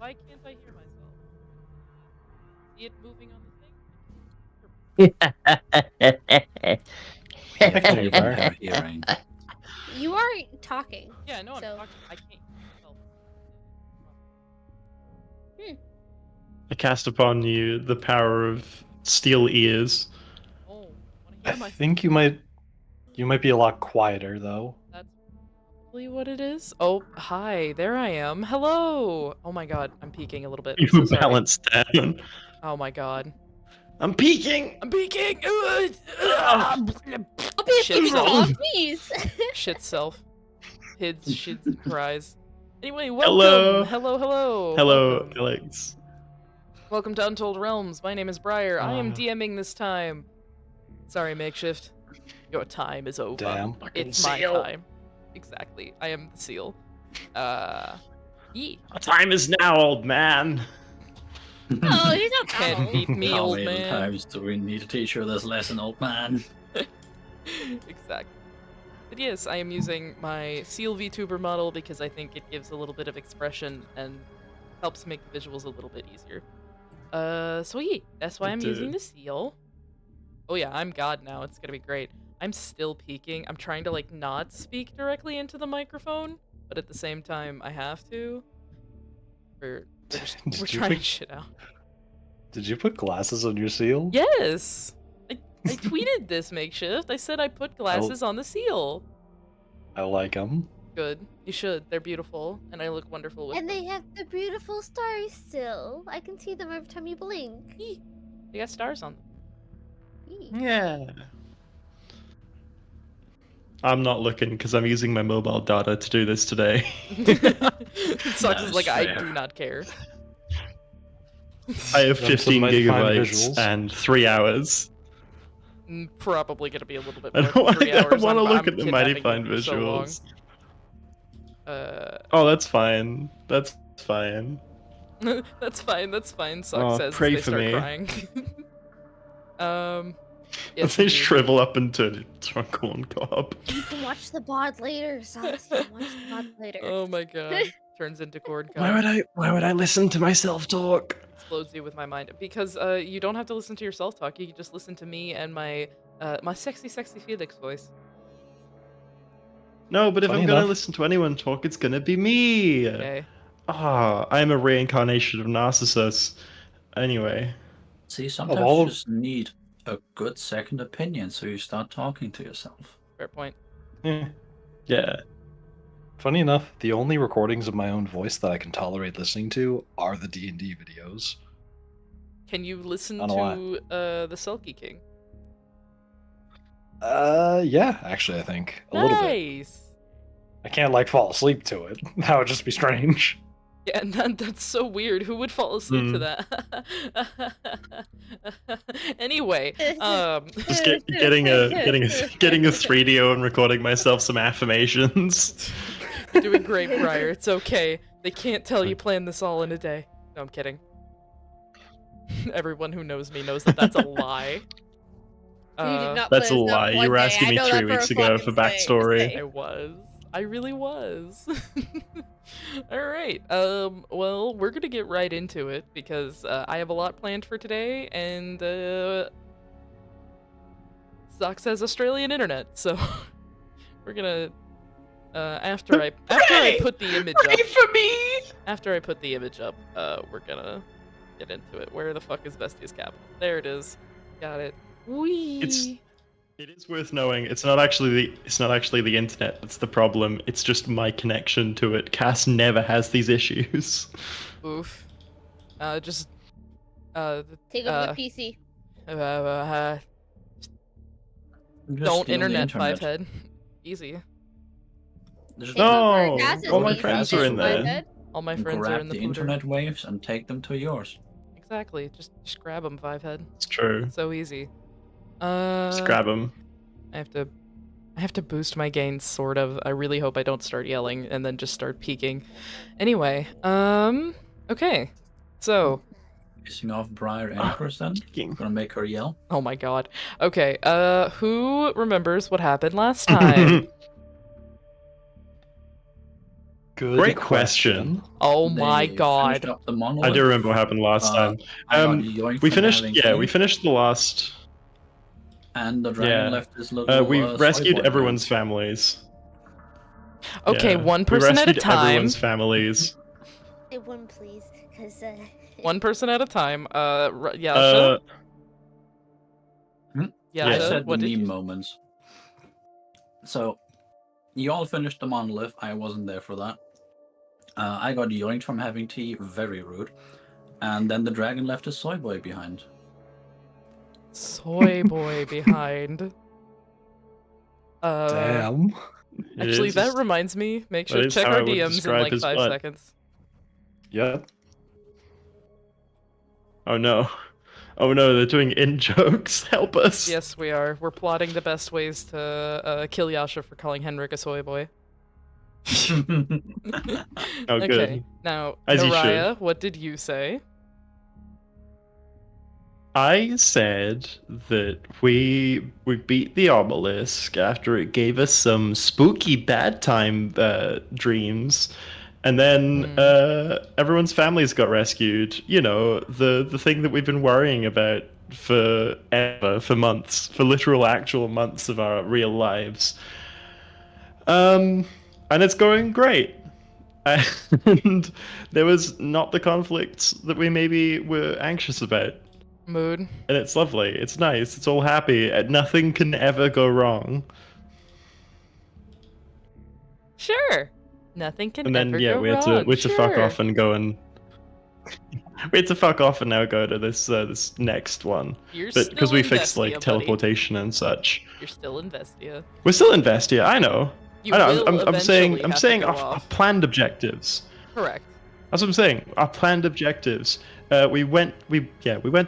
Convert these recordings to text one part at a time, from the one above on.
Why can't I hear myself? See it moving on the thing? You have to compare hearing. You are talking. Yeah, no, I'm So- talking. I can't hear myself. I cast upon you the power of steel ears. Oh, I want to I hear myself. think you might be a lot quieter though. That's probably what it is. Oh, hi, there I am. Hello. Oh my god, I'm peeking a little bit. I'm You so sorry. balance down. Oh my god. I'm peeking. I'm peeking. I'll be Shit a self. please. Shit self. Hids, shits, and cries. Anyway, welcome. Hello. Hello. Hello, Welcome. Alex. Welcome to Untold Realms. My name is Briar. I am Ah. DMing this time. Sorry, Makeshift. Your time is over. Damn. It's my time. Exactly. I am the seal. Yee. Our time is now, old man. Oh, he's not Can't bad. beat me, How old many man. times do we need to teach you this lesson, old man? Exactly. But yes, I am using my seal VTuber model because I think it gives a little bit of expression and helps make the visuals a little bit easier. So yeah, that's why I'm using the seal. Oh yeah, I'm God now. It's gonna be great. I'm still peeking. I'm trying to like not speak directly into the microphone, but at the same time I have to. We're trying shit out. Did you put glasses on your seal? Yes! I tweeted this, Makeshift. I said I put glasses on the seal. I like them. Good. You should. They're beautiful, and I look wonderful with And them. they have the beautiful stars still. I can see them every time you blink. Eee. They got stars on them. Eee. Yeah. I'm not looking because I'm using my mobile data to do this today. Sucks is like, I fair. do not care. I have Them 15 might find gigabytes visuals. and 3 hours. Probably gonna be a little bit I more don't, than 3 I hours. don't want to I'm- look I'm at the mighty kidnapping fine you for so long. visuals. Oh, that's fine. That's fine. That's fine. That's fine. Suck Oh, says pray as they for start me. crying. As they shrivel up into a corn cob. You can watch the bod later, Sauce. You can watch the bod later. Oh my god. Turns into corn cob. Why would I listen to myself talk? Explodes you with my mind. Because you don't have to listen to yourself talk. You can just listen to me and my my sexy Felix voice. No, but if Funny I'm gonna enough. listen to anyone talk, it's gonna be me. Okay. Ah, I'm a reincarnation of Narcissus. Anyway. See, sometimes all you of- just need a good second opinion, so you start talking to yourself. Fair point. Yeah. Funny enough, the only recordings of my own voice that I can tolerate listening to are the D&D videos. Can you listen I don't know to the Selkie King? Yeah, actually, I think a little bit. Nice. I can't like fall asleep to it. That would just be strange. Yeah, and that's so weird. Who would fall asleep to that? Anyway, Just getting a 3DO and recording myself some affirmations. you're doing great, Briar. It's okay. They can't tell you planned this all in a day. No, I'm kidding. Everyone who knows me knows that that's a lie. You did not That's a plan this out lie. one You were day. asking I me know 3 that for weeks a ago fucking for backstory. I was. I really was. Alright, well, we're gonna get right into it because I have a lot planned for today, and Zox has Australian internet, so we're gonna after I put the image up. for me! After I put the image up, we're gonna get into it. Where the fuck is Bestia's capital? There it is. Got it. Whee! It is worth knowing it's not actually the internet that's the problem. It's just my connection to it. Cass never has these issues. Oof. Just Take over the PC. Just don't steal the internet, Fivehead. Easy. Just Take over No, Cass's all my PC, friends are in Fivehead. there. All my friends grab are in the the pooter. internet waves and take them to yours. Exactly. Just grab them, Fivehead. It's true. So easy. Just grab them. I have to boost my gains, sort of. I really hope I don't start yelling and then just start peeking. Anyway, okay. So, Pissing off Briar Empress then? Gonna make her yell? oh my god. Okay, who remembers what happened last time? Good Great question. Oh my They god. finished up the I monolith. do remember what happened last time. I got yoinked We from finished. having Yeah, we tea, finished the last. and the dragon Yeah. left his little We soy rescued boy everyone's behind. families. Okay, Yeah. one We person at a rescued time. everyone's families. Say one, please, because One person at a time. Yasha? Uh, Hmm? Yasha, I said the what did meme you... moments. So, you all finished the monolith. I wasn't there for that. I got yoinked from having tea. Very rude. And then the dragon left his soy boy behind. Soy boy behind. Damn. it Actually, is that just- reminds me. Make that sure is check how our I would DMs in describe like his 5 butt. seconds. Yep. Oh no. Oh no, they're doing in jokes. Help us. Yes, we are. We're plotting the best ways to kill Yasha for calling Henrik a soy boy. Oh, Okay, good. now, As you should. Naraya, what did you say? I said that we beat the obelisk after it gave us some spooky bad time dreams, and then everyone's families got rescued. You know, the thing that we've been worrying about for months, for literal actual months of our real lives. And it's going great. And there was not the conflicts that we maybe were anxious about. Mood. And it's lovely. It's nice. It's all happy. And nothing can ever go wrong. Sure. Nothing can And then ever yeah, go we had wrong. to fuck Sure. off and go and we had to fuck off and now go to this next one. You're But because still we in fixed like Vestia, buddy. teleportation and such. You're still in Vestia. We're still in Vestia. I know. You I know. will I'm saying eventually have to go our off. planned objectives. Correct. That's what I'm saying. Our planned objectives. We went to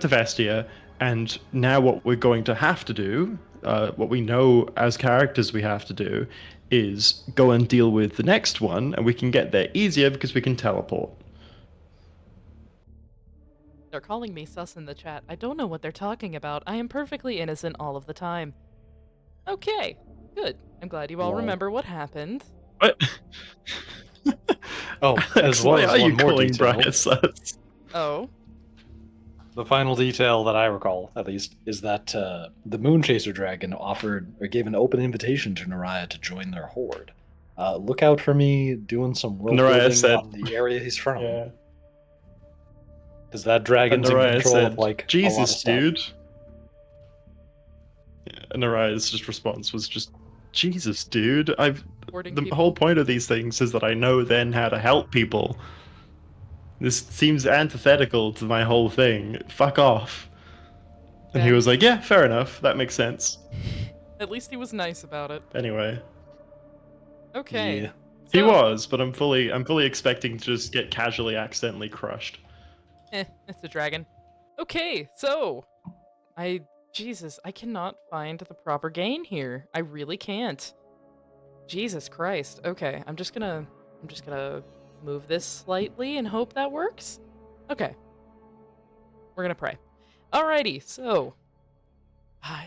Vestia, and now what we're going to have to do, what we know as characters we have to do, is go and deal with the next one, and we can get there easier because we can teleport. They're calling me sus in the chat. I don't know what they're talking about. I am perfectly innocent all of the time. Okay, good. I'm glad you all Lol. remember what happened. What? Oh, Alex, as well why as are you one more calling detail. Brian sus? Oh, The final detail that I recall, at least, is that the Moonchaser Dragon offered or gave an open invitation to Naraya to join their horde. Look out for me doing some world Naraya building said- on the area he's from. Yeah. Because that dragon's in Naraya control said, of like a lot of Jesus, stuff. dude. Yeah, and Naraya's just response was just, Jesus, dude. hoarding The people. whole point of these things is that I know then how to help people. This seems antithetical to my whole thing. Fuck off. And he Yeah. was like, yeah, fair enough. That makes sense. At least he was nice about it. Anyway. Okay. Yeah. He So- was, but I'm fully expecting to just get casually accidentally crushed. It's a dragon. Okay, so Jesus, I cannot find the proper gain here. I really can't. Jesus Christ. Okay, I'm just gonna move this slightly and hope that works. Okay. We're gonna pray. Alrighty, so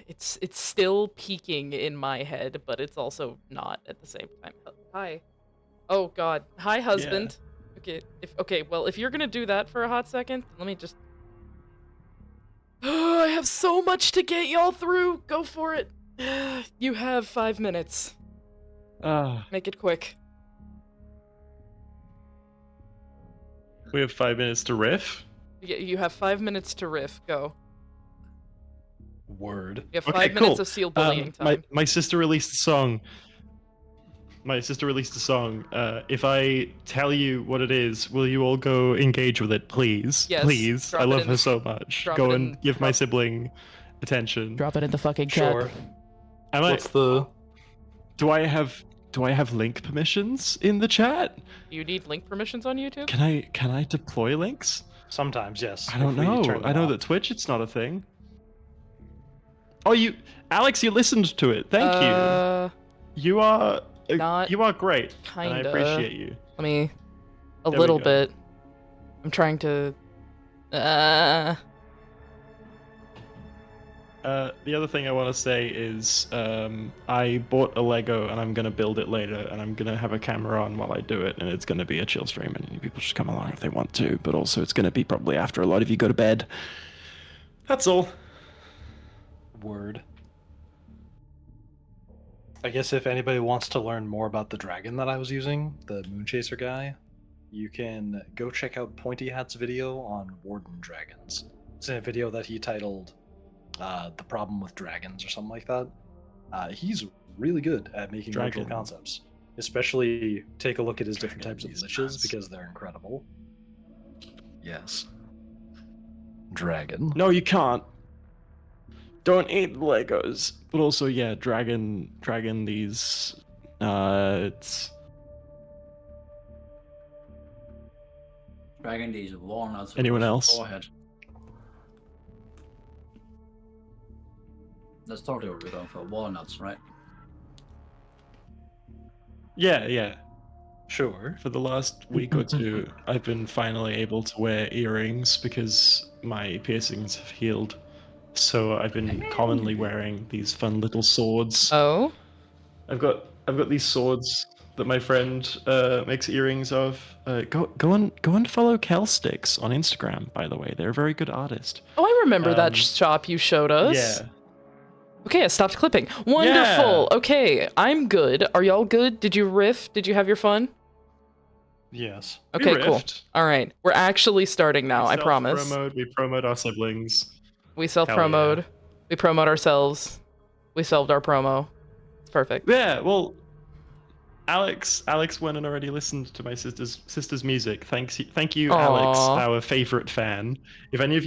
it's still peaking in my head, but it's also not at the same time. Hi. Oh God. Hi, husband. Okay. Well, if you're gonna do that for a hot second, let me just. I have so much to get y'all through. Go for it. You have 5 minutes. Make it quick. We have 5 minutes to riff. You have 5 minutes to riff. Go. Word. You have Okay, 5 minutes cool. of sealed bullying time. My sister released a song. If I tell you what it is, will you all go engage with it, please? Yes, Please. drop I it love in her the- so much. drop Go it and in- give my drop- sibling attention. Drop it in the fucking chat. Sure. Am I, What's the? do I have link permissions in the chat? You need link permissions on YouTube? Can I deploy links? Sometimes yes. I don't if we know. turn them I know off. that Twitch it's not a thing. Oh, Alex, you listened to it. Thank you. You are not you are great. kinda. And I appreciate you. Let me. A There we little go. bit. I'm trying to. The other thing I want to say is I bought a Lego and I'm going to build it later and I'm going to have a camera on while I do it and it's going to be a chill stream and people should come along if they want to, but also it's going to be probably after a lot of you go to bed. That's all. Word. I guess if anybody wants to learn more about the dragon that I was using, the Moonchaser guy, you can go check out Pointy Hat's video on Warden Dragons. It's a video that he titled The Problem with Dragons or something like that. He's really good at making original concepts. Especially take a look at his different types of liches because they're incredible. Yes. Dragon. No, you can't. Don't eat Legos. But also, yeah, dragon these, it's... Dragging these walnuts. Anyone across else? the forehead. That's totally what we're going for. Walnuts, right? Yeah. Sure. For the last week or two, I've been finally able to wear earrings because my piercings have healed. So I've been commonly wearing these fun little swords. Oh? I've got these swords that my friend makes earrings of. Go and follow Kelstix on Instagram, by the way. They're a very good artist. Oh, I remember that shop you showed us. Yeah. Okay, I stopped clipping. Wonderful. Yeah. Okay, I'm good. Are y'all good? Did you riff? Did you have your fun? Yes. Okay, cool. riffed. All right, we're actually starting now. I promise. We promote our siblings. We self-promote. yeah. We promote ourselves. We solved our promo. It's perfect. Yeah, well, Alex went and already listened to my sister's music. Thank you, Aw. Alex, our favorite fan. If any of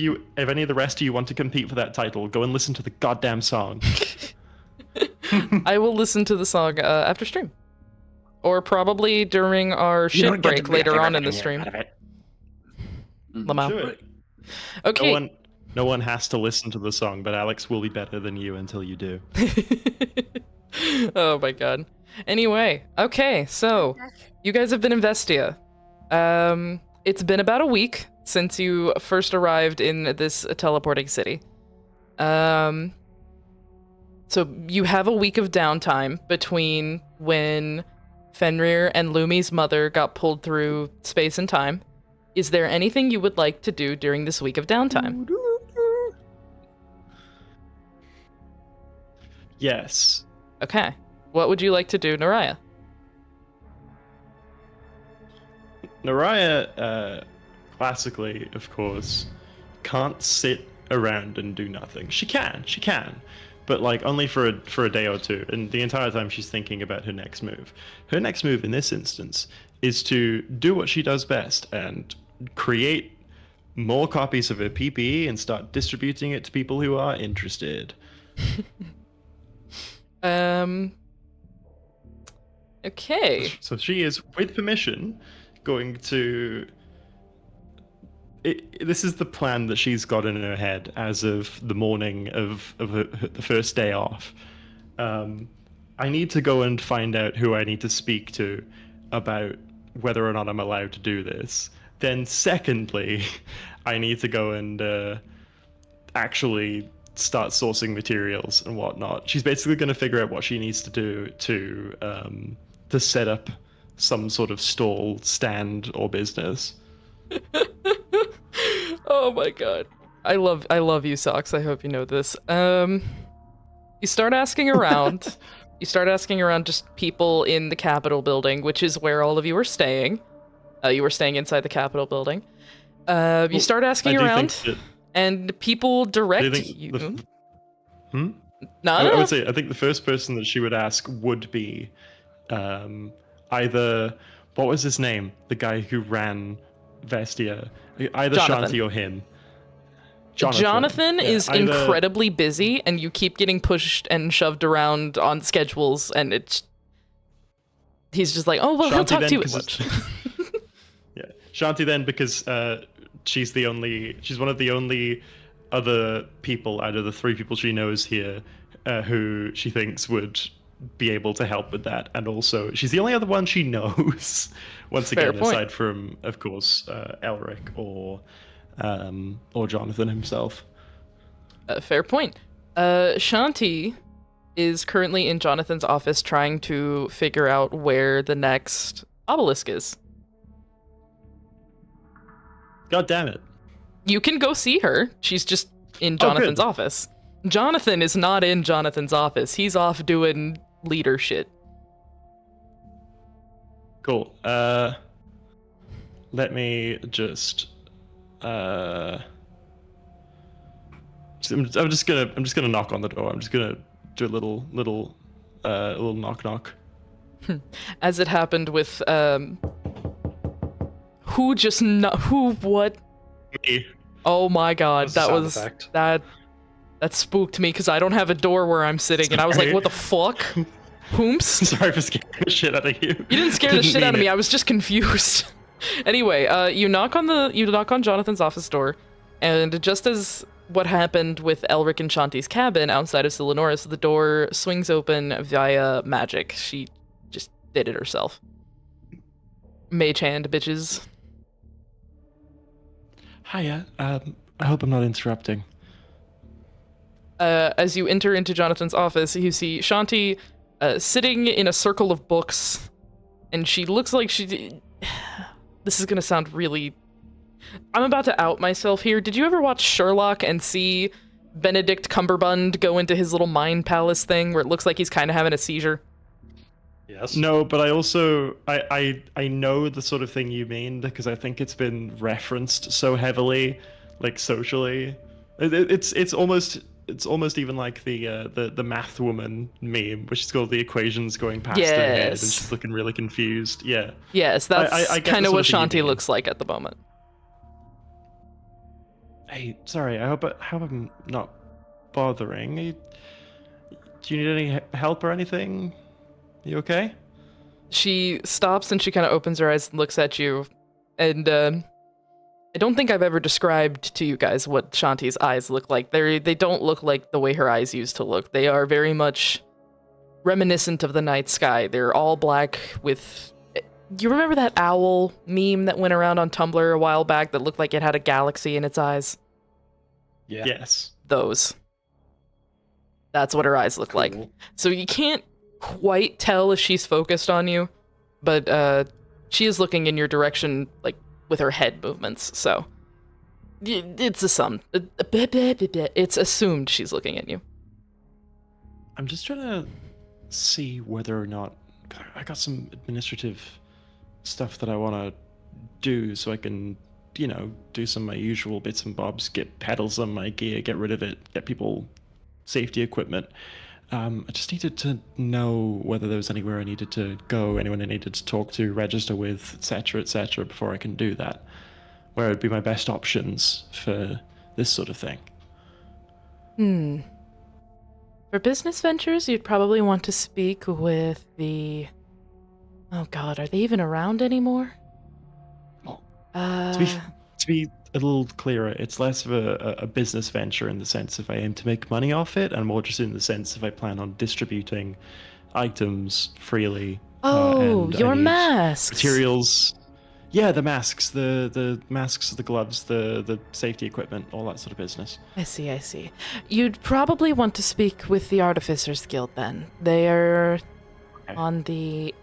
the rest of you want to compete for that title, go and listen to the goddamn song. I will listen to the song after stream, or probably during our shit break later on in the stream. Lamau. Sure. Okay. No one has to listen to the song, but Alex will be better than you until you do. Oh my god. Anyway, okay, so you guys have been in Vestia. It's been about a week since you first arrived in this teleporting city. So you have a week of downtime between when Fenrir and Lumi's mother got pulled through space and time. Is there anything you would like to do during this week of downtime? Yes. Okay. What would you like to do, Naraya? Naraya, classically, of course, can't sit around and do nothing. She can, but like only for a day or two, and the entire time she's thinking about her next move. Her next move in this instance is to do what she does best and create more copies of her PPE and start distributing it to people who are interested. Okay. So she is, with permission, going to... This is the plan that she's got in her head as of the morning of the first day off. I need to go and find out who I need to speak to about whether or not I'm allowed to do this. Then secondly, I need to go and actually start sourcing materials and whatnot. She's basically going to figure out what she needs to do to set up some sort of stall, stand, or business. Oh my god. I love you, Socks. I hope you know this. You start asking around. You start asking around just people in the Capitol building, which is where all of you are staying. You were staying inside the Capitol building. You start asking around, and people direct you. No, I would say I think the first person that she would ask would be either, what was his name? The guy who ran Vestia. Either Jonathan. Shanti or him. Jonathan Yeah, is incredibly busy, and you keep getting pushed and shoved around on schedules, and he's just like, oh, well, he'll talk to you at lunch. Yeah, Shanti then, because she's one of the only other people out of the 3 people she knows here who she thinks would be able to help with that, and also she's the only other one she knows. Once Fair again, point. aside from, of course, Elric or Jonathan himself. Fair point. Shanti is currently in Jonathan's office trying to figure out where the next obelisk is. God damn it. You can go see her. She's just in Oh, Jonathan's good. office. Jonathan is not in Jonathan's office. He's off doing leader shit. Cool. Let me just. I'm just gonna knock on the door. I'm just gonna do a little knock knock. As it happened with who what? Me. Oh my god, That that was a was sound effect. that spooked me because I don't have a door where I'm sitting, and I was like, Sorry. what the fuck? Whoops. Sorry for scaring the shit out of you. You didn't scare the shit out of mean me. it. I was just confused. Anyway, you knock on Jonathan's office door, and just as what happened with Elric and Shanti's cabin outside of Silenoris, the door swings open via magic. She just did it herself. Mage hand, bitches. Hiya. I hope I'm not interrupting. As you enter into Jonathan's office, you see Shanti sitting in a circle of books, and she looks like she. This is gonna sound really. I'm about to out myself here. Did you ever watch Sherlock and see Benedict Cumberbund go into his little mind palace thing where it looks like he's kind of having a seizure? Yes. No, but I also I know the sort of thing you mean because I think it's been referenced so heavily, like socially. It's almost even like the math woman meme, which is called the equations going past her head, and Yes. she's looking really confused. Yeah. Yes, that's I get kind the of sort what of thing you Shanti mean. looks like at the moment. Hey, sorry. I hope I'm not bothering. Do you need any help or anything? You okay? She stops and she kind of opens her eyes and looks at you, and I don't think I've ever described to you guys what Shanti's eyes look like. They don't look like the way her eyes used to look. They are very much reminiscent of the night sky. They're all black with. You remember that owl meme that went around on Tumblr a while back that looked like it had a galaxy in its eyes? Yeah. Yes. Those. That's what her eyes look like. Cool. So you can't quite tell if she's focused on you, but she is looking in your direction, like with her head movements. So it's it's assumed she's looking at you. I'm just trying to see whether or not I got some administrative stuff that I want to do so I can, do some of my usual bits and bobs, get pedals on my gear, get rid of it, get people safety equipment. I just needed to know whether there was anywhere I needed to go, anyone I needed to talk to, register with, etc., before I can do that. Where would be my best options for this sort of thing? For business ventures, you'd probably want to speak with the. Oh God, are they even around anymore? To be a little clearer, it's less of a business venture in the sense if I aim to make money off it, and more just in the sense if I plan on distributing items freely. Oh, and I your need masks. materials. Yeah, the masks, the masks, the gloves, the safety equipment, all that sort of business. I see. You'd probably want to speak with the Artificers Guild then. They are on the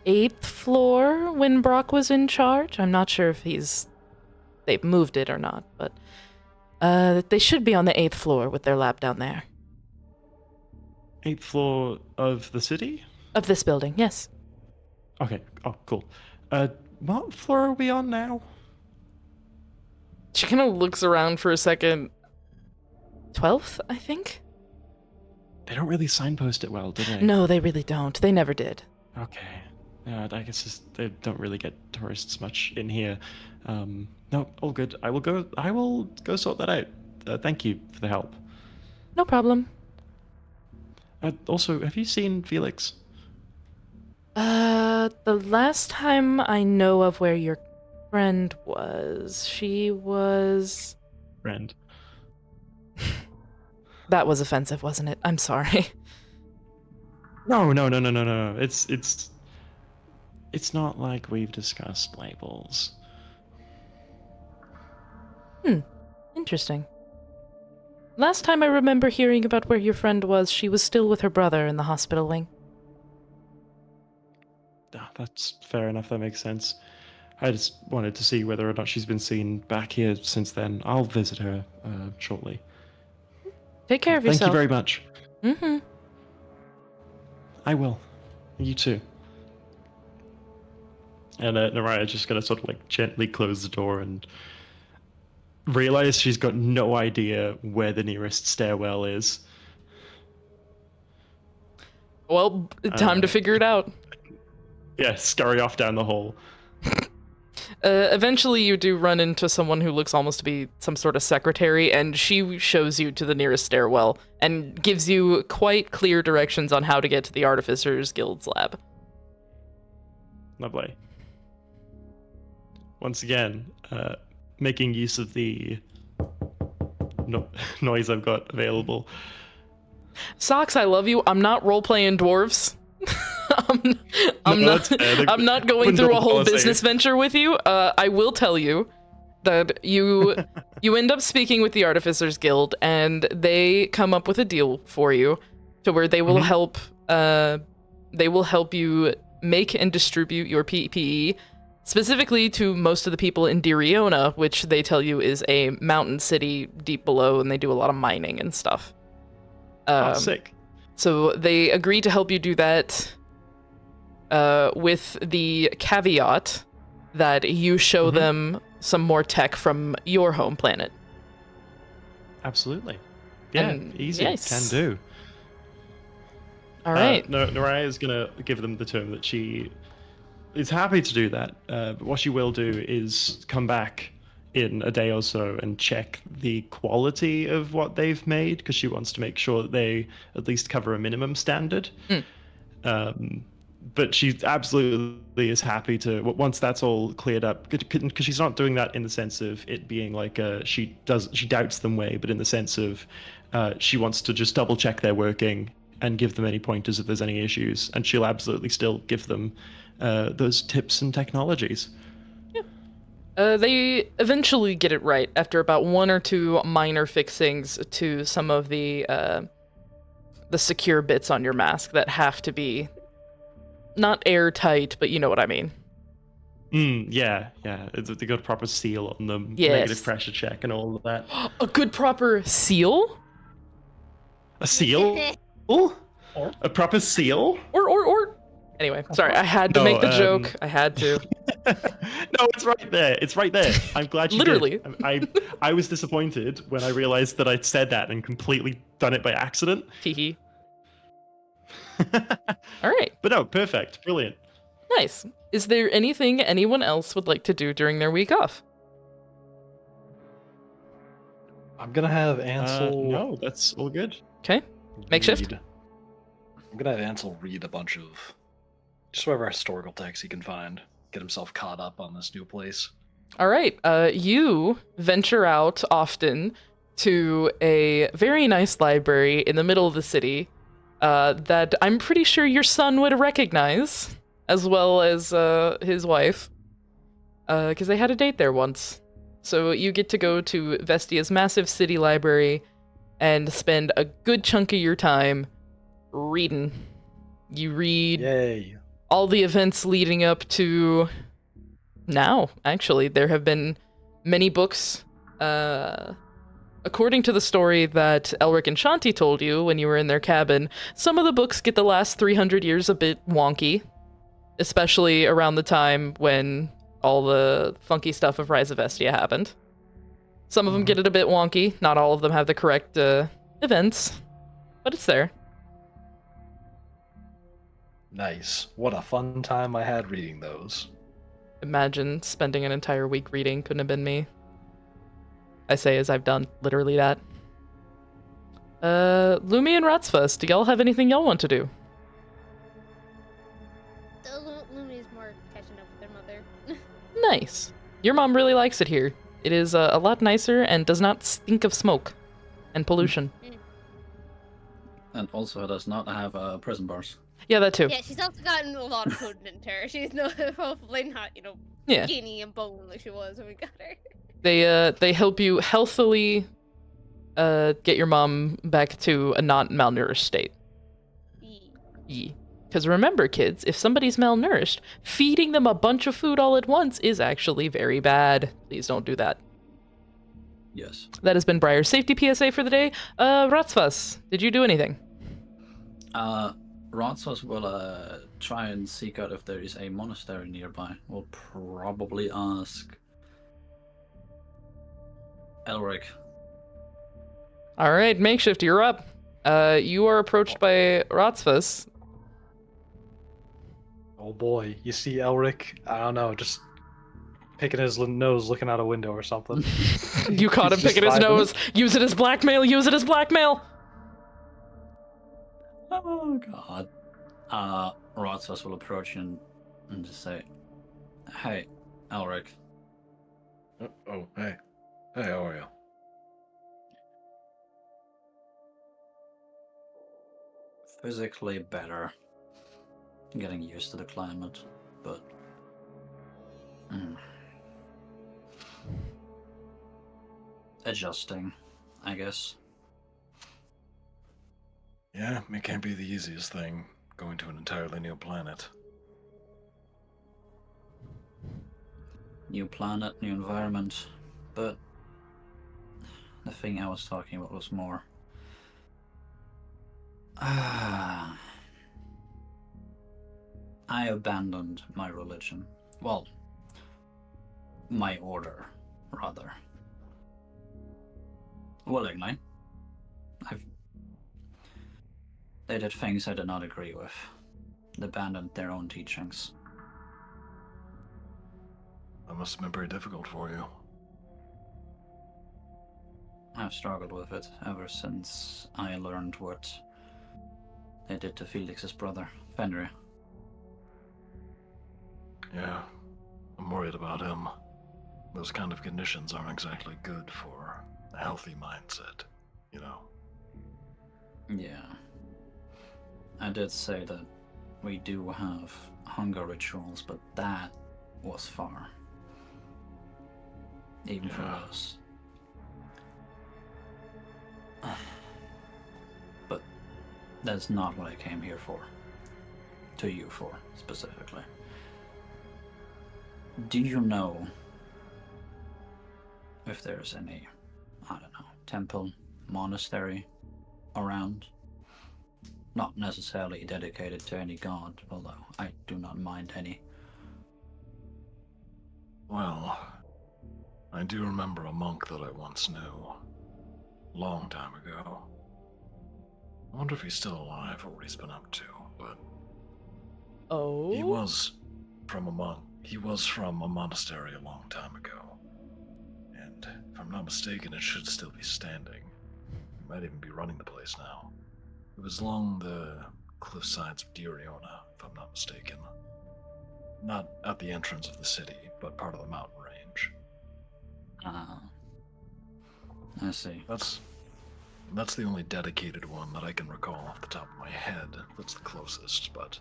8th floor when Brock was in charge. I'm not sure if they've moved it or not, but they should be on the 8th floor with their lab down there. 8th floor of the city? Of this building, yes. Okay. Oh, cool. What floor are we on now? She kind of looks around for a second. 12th, I think? They don't really signpost it well, do they? No, they really don't. They never did. Okay. Yeah, I guess they don't really get tourists much in here. No, all good. I will go sort that out. Thank you for the help. No problem. Also, have you seen Felix? The last time I know of where your friend was, she was... Friend. That was offensive, wasn't it? I'm sorry. No. It's not like we've discussed labels. Interesting. Last time I remember hearing about where your friend was, she was still with her brother in the hospital wing. Ah, that's fair enough. That makes sense. I just wanted to see whether or not she's been seen back here since then. I'll visit her shortly. Take care of Thank you yourself. very much. Mm-hmm. I will. You too. And Naraya's just gonna sort of like gently close the door and realize she's got no idea where the nearest stairwell is. Well, time to figure it out. Yeah, scurry off down the hall. Eventually you do run into someone who looks almost to be some sort of secretary, and she shows you to the nearest stairwell and gives you quite clear directions on how to get to the Artificers Guild's lab. Lovely. Once again, making use of the noise I've got available. Socks, I love you. I'm not role-playing dwarves. I'm that's fair. I'm not going Wouldn't through a have whole policy. business venture with you. I will tell you that you end up speaking with the Artificers Guild, and they come up with a deal for you to where they will help you make and distribute your PPE specifically to most of the people in Diriona, which they tell you is a mountain city deep below, and they do a lot of mining and stuff. Sick. So they agree to help you do that with the caveat that you show them some more tech from your home planet. Absolutely. Yeah, And easy. yes. Can do. All right. Naraya is going to give them the term that she is happy to do that. But what she will do is come back in a day or so and check the quality of what they've made, because she wants to make sure that they at least cover a minimum standard. But she absolutely is happy to, once that's all cleared up, because she's not doing that in the sense of it being like she doubts them way, but in the sense of she wants to just double check they're working and give them any pointers if there's any issues, and she'll absolutely still give them those tips and technologies. They eventually get it right after about one or two minor fixings to some of the secure bits on your mask that have to be not airtight, but you know what I mean. Yeah. They got a proper seal on them, Yes. negative pressure check and all of that. A good proper seal? A seal? A proper seal? Or anyway, sorry, I had to No, make the joke. I had to. No, it's right there. It's right there. I'm glad you Literally. did. I was disappointed when I realized that I'd said that and completely done it by accident. Teehee. All right. But no, perfect. Brilliant. Nice. Is there anything anyone else would like to do during their week off? I'm gonna have Ansel. No, that's all good. Okay. Makeshift? I'm gonna have Ansel read a bunch of just whatever historical texts he can find. Get himself caught up on this new place. All right. You venture out often to a very nice library in the middle of the city that I'm pretty sure your son would recognize, as well as his wife, because they had a date there once. So you get to go to Vestia's massive city library and spend a good chunk of your time reading. You read Yay. all the events leading up to now. Actually, there have been many books. According to the story that Elric and Shanti told you when you were in their cabin, some of the books get the last 300 years a bit wonky, especially around the time when all the funky stuff of Rise of Vestia happened. Some of them get it a bit wonky. Not all of them have the correct events, but it's there. Nice. What a fun time I had reading those. Imagine spending an entire week reading. Couldn't have been me. I say as I've done literally that. Lumi and Ratsfus, do y'all have anything y'all want to do? Lumi's more catching up with their mother. Nice. Your mom really likes it here. It is a lot nicer and does not stink of smoke and pollution. And also does not have prison bars. Yeah, that too. Yeah, she's also gotten a lot of food into her. She's hopefully not, Yeah. skinny and bone like she was when we got her. They help you healthily get your mom back to a not malnourished state. Ye. Because remember, kids, if somebody's malnourished, feeding them a bunch of food all at once is actually very bad. Please don't do that. Yes. That has been Briar's safety PSA for the day. Ratzfus, did you do anything? Rotsas will try and seek out if there is a monastery nearby. We'll probably ask Elric. All right, Makeshift, you're up. You are approached by Ratzfus. Oh boy, you see Elric? I don't know, just picking his nose, looking out a window or something. You caught him He's just picking his vibing. nose. Use it as blackmail. Use it as blackmail. Oh god. Rotsas will approach you and just say, "Hey, Elric. Oh, hey. Hey, how are you? Physically better. Getting used to the climate, but adjusting, I guess." Yeah, it can't be the easiest thing, going to an entirely new planet. New planet, new environment, but the thing I was talking about was more. I abandoned my religion. Well, my order, rather. Willingly. They did things I did not agree with. They abandoned their own teachings. That must have been pretty difficult for you. I've struggled with it ever since I learned what they did to Felix's brother, Fenrir. Yeah, I'm worried about him. Those kind of conditions aren't exactly good for a healthy mindset, you know? Yeah. I did say that we do have hunger rituals, but that was far. Even for Yeah. us. But that's not what I came here for. To you for, specifically. Do you know if there's any, I don't know, temple, monastery around? Not necessarily dedicated to any god, although I do not mind any. Well, I do remember a monk that I once knew. Long time ago. I wonder if he's still alive or what he's been up to, but Oh. he was from a monk. He was from a monastery a long time ago. And if I'm not mistaken, it should still be standing. He might even be running the place now. It was along the cliff sides of Diriona, if I'm not mistaken. Not at the entrance of the city, but part of the mountain range. Ah. I see. That's the only dedicated one that I can recall off the top of my head. That's the closest, but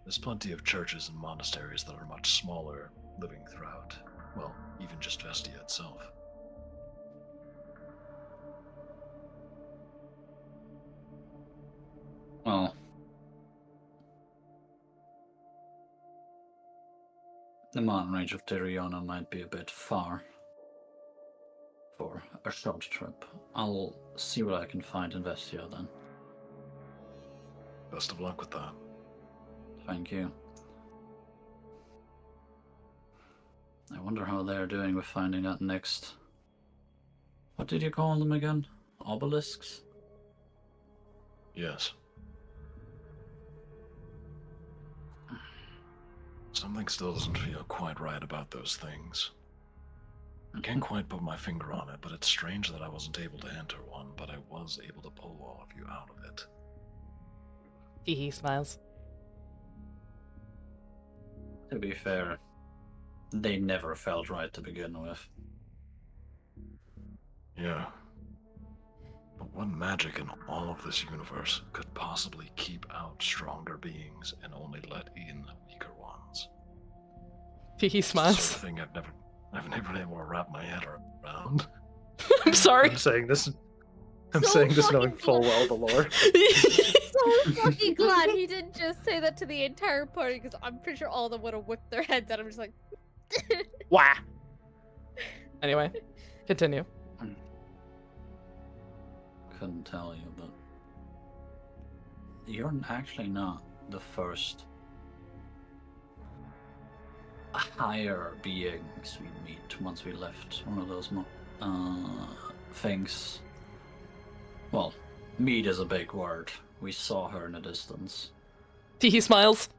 there's plenty of churches and monasteries that are much smaller, living throughout, well, even just Vestia itself. Well, the mountain range of Diriona might be a bit far for a short trip. I'll see what I can find in Vestia then. Best of luck with that. Thank you. I wonder how they're doing with finding that next... What did you call them again? Obelisks? Yes. Something still doesn't feel quite right about those things. I can't quite put my finger on it, but it's strange that I wasn't able to enter one, but I was able to pull all of you out of it. He smiles. To be fair, they never felt right to begin with. Yeah. But what magic in all of this universe could possibly keep out stronger beings and only let in weaker ones? He It's the smiles. sort of thing I've never been able to wrap my head around. I'm sorry. I'm saying this I'm So saying this knowing fucking full glad- well the lore. So fucking glad he didn't just say that to the entire party, because I'm pretty sure all of them would have whipped their heads at him, just like. Wah. Anyway, continue. Couldn't tell you, but you're actually not the first higher beings we meet once we left one of those things. Well, meet is a big word. We saw her in the distance. He smiles.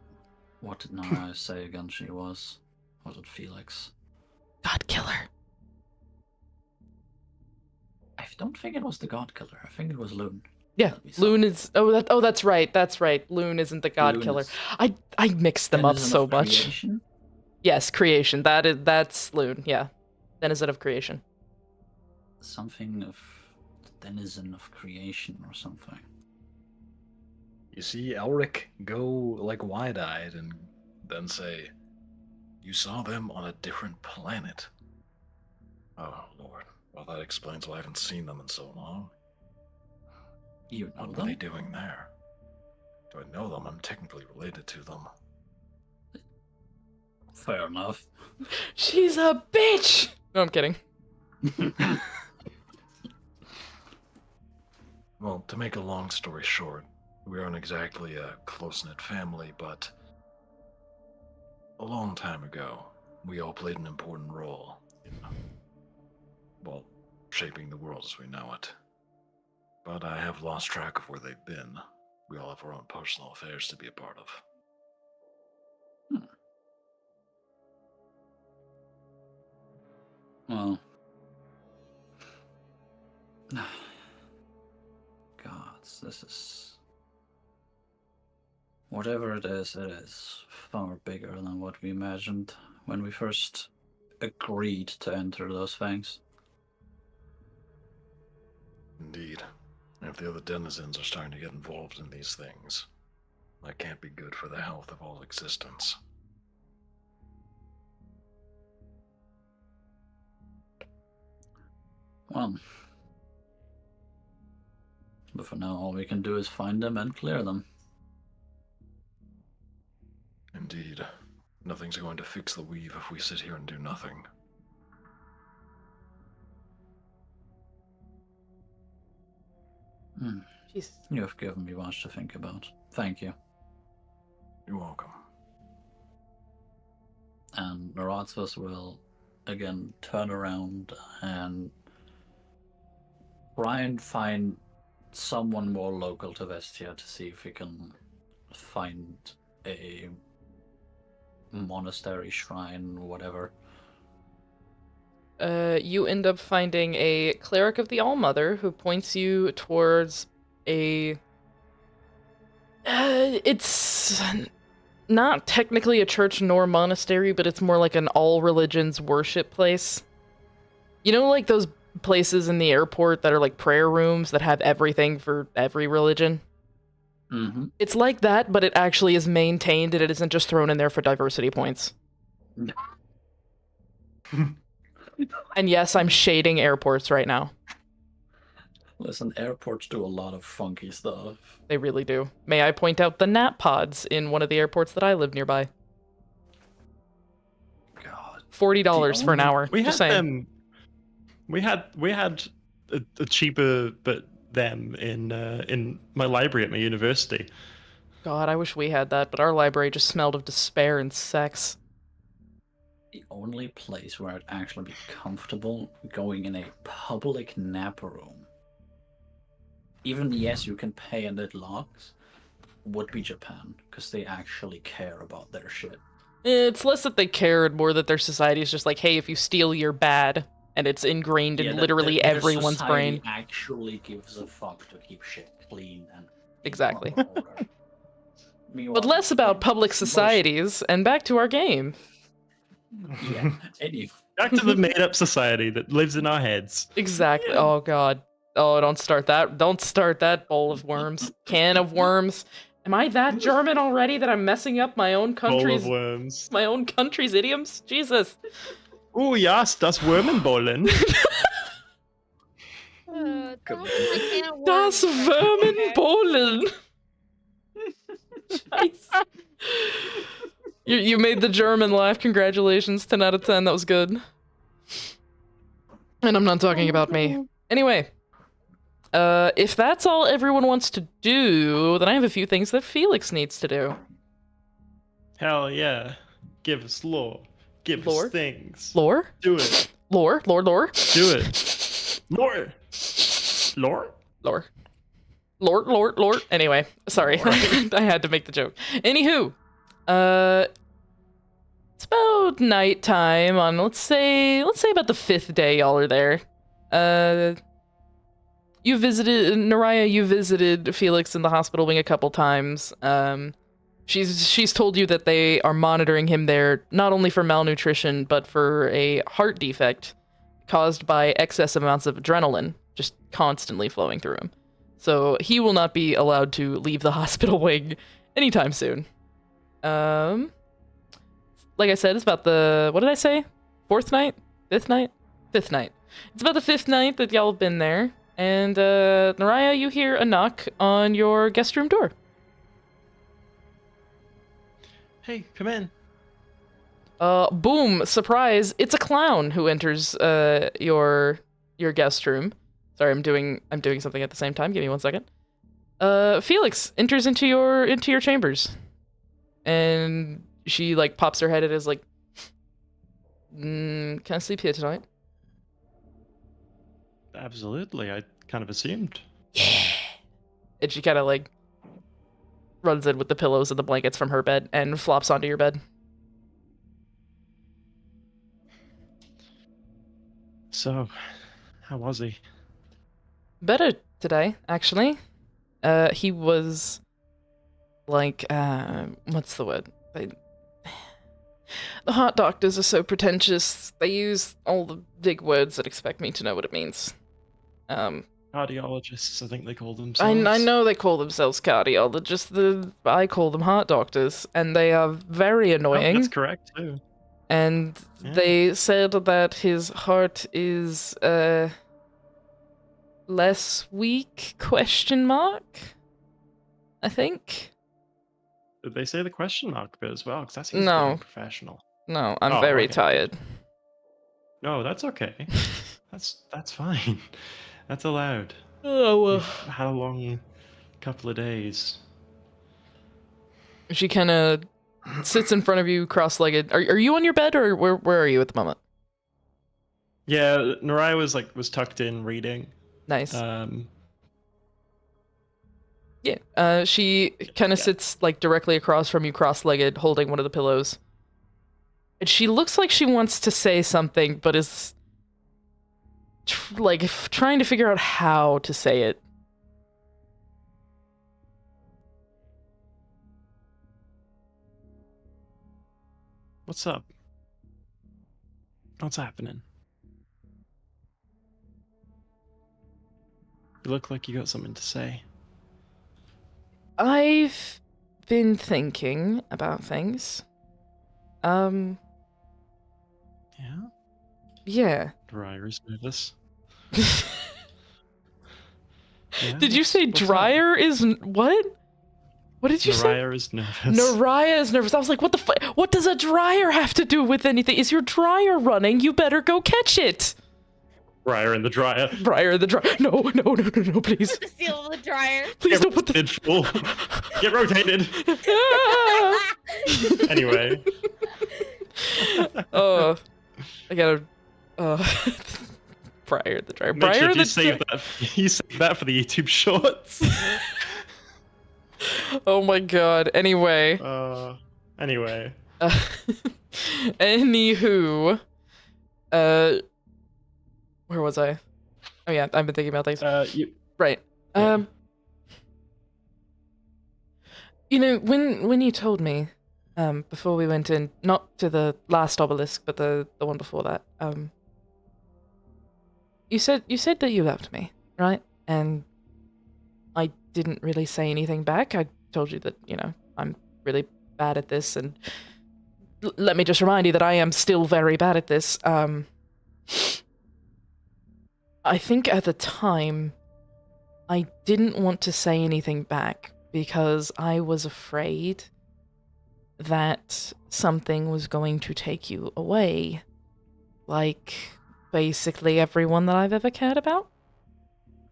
What did Nara say again she was? Was it Felix? God killer. I don't think it was the God Killer. I think it was Loon. Yeah, that we saw. Loon is. Oh, that's right. That's right. Loon isn't the God Loon killer. is I mixed them up denizen so of much. creation? Yes, creation. That's Loon. Yeah, denizen of creation. Something of denizen of creation or something. You see Elric go like wide-eyed and then say, You saw them on a different planet. Oh, Lord. Well, that explains why I haven't seen them in so long. You know What were them? they doing there? Do I know them? I'm technically related to them. Fair enough. She's a bitch. No, I'm kidding. Well, to make a long story short, we aren't exactly a close-knit family, but a long time ago, we all played an important role in, well, shaping the world as we know it. But I have lost track of where they've been. We all have our own personal affairs to be a part of. Well. Gods, this is. Whatever it is far bigger than what we imagined when we first agreed to enter those things. Indeed. If the other denizens are starting to get involved in these things, that can't be good for the health of all existence. Well. But for now, all we can do is find them and clear them. Indeed. Nothing's going to fix the weave if we sit here and do nothing. Jesus. You have given me much to think about. Thank you. You're welcome. And Naratzvos will again turn around and try and find someone more local to Vestia to see if we can find a monastery, shrine, whatever. You end up finding a cleric of the All-Mother who points you towards a... it's not technically a church nor monastery, but it's more like an all-religions worship place. You know, like those places in the airport that are like prayer rooms that have everything for every religion? Mm-hmm. It's like that, but it actually is maintained and it isn't just thrown in there for diversity points. And yes, I'm shading airports right now. Listen, airports do a lot of funky stuff. They really do. May I point out the nap pods in one of the airports that I live nearby? God. $40 for an hour. We had Just saying. them. We had a cheaper but them in my library at my university. God, I wish we had that, but our library just smelled of despair and sex. The only place where I'd actually be comfortable going in a public nap room, even yes, you can pay and it locks, would be Japan, because they actually care about their shit. It's less that they care and more that their society is just like, hey, if you steal, you're bad. And it's ingrained in literally their everyone's society brain. actually gives a fuck to keep shit clean and in Exactly. proper order. But Meanwhile, less about public most- societies, and back to our game. Yeah, anyway. Back to the made-up society that lives in our heads. Exactly. Oh, God. Oh, don't start that. Don't start that bowl of worms. Can of worms. Am I that German already that I'm messing up my own Bowl of country's worms. idioms? Jesus. Oh yes, das Wormenbollen. Come I can't Das work. Verminbollen. Nice. You made the German laugh. Congratulations. 10 out of 10. That was good. And I'm not talking about me. Anyway. If that's all everyone wants to do, then I have a few things that Felix needs to do. Hell yeah. Give us lore. Give Lore? us things. Lore? Do it. Lore? Lore? Lore? Do it. Lore. Lore? Lore. Lore, lore, lore. Anyway, sorry. Lore. I had to make the joke. Anywho, it's about nighttime on, let's say about the 5th day y'all are there. You visited Felix in the hospital wing a couple times. She's told you that they are monitoring him there, not only for malnutrition, but for a heart defect caused by excess amounts of adrenaline, just constantly flowing through him. So he will not be allowed to leave the hospital wing anytime soon. Like I said, it's about the, what did I say? 4th night? 5th night? 5th night. It's about the 5th night that y'all have been there. And, Naraya, you hear a knock on your guest room door. Hey, come in. Boom, surprise, it's a clown who enters, your guest room. Sorry, I'm doing something at the same time. Give me 1 second. Felix enters into your chambers. And she, like, pops her head and is like, can I sleep here tonight? Absolutely, I kind of assumed. Yeah. And she kind of, like, runs in with the pillows and the blankets from her bed and flops onto your bed. So, how was he? Better today, actually. He was, like, what's the word? The heart doctors are so pretentious. They use all the big words that expect me to know what it means. Cardiologists, I think they call themselves. I know they call themselves cardiologists. I call them heart doctors, and they are very annoying. Oh, that's correct too. And Yeah. they said that his heart is less weak? Question mark. I think. Did they say the question mark bit as well? Because that seems No. pretty professional. No, I'm Oh, very okay. tired. No, that's okay. that's fine. That's allowed. Oh You've had a long couple of days. She kind of sits in front of you, cross-legged. Are you on your bed, or where are you at the moment? Yeah, Naraya was tucked in reading. Nice. Um, Yeah. She kind of Yeah. sits like directly across from you, cross-legged, holding one of the pillows. And she looks like she wants to say something, but is trying to figure out how to say it. what's up? What's happening? You look like you got something to say. I've been thinking about things. Yeah? Yeah. Naraya's nervous. Yeah, Did you say what's up? dryer is what? What did you say? Naraya is nervous. Naraya is nervous. I was like, what the fuck? What does a dryer have to do with anything? Is your dryer running? You better go catch it. Naraya in the dryer. Dryer in the dryer. No, please. Steal the dryer. Please Get don't put the... rotated, fool. Get rotated. Ah! Anyway. Oh, I gotta... Dryer in the dryer. Make Dryer sure in you the save that. You save that for the YouTube shorts. Oh my god. Anyway. Anyway. Anywho. Where was I? Oh yeah, I've been thinking about things. Right. Yeah. You know, when you told me, before we went in, not to the last obelisk, but the one before that, you said that you loved me, right? And I didn't really say anything back. I told you that, you know, I'm really bad at this, and let me just remind you that I am still very bad at this. I think at the time I didn't want to say anything back because I was afraid that something was going to take you away. Like, basically everyone that I've ever cared about.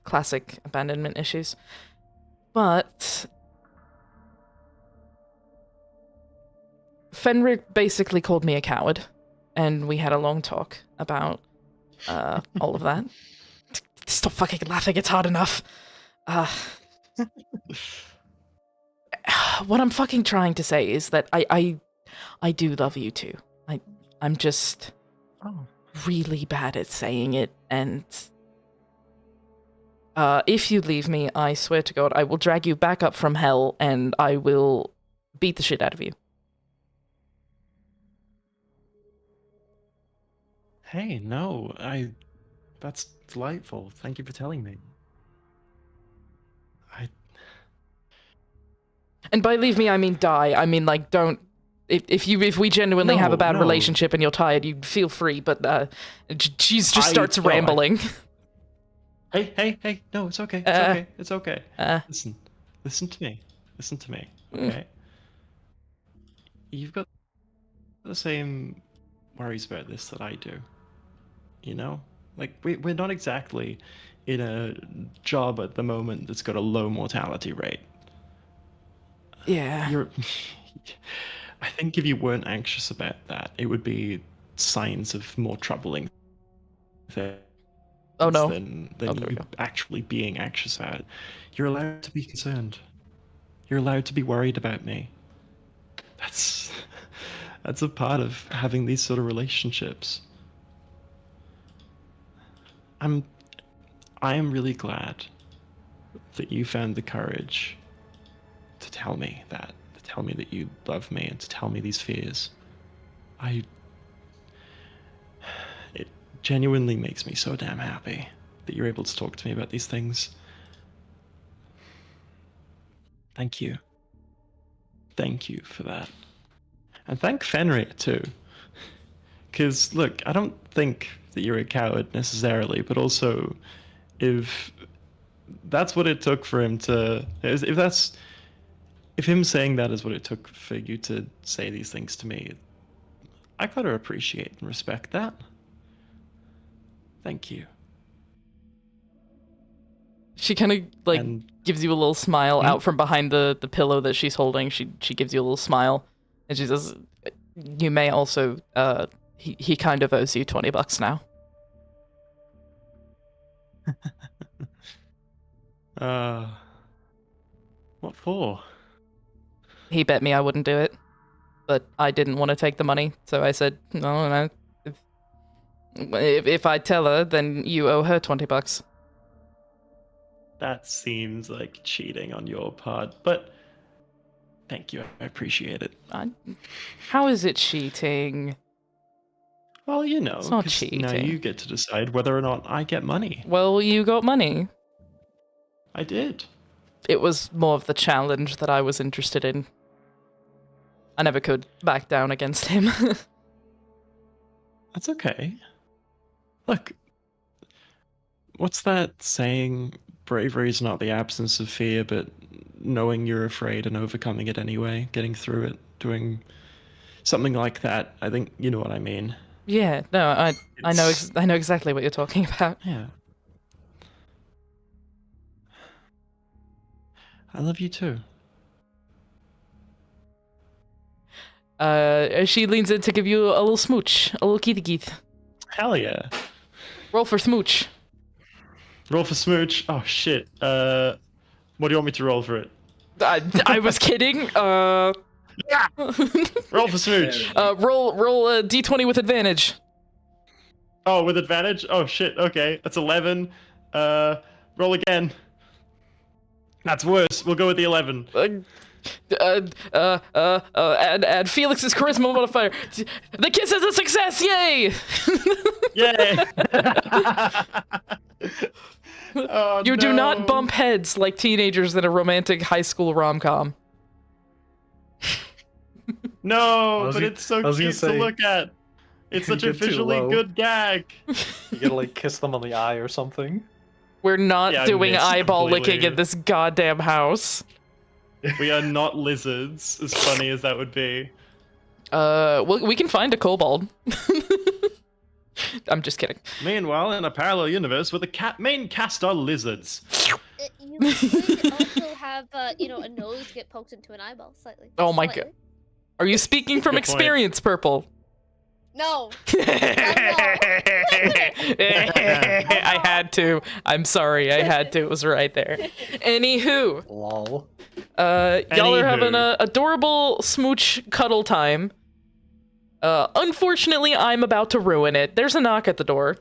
Classic abandonment issues. But Fenrir basically called me a coward, and we had a long talk about all of that. Stop fucking laughing, it's hard enough. What I'm fucking trying to say is that I do love you too. I'm just really bad at saying it, and if you leave me, I swear to God, I will drag you back up from hell, and I will beat the shit out of you. Hey, no, that's delightful. Thank you for telling me. And by leave me, I mean die. I mean, like, don't... If we genuinely have a bad No. relationship and you're tired, you feel free, but she just starts No, rambling. Hey, no, it's okay. It's okay. Listen to me. Okay? You've got the same worries about this that I do. You know? Like, we're not exactly in a job at the moment that's got a low mortality rate. Yeah. I think if you weren't anxious about that, it would be signs of more troubling things Oh no. than There we you go. actually being anxious about it. You're allowed to be concerned. You're allowed to be worried about me. That's a part of having these sort of relationships. I am really glad that you found the courage to tell me that, you love me, and to tell me these fears. It genuinely makes me so damn happy that you're able to talk to me about these things. Thank you. Thank you for that. And thank Fenrir too. Because, look, I don't think that you're a coward necessarily, but also, if that's what it took for him to... If him saying that is what it took for you to say these things to me, I gotta appreciate and respect that. Thank you. She kind of, like, And gives you a little smile out from behind the pillow that she's holding. She gives you a little smile, and she says, you may also, he kind of owes you $20 now. What for? He bet me I wouldn't do it, but I didn't want to take the money, so I said, no. If I tell her, then you owe her $20. That seems like cheating on your part, but thank you. I appreciate it. How is it cheating? Well, you know, It's not 'cause cheating. now you get to decide whether or not I get money. Well, you got money. I did. It was more of the challenge that I was interested in. I never could back down against him. That's okay. Look, what's that saying? Bravery is not the absence of fear, but knowing you're afraid and overcoming it anyway, getting through it, doing something like that. I think you know what I mean. Yeah, no, I know exactly what you're talking about. Yeah. I love you too. She leans in to give you a little smooch, a little kitty keith. Hell yeah. Roll for smooch. Roll for smooch. Oh shit. What do you want me to roll for it? I was kidding. Roll for smooch. Roll a d20 with advantage. Oh, with advantage? Oh shit. Okay, that's 11. Roll again. That's worse. We'll go with the 11. Add Felix's charisma modifier. The kiss is a success! Yay! Yay! Oh, You do not no. bump heads like teenagers in a romantic high school rom-com. No, was but gonna- it's so I was gonna cute to say, look at. It's such a get too visually low. good gag. You gotta like kiss them on the eye or something. We're not Yeah, I doing missed eyeball licking completely. in this goddamn house. We are not lizards, as funny as that would be. Well, we can find a kobold. I'm just kidding. Meanwhile, in a parallel universe where the main cast are lizards. You could also have, a nose get poked into an eyeball slightly. Oh my Slightly. god. Are you speaking from Good point. experience, Purple? No. I had to. I'm sorry. I had to. It was right there. Anywho, Lol. y'all are having Anywho. a adorable smooch cuddle time. Unfortunately, I'm about to ruin it. There's a knock at the door.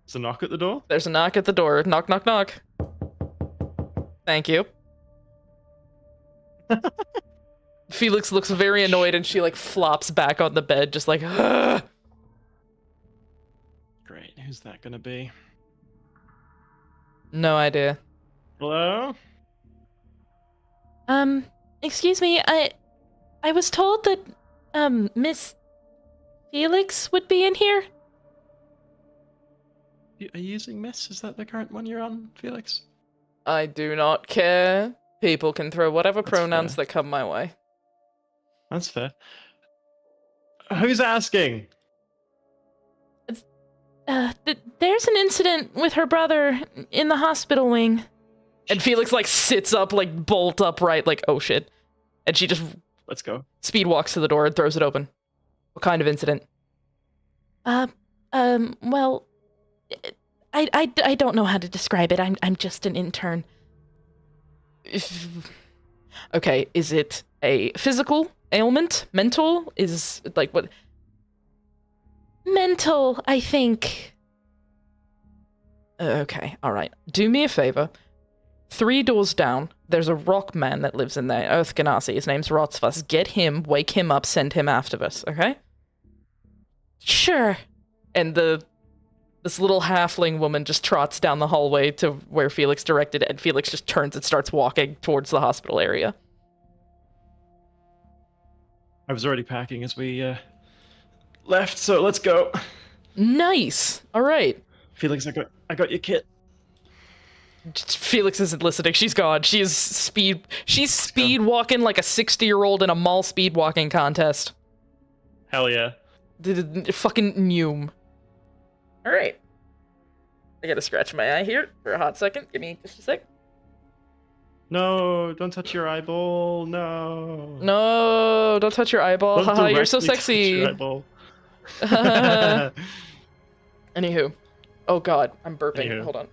There's a knock at the door. There's a knock at the door. Knock, knock, knock. Thank you. Felix looks very annoyed and she like flops back on the bed, just like, "Ugh." Great. Who's that gonna be? No idea. Hello? Excuse me, I was told that, Miss Felix would be in here? Are you using Miss? Is that the current one you're on, Felix? I do not care. People can throw whatever That's pronouns fair. that come my way. That's fair. Who's asking? There's an incident with her brother in the hospital wing. And Felix, like, sits up, like, bolt upright, like, oh shit. And she just Let's go. speed walks to the door and throws it open. What kind of incident? Well, I don't know how to describe it. I'm just an intern. Okay, is it a physical ailment? Mental? Is, like, what? Mental, I think. Okay, alright. Do me a favor. 3 doors down, there's a rock man that lives in there, Earth Ganassi. His name's Rotsfuss. Get him, wake him up, send him after us, okay? Sure. And this little halfling woman just trots down the hallway to where Felix directed, and Felix just turns and starts walking towards the hospital area. I was already packing as we left, so let's go. Nice! Alright. Felix, I got your kit. Felix isn't listening. She's gone. She's speed walking like a 60-year-old in a mall speed walking contest. Hell yeah. Fucking Noom. Alright. I gotta scratch my eye here for a hot second. Give me just a sec. No, don't touch your eyeball. No. No, don't touch your eyeball. Don't Haha, you're so directly touch sexy. your eyeball. Anywho. Oh god, I'm burping. Anywho. Hold on.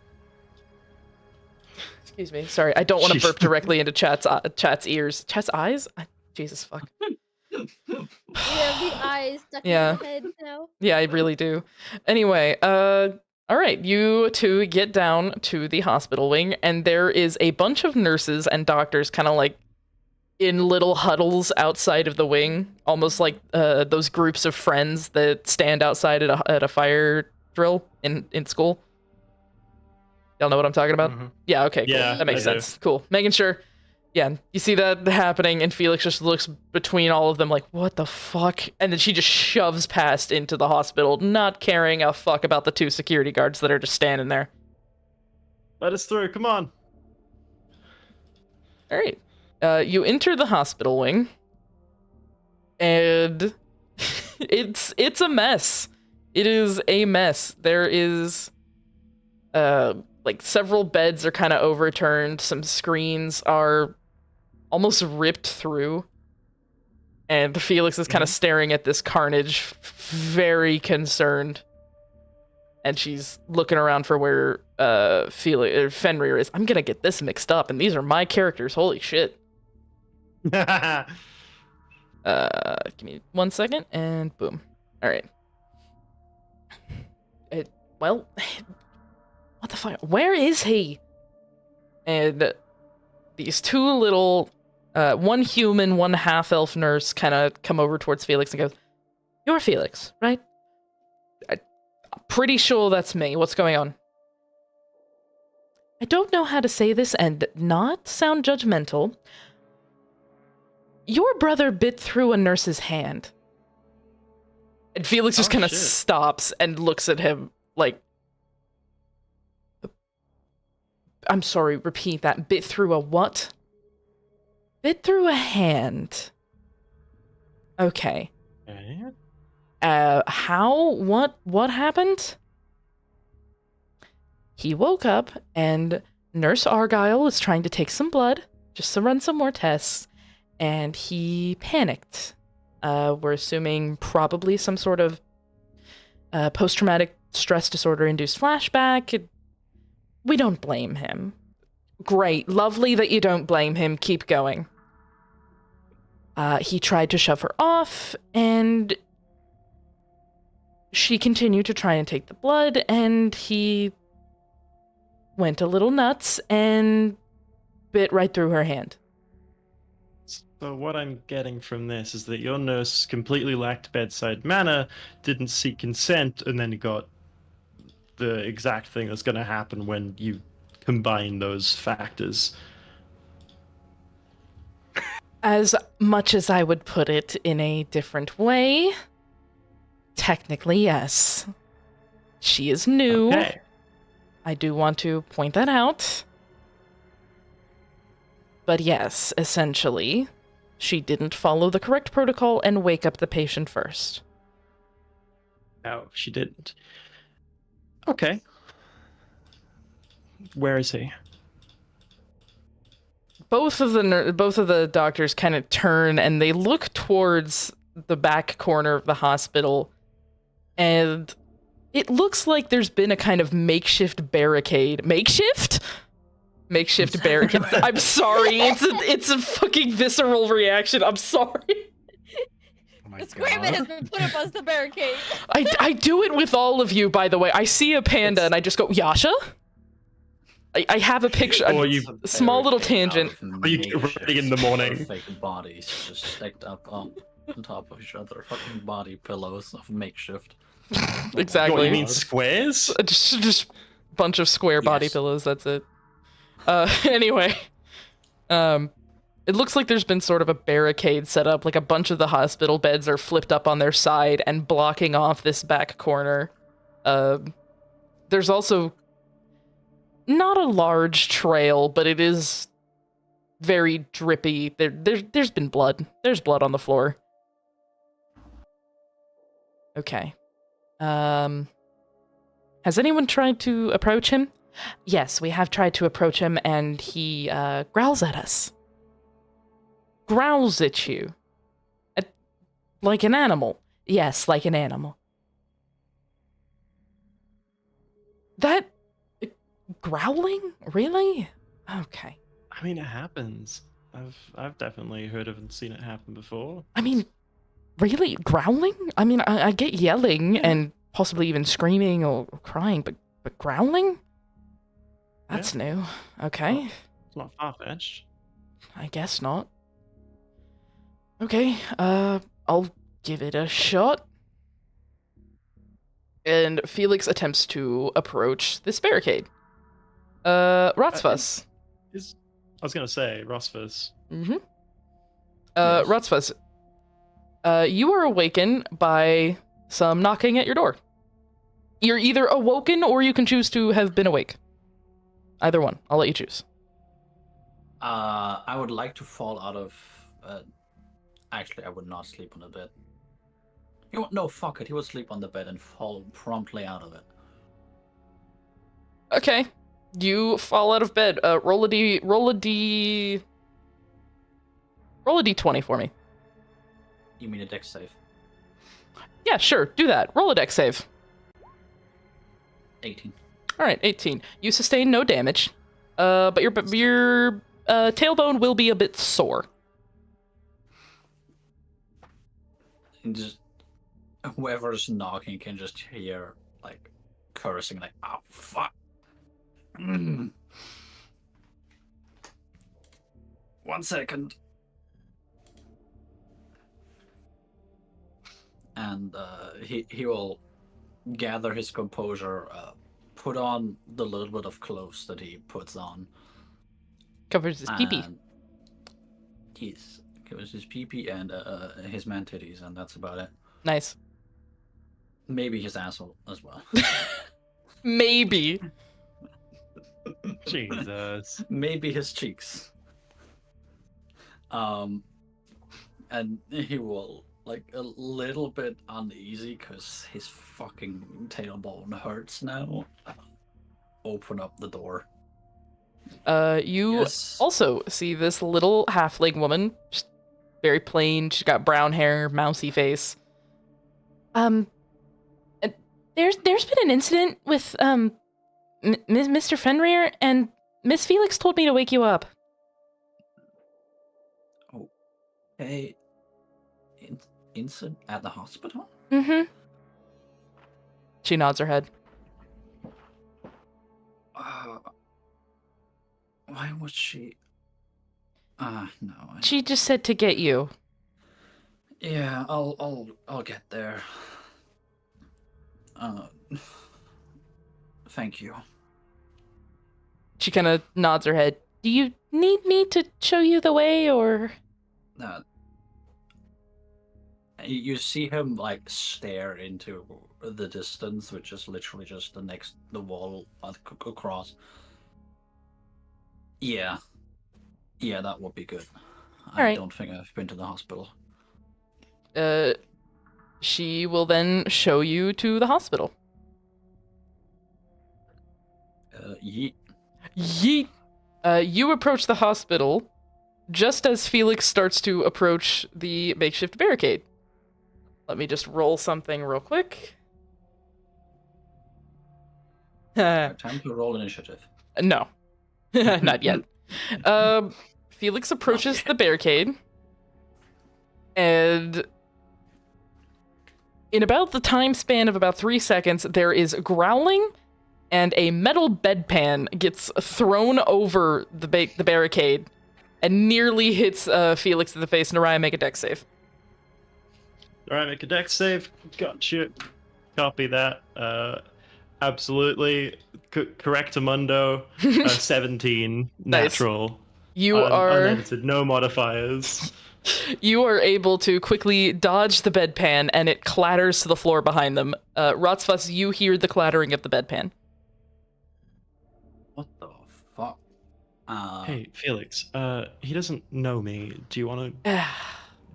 Excuse me. Sorry, I don't want to Jeez. burp directly into chat's ears. Chat's eyes? Jesus fuck. You have the eyes stuck Yeah. in your head now. Yeah, I really do. Anyway, alright, you two get down to the hospital wing, and there is a bunch of nurses and doctors kind of like in little huddles outside of the wing, almost like those groups of friends that stand outside at a fire drill in school. Y'all know what I'm talking about? Mhm. Yeah, okay, cool. Yeah, That makes I do. sense. Cool. Making sure. Yeah, you see that happening, and Felix just looks between all of them like, what the fuck? And then she just shoves past into the hospital, not caring a fuck about the 2 security guards that are just standing there. Let us through. Come on. All right. You enter the hospital wing, and it's a mess. It is a mess. There is, like, several beds are kind of overturned. Some screens are almost ripped through. And Felix is kind of staring at this carnage, very concerned. And she's looking around for where Fenrir is. I'm gonna get this mixed up, and these are my characters. Holy shit. Give me 1 second, and boom. All right. Well, what the fuck? Where is he? And these 2 little, one human, one half-elf nurse kind of come over towards Felix and goes, "You're Felix, right? I'm pretty sure that's me. What's going on?" I don't know how to say this and not sound judgmental. Your brother bit through a nurse's hand. And Felix just Oh, kind of shit. stops and looks at him like, I'm sorry, repeat that. Bit through a what? Bit through a hand. Okay. Okay. How? What happened? He woke up and Nurse Argyle was trying to take some blood, just to run some more tests, and he panicked. We're assuming probably some sort of post-traumatic stress disorder-induced flashback. We don't blame him. Great. Lovely that you don't blame him. Keep going. He tried to shove her off, and she continued to try and take the blood, and he went a little nuts and bit right through her hand. So what I'm getting from this is that your nurse completely lacked bedside manner, didn't seek consent, and then got the exact thing that's going to happen when you combine those factors. As much as I would put it in a different way, technically, yes. She is new. Okay. I do want to point that out. But yes, essentially, she didn't follow the correct protocol and wake up the patient first. No, she didn't. Okay. Where is he? Both of the doctors kind of turn and they look towards the back corner of the hospital, and it looks like there's been a kind of makeshift barricade. Makeshift barricade. I'm sorry. It's a fucking visceral reaction. I'm sorry. Oh my The square bit has been put up as the barricade. I do it with all of you, by the way. I see a panda and I just go, Yasha? I have a picture. Or A small little tangent. Or you get ready in the morning. Fake bodies just stacked up on top of each other. Fucking body pillows of makeshift. Exactly. What, you mean squares? Just bunch of square body Yes. pillows, that's it. Anyway. It looks like there's been sort of a barricade set up, like a bunch of the hospital beds are flipped up on their side and blocking off this back corner. There's also not a large trail, but it is very drippy. There's been blood. There's blood on the floor. Okay. Has anyone tried to approach him? Yes, we have tried to approach him, and he growls at us. Growls at you. Like an animal. Yes, like an animal. That... growling? Really? Okay. I mean, it happens. I've definitely heard of and seen it happen before. I mean, really? Growling? I mean, I get yelling and possibly even screaming or crying, but growling? That's new. Okay. It's not far-fetched. I guess not. Okay, I'll give it a shot. And Felix attempts to approach this barricade. Rotsfuss. I was gonna say, Rosfus. Mm-hmm. Yes. Rotsfuss, you are awakened by some knocking at your door. You're either awoken or you can choose to have been awake. Either one. I'll let you choose. I would like to fall out of. Actually, I would not sleep on the bed. No, fuck it. He would sleep on the bed and fall promptly out of it. Okay. You fall out of bed. Roll a d20 for me. You mean a dex save? Yeah, sure. Do that. Roll a dex save. 18. All right, 18. You sustain no damage, but your tailbone will be a bit sore. And just whoever's knocking can just hear like cursing, like "oh fuck." Mm. 1 second. And he will gather his composure, put on the little bit of clothes that he puts on. Covers his pee-pee. and Yes, covers his pee-pee and his man titties, and that's about it. Nice. Maybe his asshole as well. Maybe. Jesus. Maybe his cheeks. And he will like a little bit uneasy because his fucking tailbone hurts now. Open up the door. You Yes. also see this little halfling woman, just very plain. She's got brown hair, mousy face. There's been an incident with Mr. Fenrir, and Miss Felix told me to wake you up. Hey, incident at the hospital? Mm-hmm. She nods her head. Why would she? No. She just said to get you. Yeah, I'll get there. Thank you. She kind of nods her head. Do you need me to show you the way, or? You see him like stare into the distance, which is literally just the wall across. Yeah, that would be good. I don't think I've been to the hospital. She will then show you to the hospital. Yeet. Yeet. You approach the hospital just as Felix starts to approach the makeshift barricade. Let me just roll something real quick. Time to roll initiative. No. Not yet. Felix approaches the barricade, and in about the time span of about 3 seconds, there is growling, and a metal bedpan gets thrown over the barricade and nearly hits Felix in the face. Naraya, make a dex save. Alright, make a dex save. Gotcha. Copy that. Absolutely. Correctamundo. 17. Natural. You are unedited, no modifiers. You are able to quickly dodge the bedpan, and it clatters to the floor behind them. Rotsfuss, you hear the clattering of the bedpan. What the fuck? Hey, Felix. He doesn't know me. Do you want to?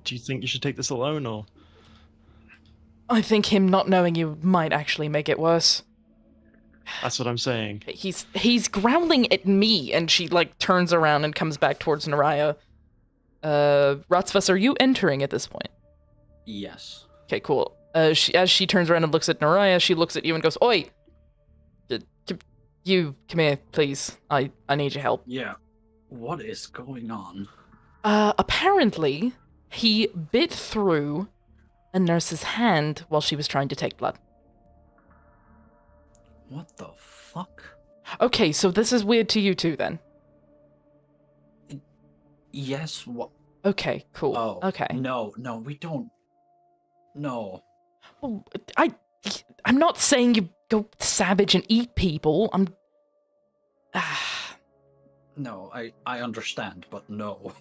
Do you think you should take this alone, or? I think him not knowing you might actually make it worse. That's what I'm saying. He's growling at me, and she like turns around and comes back towards Naraya. Rotsfuss, are you entering at this point? Yes. Okay, cool. As she turns around and looks at Naraya, she looks at you and goes, "Oi! You come here, please. I need your help." Yeah. What is going on? Apparently, he bit through a nurse's hand while she was trying to take blood. What the fuck? Okay, so this is weird to you too, then. Yes, what? Okay, cool. Oh, okay. No, we don't. No. Well, I'm not saying you go savage and eat people. No, I understand, but no.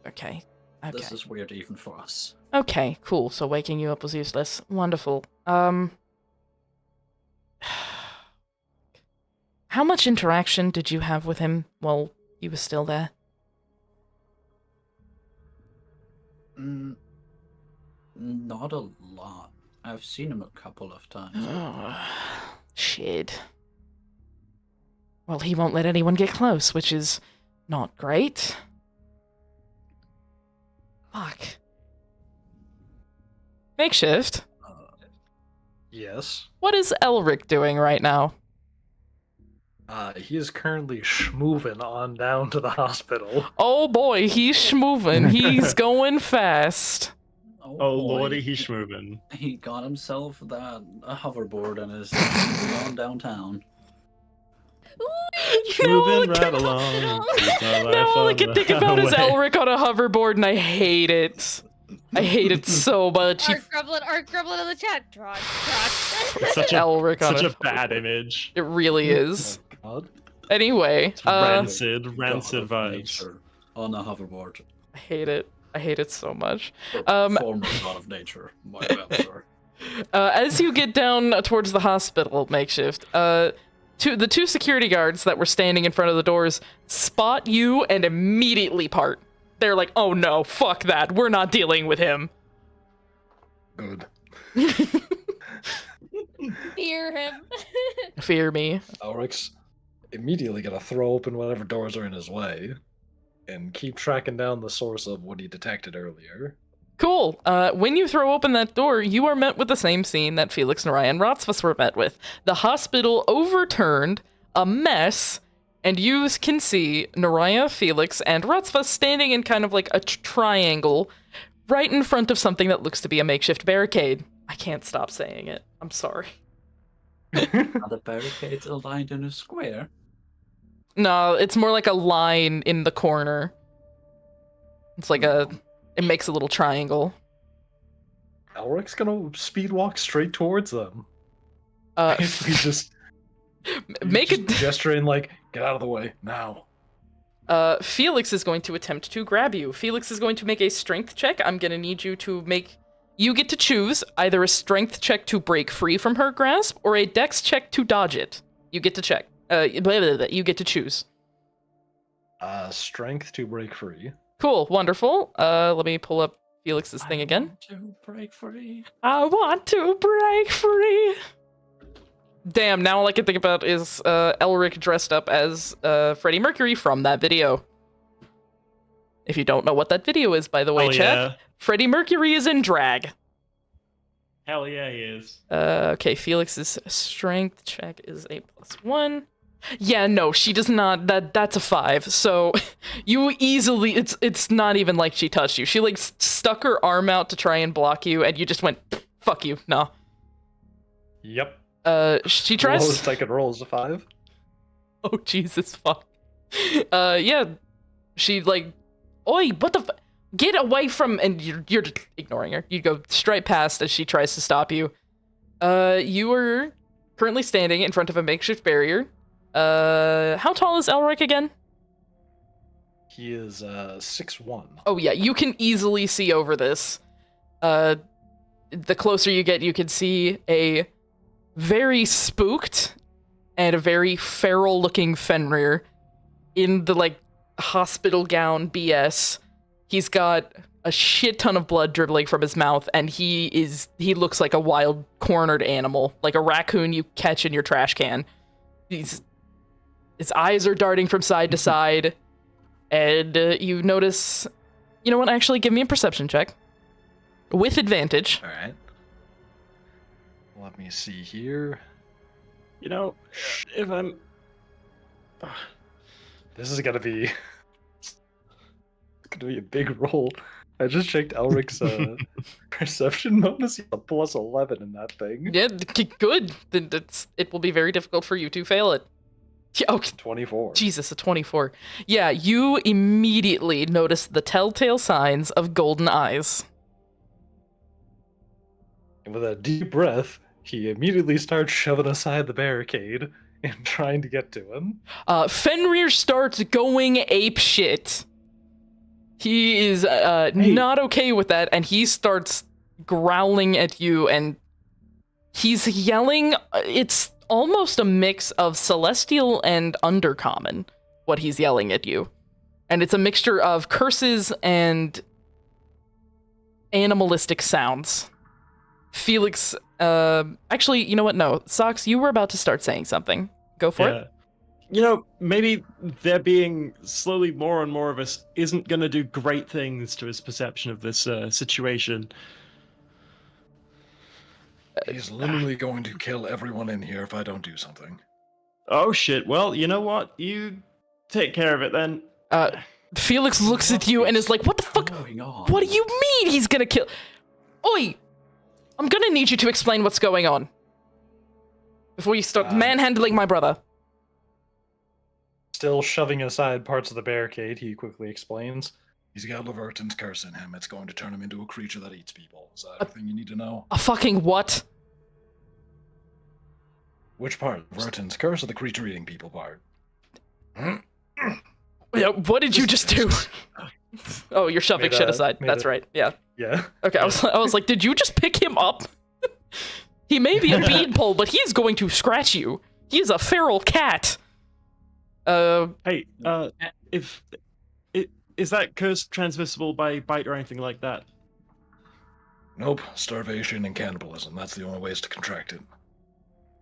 Okay. This is weird even for us. Okay, cool. So waking you up was useless. Wonderful. How much interaction did you have with him while he was still there? Not a lot. I've seen him a couple of times. Oh, shit. Well, he won't let anyone get close, which is not great. Fuck. Makeshift. Yes. What is Elric doing right now? He is currently schmoovin' on down to the hospital. Oh boy, he's schmoovin'. He's going fast. Oh boy. lordy, he's moving. He got himself a hoverboard and is going downtown. Moving right along. Now all I can think about is Elric on a hoverboard, and I hate it. I hate it so much. Art Grublin in the chat. Trot. Such Elric on such a a bad image. It really is. God. Anyway, Rancid God of vibes. nature on a hoverboard. I hate it. I hate it so much. Former god of nature. My bad, sir. As you get down towards the hospital, Makeshift, the two security guards that were standing in front of the doors spot you and immediately part. They're like, oh no, fuck that. We're not dealing with him. Good. Fear him. Fear me. Elric's immediately gonna throw open whatever doors are in his way and keep tracking down the source of what he detected earlier. Cool. When you throw open that door, you are met with the same scene that Felix, Naraya, and Rotsvas were met with. The hospital overturned, a mess, and you can see Naraya, Felix, and Rotsvas standing in kind of like a triangle right in front of something that looks to be a makeshift barricade. I can't stop saying it. I'm sorry. Are the barricades aligned in a square? No, it's more like a line in the corner. It's like it makes a little triangle. Elric's gonna speed walk straight towards them. Basically just Make it. gesturing like, get out of the way, now. Felix is going to attempt to grab you. Felix is going to make a strength check. I'm gonna need you to make. You get to choose either a strength check to break free from her grasp or a dex check to dodge it. You get to check. You get to choose. Strength to break free. Cool, wonderful. Let me pull up Felix's thing again. Want to break free. I want to break free. Damn, now all I can think about is Elric dressed up as Freddie Mercury from that video. If you don't know what that video is, by the way, Hell chat, yeah. Freddie Mercury is in drag. Hell yeah, he is. Okay, Felix's strength check is a +1. Yeah, no, she does not. That's a 5. So you easily. It's not even like she touched you. She like stuck her arm out to try and block you, and you just went, "Fuck you, no." Yep. She tries. Lowest I could roll is a 5. Oh Jesus, fuck. Yeah, she like, oi, what the? Get away from! And you're just ignoring her. You go straight past as she tries to stop you. You are currently standing in front of a makeshift barrier. How tall is Elric again? He is 6'1". Oh yeah, you can easily see over this. The closer you get, you can see a very spooked and a very feral-looking Fenrir in the like hospital gown BS. He's got a shit ton of blood dribbling from his mouth, and he looks like a wild cornered animal, like a raccoon you catch in your trash can. His eyes are darting from side to side, and you notice, you know what, actually give me a perception check. With advantage. Alright. Let me see here. You know, if I'm... This is gonna be... It's gonna be a big roll. I just checked Elric's perception bonus. He's a +11 in that thing. Yeah, good. Then it will be very difficult for you to fail it. Yeah, okay. 24. Jesus, a 24. Yeah, you immediately notice the telltale signs of golden eyes. And with a deep breath, he immediately starts shoving aside the barricade and trying to get to him. Fenrir starts going ape shit. He is not okay with that, and he starts growling at you, and he's yelling. It's almost a mix of Celestial and Undercommon, what he's yelling at you. And it's a mixture of curses and animalistic sounds. Felix, actually, you know what? No, Socks, you were about to start saying something. Go for it. You know, maybe there being slowly more and more of us isn't going to do great things to his perception of this situation. He's literally going to kill everyone in here if I don't do something. Oh shit, well, you know what? You take care of it then. Felix looks at you and is like, what the fuck? What do you mean he's gonna kill? Oi! I'm gonna need you to explain what's going on. Before you start manhandling my brother. Still shoving aside parts of the barricade, he quickly explains. He's got Leverton's curse in him. It's going to turn him into a creature that eats people. Is that everything you need to know? A fucking what? Which part? Leverton's curse or the creature eating people part? Yeah, what did you just do? Oh, you're shoving shit aside. That's right. Yeah. Yeah. Okay, I was like, did you just pick him up? He may be a beanpole, but he's going to scratch you. He's a feral cat. Hey, if is that curse transmissible by bite or anything like that? Nope, starvation and cannibalism. That's the only ways to contract it.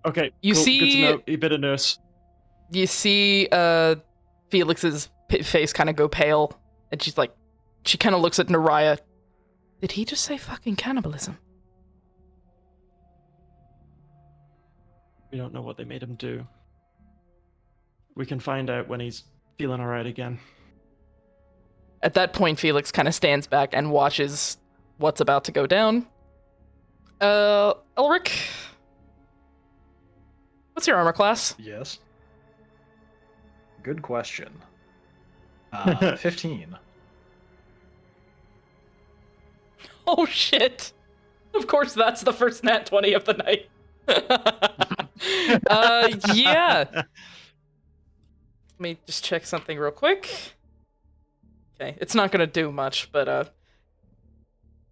Okay, You cool. Good to see- know. You better nurse. You see Felix's face kind of go pale, and she kind of looks at Naraya. Did he just say fucking cannibalism? We don't know what they made him do. We can find out when he's feeling alright again. At that point, Felix kind of stands back and watches what's about to go down. Elric? What's your armor class? Yes. Good question. 15. Oh shit! Of course, that's the first nat 20 of the night. Yeah. Let me just check something real quick. Okay, it's not gonna do much, but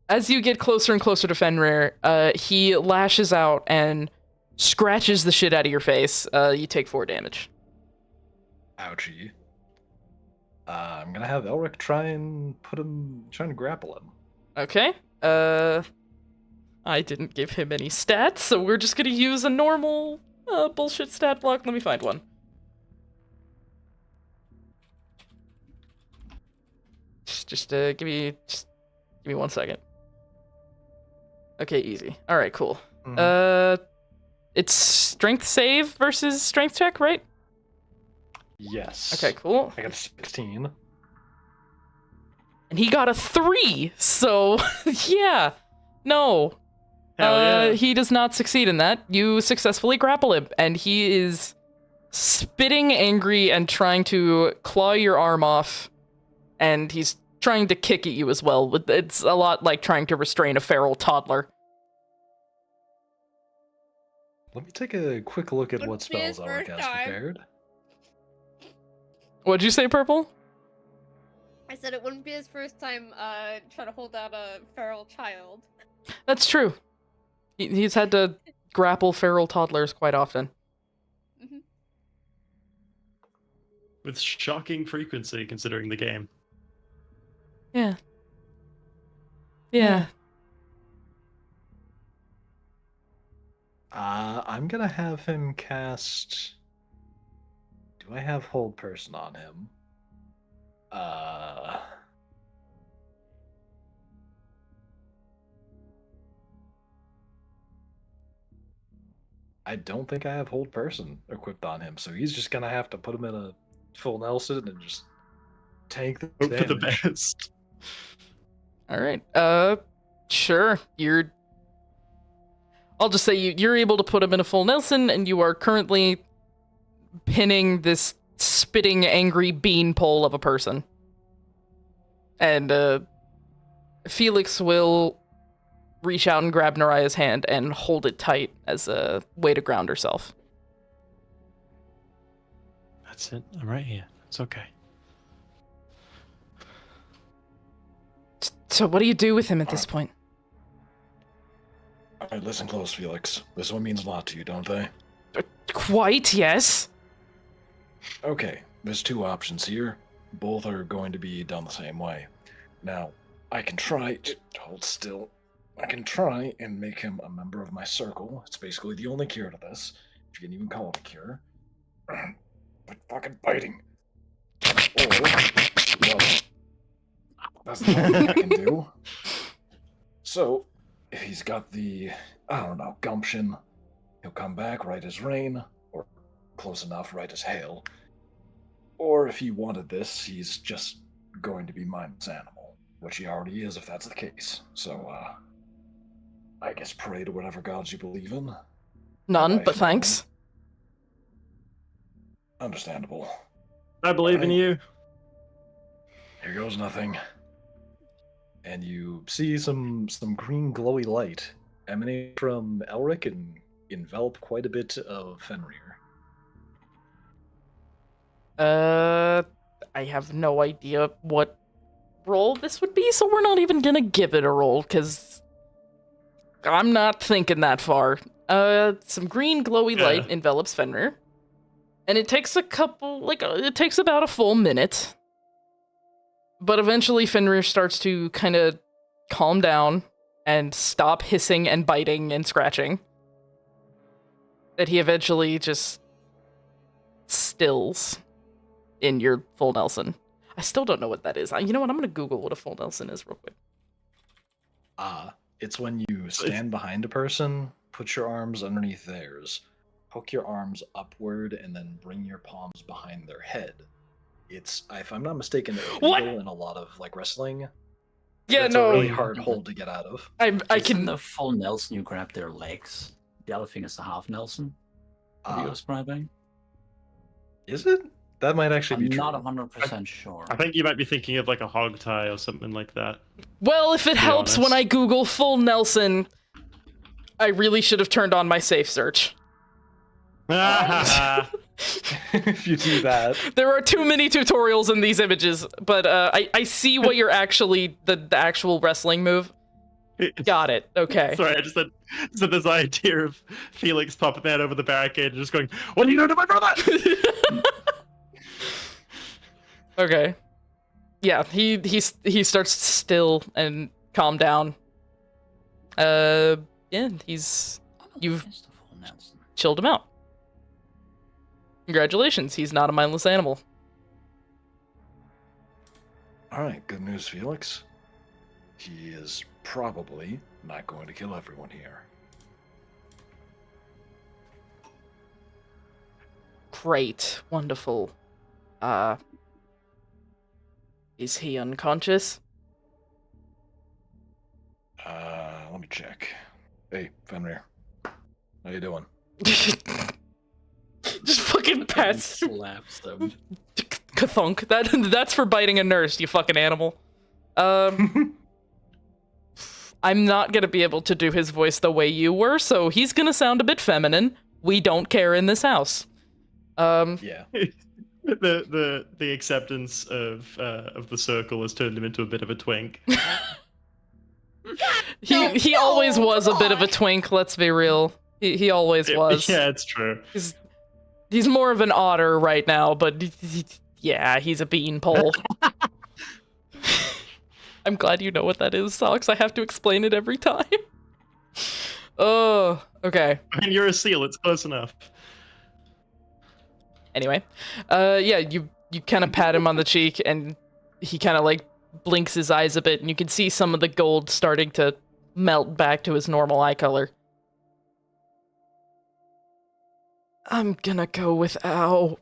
as you get closer and closer to Fenrir, he lashes out and scratches the shit out of your face. You take 4 damage. Ouchie. I'm gonna have Elric try and grapple him. Okay. I didn't give him any stats, so we're just gonna use a normal bullshit stat block. Let me find one. Just give me 1 second. Okay, easy. All right, cool. It's strength save versus strength check, right? Yes. Okay, cool. I got a 16. And he got a 3, so yeah. No. Hell yeah. He does not succeed in that. You successfully grapple him, and he is spitting angry and trying to claw your arm off, and he's trying to kick at you as well. It's a lot like trying to restrain a feral toddler. Let me take a quick look at what Wouldn't be his spells Elric first has time. prepared. What'd you say, Purple? I said it wouldn't be his first time trying to hold out a feral child. That's true. He's had to grapple feral toddlers quite often. With shocking frequency, considering the game. Yeah. Yeah. I'm gonna have him cast. Do I have hold person on him? I don't think I have hold person equipped on him, so he's just gonna have to put him in a full Nelson and just tank the Hope for the damage. best. All right. Sure. I'll just say you're able to put him in a full Nelson, and you are currently pinning this spitting, angry beanpole of a person. And Felix will reach out and grab Naraya's hand and hold it tight as a way to ground herself. That's it. I'm right here. It's okay. So what do you do with him at this point? Alright, listen close, Felix. This one means a lot to you, don't they? Quite, yes. Okay, there's 2 options here. Both are going to be done the same way. Now, I can try. Hold still. I can try and make him a member of my circle. It's basically the only cure to this, if you can even call it a cure. But fucking biting. Or, well, that's the only thing I can do. So, if he's got the, I don't know, gumption, he'll come back right as rain, or close enough right as hail. Or if he wanted this, he's just going to be mindless animal, which he already is if that's the case. So, I guess pray to whatever gods you believe in. None, Right. but thanks. Understandable. I believe in Alright. you. Here goes nothing. And you see some green glowy light emanate from Elric and envelop quite a bit of Fenrir. I have no idea what roll this would be, so we're not even gonna give it a roll, because I'm not thinking that far. Some green glowy light envelops Fenrir. And it takes it takes about a full minute. But eventually Fenrir starts to kind of calm down and stop hissing and biting and scratching. That he eventually just stills in your full Nelson. I still don't know what that is. You know what? I'm going to Google what a full Nelson is real quick. It's when you stand behind a person, put your arms underneath theirs, hook your arms upward, and then bring your palms behind their head. It's, if I'm not mistaken, illegal in a lot of like wrestling. Yeah, It's a really hard hold to get out of. I can. The full Nelson, you grab their legs. The other thing is the half Nelson. What you're describing? Is it? That might actually I'm be true. not 100% sure. I think you might be thinking of like a hog tie or something like that. Well, if it helps, honest. when I Google full Nelson, I really should have turned on my safe search. If you do that. There are too many tutorials in these images, but I see what you're actually, the actual wrestling move. Got it. Okay. Sorry, I just said this idea of Felix popping out over the barricade and just going, "What are you doing to my brother?" Okay. Yeah, he starts to still and calm down. Yeah, you've chilled him out. Congratulations, he's not a mindless animal. All right, good news, Felix. He is probably not going to kill everyone here. Great, wonderful. Is he unconscious? Let me check. Hey, Fenrir. How you doing? Just fucking pats. Slaps them. Kathunk. That's for biting a nurse, you fucking animal. I'm not gonna be able to do his voice the way you were, so he's gonna sound a bit feminine. We don't care in this house. Yeah. The acceptance of the circle has turned him into a bit of a twink. He always was a bit of a twink, let's be real. He always was. Yeah, it's true. He's more of an otter right now, but yeah, he's a beanpole. I'm glad you know what that is, Socks. I have to explain it every time. Oh, okay. I mean, you're a seal. It's close enough. Anyway, yeah, you kind of pat him on the cheek, and he kind of like blinks his eyes a bit, and you can see some of the gold starting to melt back to his normal eye color. I'm gonna go with Ow.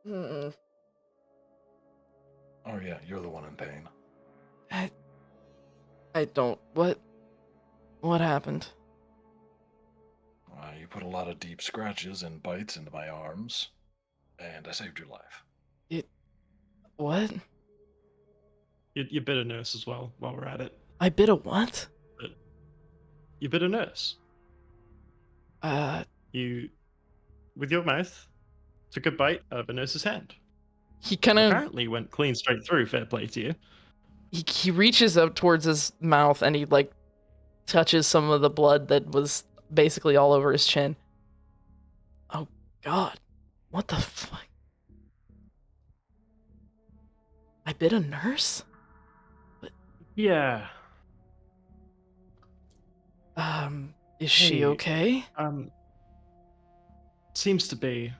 Oh yeah, you're the one in pain. I don't. What happened? You put a lot of deep scratches and bites into my arms, and I saved your life. What? You bit a nurse as well, while we're at it. I bit a what? You bit a nurse. You, with your mouth, took a bite out of a nurse's hand. He kind of Apparently went clean straight through, fair play to you. he reaches up towards his mouth and he like touches some of the blood that was basically all over his chin. Oh God, what the fuck? I bit a nurse? Yeah. Is she Hey, okay? Seems to be.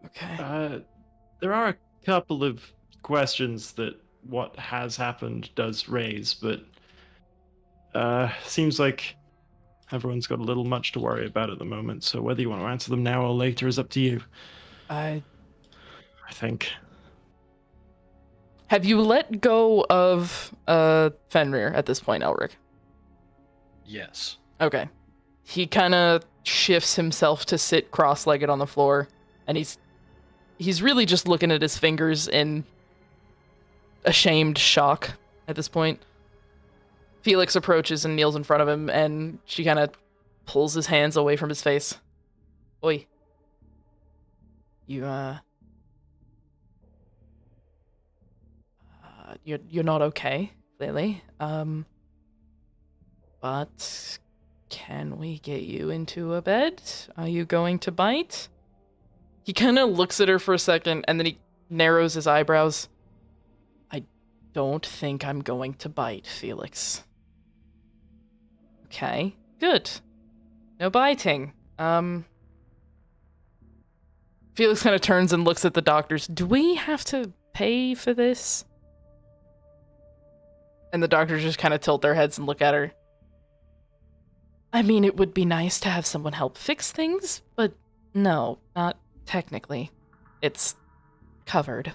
Okay. There are a couple of questions that what has happened does raise, but seems like everyone's got a little much to worry about at the moment, so whether you want to answer them now or later is up to you. I think. Have you let go of Fenrir at this point, Elric? Yes. Okay. He kind of shifts himself to sit cross-legged on the floor, and he's really just looking at his fingers in ashamed shock at this point. Felix approaches and kneels in front of him, and she kind of pulls his hands away from his face. Oi. You're not okay, clearly. But Can we get you into a bed? Are you going to bite? He kind of looks at her for a second, and then he narrows his eyebrows. I don't think I'm going to bite, Felix. Okay, good. No biting. Felix kind of turns and looks at the doctors. Do we have to pay for this? And the doctors just kind of tilt their heads and look at her. I mean, it would be nice to have someone help fix things, but no, not technically. It's covered.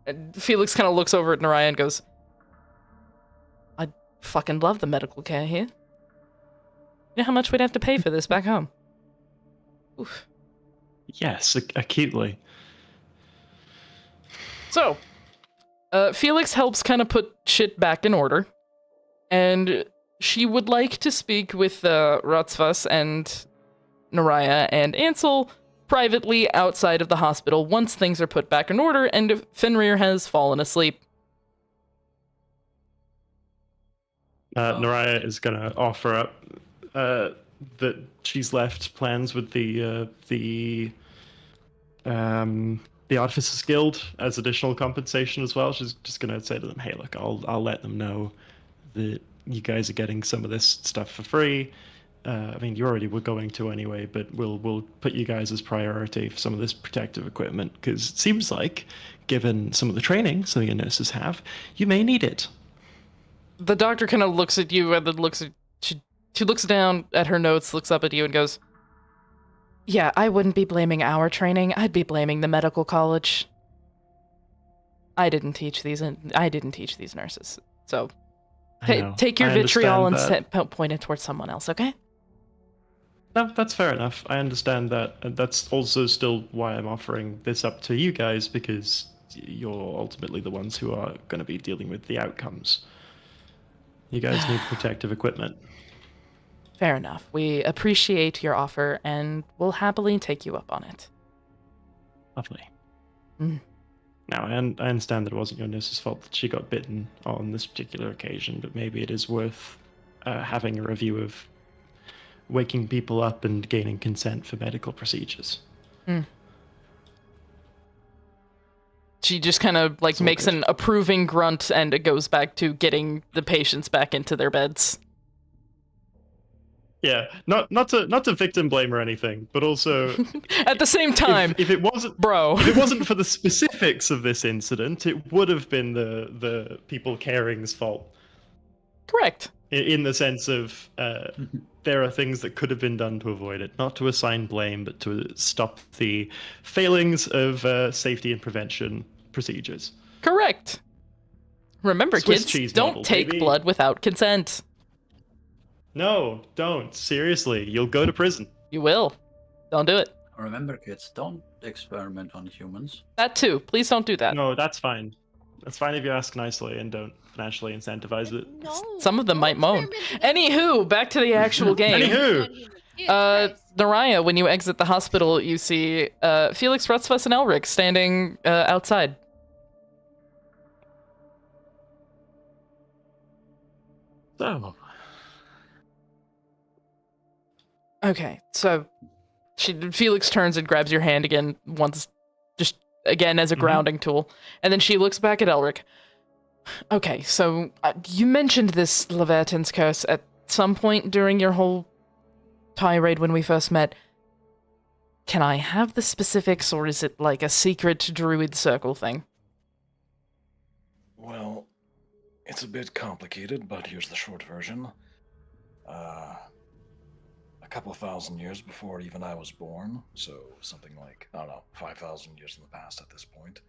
And Felix kind of looks over at Naraya and goes, I fucking love the medical care here. You know how much we'd have to pay for this back home? Oof. Yes, acutely. So, Felix helps kind of put shit back in order, and she would like to speak with Ratzvas and Naraya and Ansel privately outside of the hospital once things are put back in order and Fenrir has fallen asleep. Naraya is going to offer up that she's left plans with the Artificers Guild as additional compensation as well. She's just going to say to them, "Hey, look, I'll let them know that you guys are getting some of this stuff for free. I mean, you already were going to anyway, but we'll put you guys as priority for some of this protective equipment because it seems like, given some of the training some of your nurses have, you may need it." The doctor kind of looks at you and then she looks down at her notes, looks up at you and goes, "Yeah, I wouldn't be blaming our training. I'd be blaming the medical college. I didn't teach these nurses. So take your vitriol and point it towards someone else, okay?" No, that's fair enough. I understand that. And that's also still why I'm offering this up to you guys, because you're ultimately the ones who are going to be dealing with the outcomes. You guys need protective equipment. Fair enough. We appreciate your offer, and we'll happily take you up on it. Lovely. Mm. Now, I understand that it wasn't your nurse's fault that she got bitten on this particular occasion, but maybe it is worth having a review of waking people up and gaining consent for medical procedures. Mm. She just kind of makes good. an approving grunt, and it goes back to getting the patients back into their beds. Yeah, not to victim blame or anything, but also at the same time, if it wasn't if it wasn't for the specifics of this incident, it would have been the people caring's fault. Correct. In the sense of there are things that could have been done to avoid it, not to assign blame, but to stop the failings of safety and prevention procedures. Correct. Remember, Swiss kids, cheese don't model, take baby. blood without consent. No, don't. Seriously, you'll go to prison. You will. Don't do it. Remember, kids, don't experiment on humans. That too. Please don't do that. No, that's fine. That's fine if you ask nicely and don't financially incentivize it. No. Some of them don't might moan. experiment against Anywho, back to the actual game. Anywho. Naraya, when you exit the hospital, you see Felix, Rutzfuss, and Elric standing outside. So, Okay, so Felix turns and grabs your hand again, once, just again as a grounding tool, and then she looks back at Elric. Okay, so you mentioned this Leviathan's curse at some point during your whole tirade when we first met. Can I have the specifics, or is it like a secret druid circle thing? Well, it's a bit complicated, but here's the short version. A couple of thousand years before even I was born, so something like, I don't know, 5,000 years in the past at this point,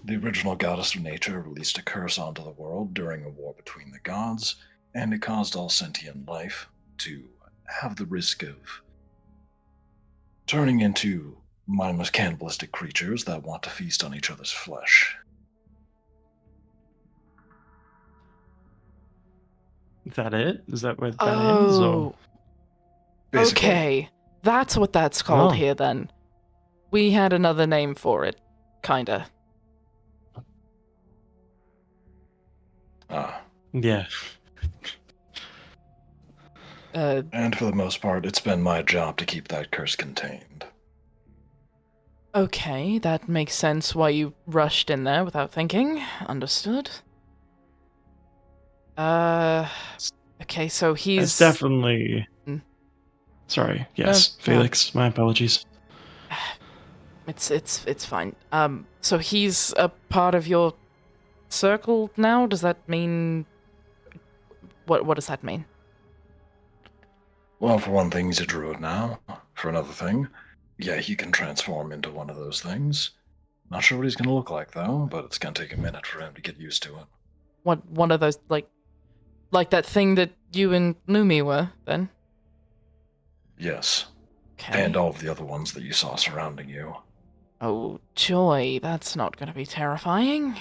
the original goddess of nature released a curse onto the world during a war between the gods, and it caused all sentient life to have the risk of turning into mindless cannibalistic creatures that want to feast on each other's flesh. is that it? Is that where that ends? Or? Basically. Okay. That's what that's called here, then. We had another name for it. Kinda. Yeah. And for the most part, it's been my job to keep that curse contained. Okay, that makes sense why you rushed in there without thinking. Understood. Okay, so It's he's... definitely. Mm. Sorry. Yes, No. Felix. My apologies. It's fine. So he's a part of your circle now? Does that mean... What does that mean? Well, for one thing, he's a druid now. For another thing, yeah, he can transform into one of those things. Not sure what he's going to look like, though, but it's going to take a minute for him to get used to it. One of those, like that thing that you and Lumi were, then? Yes, Okay. and all of the other ones that you saw surrounding you. Oh, joy, that's not gonna be terrifying.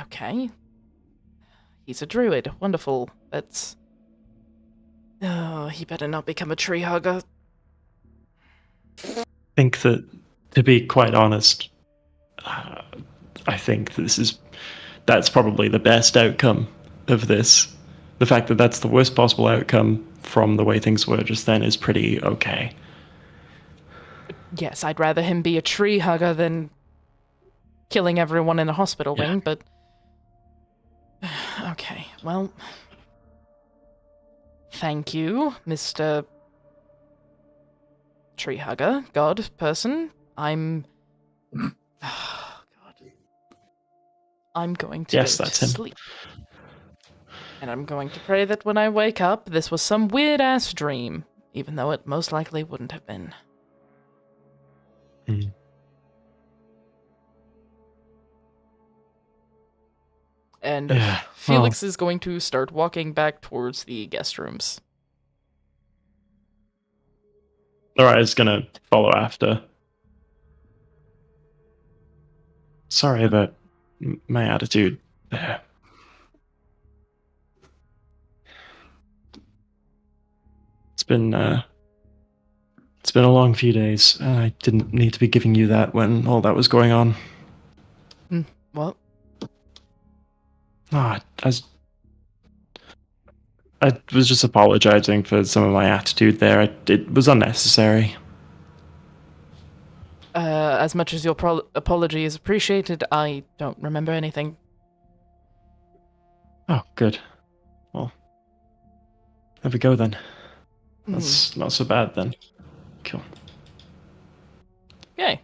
Okay. He's a druid. Wonderful. That's... Oh, he better not become a tree hugger. I think that, to be quite honest, I think that's probably the best outcome of this. The fact that that's the worst possible outcome from the way things were just then is pretty okay. Yes, I'd rather him be a tree hugger than killing everyone in a hospital Yeah. wing, but... Okay, well... Thank you, Mr. Tree hugger, god, person. I'm... Oh, God. I'm going to Yes, go that's to him. sleep. And I'm going to pray that when I wake up, this was some weird-ass dream, even though it most likely wouldn't have been. Mm. And Yeah, Felix is going to start walking back towards the guest rooms. Alright, is gonna follow after. Sorry about my attitude there. It's been a long few days. I didn't need to be giving you that when all that was going on. What? Ah, I was just apologizing for some of my attitude there. It was unnecessary. As much as your apology is appreciated, I don't remember anything. Oh, good. Well, there we go then. That's not so bad then. Cool. Okay.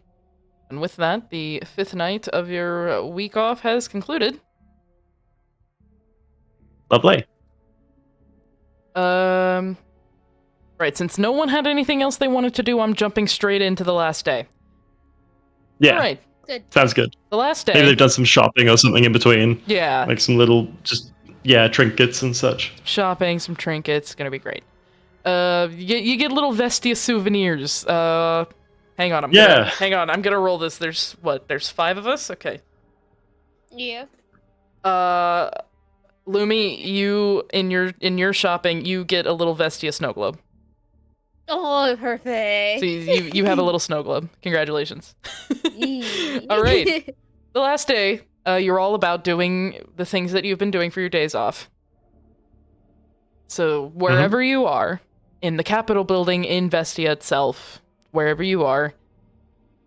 And with that, the 5th night of your week off has concluded. Lovely. Right, since no one had anything else they wanted to do, I'm jumping straight into the last day. Yeah. Alright, Sounds good. the last day. Maybe they've done some shopping or something in between. Yeah. Like some little, trinkets and such. Shopping, some trinkets, gonna be great. You get little Vestia souvenirs. Hang on, I'm gonna roll this. There's 5 of us? Okay. Yeah. Lumi, you, in your shopping, you get a little Vestia snow globe. Oh, perfect. So you have a little snow globe. Congratulations. All right. The last day, you're all about doing the things that you've been doing for your days off. So wherever you are, in the Capitol building, in Vestia itself, wherever you are,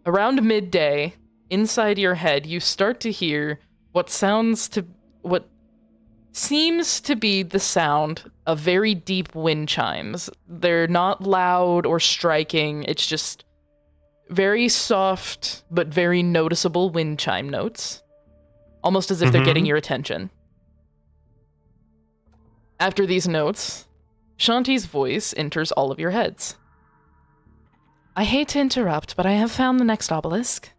around midday, inside your head, you start to hear what seems to be the sound of very deep wind chimes. They're not loud or striking, it's just very soft but very noticeable wind chime notes. Almost as if they're getting your attention. After these notes, Shanti's voice enters all of your heads. I hate to interrupt, but I have found the next obelisk.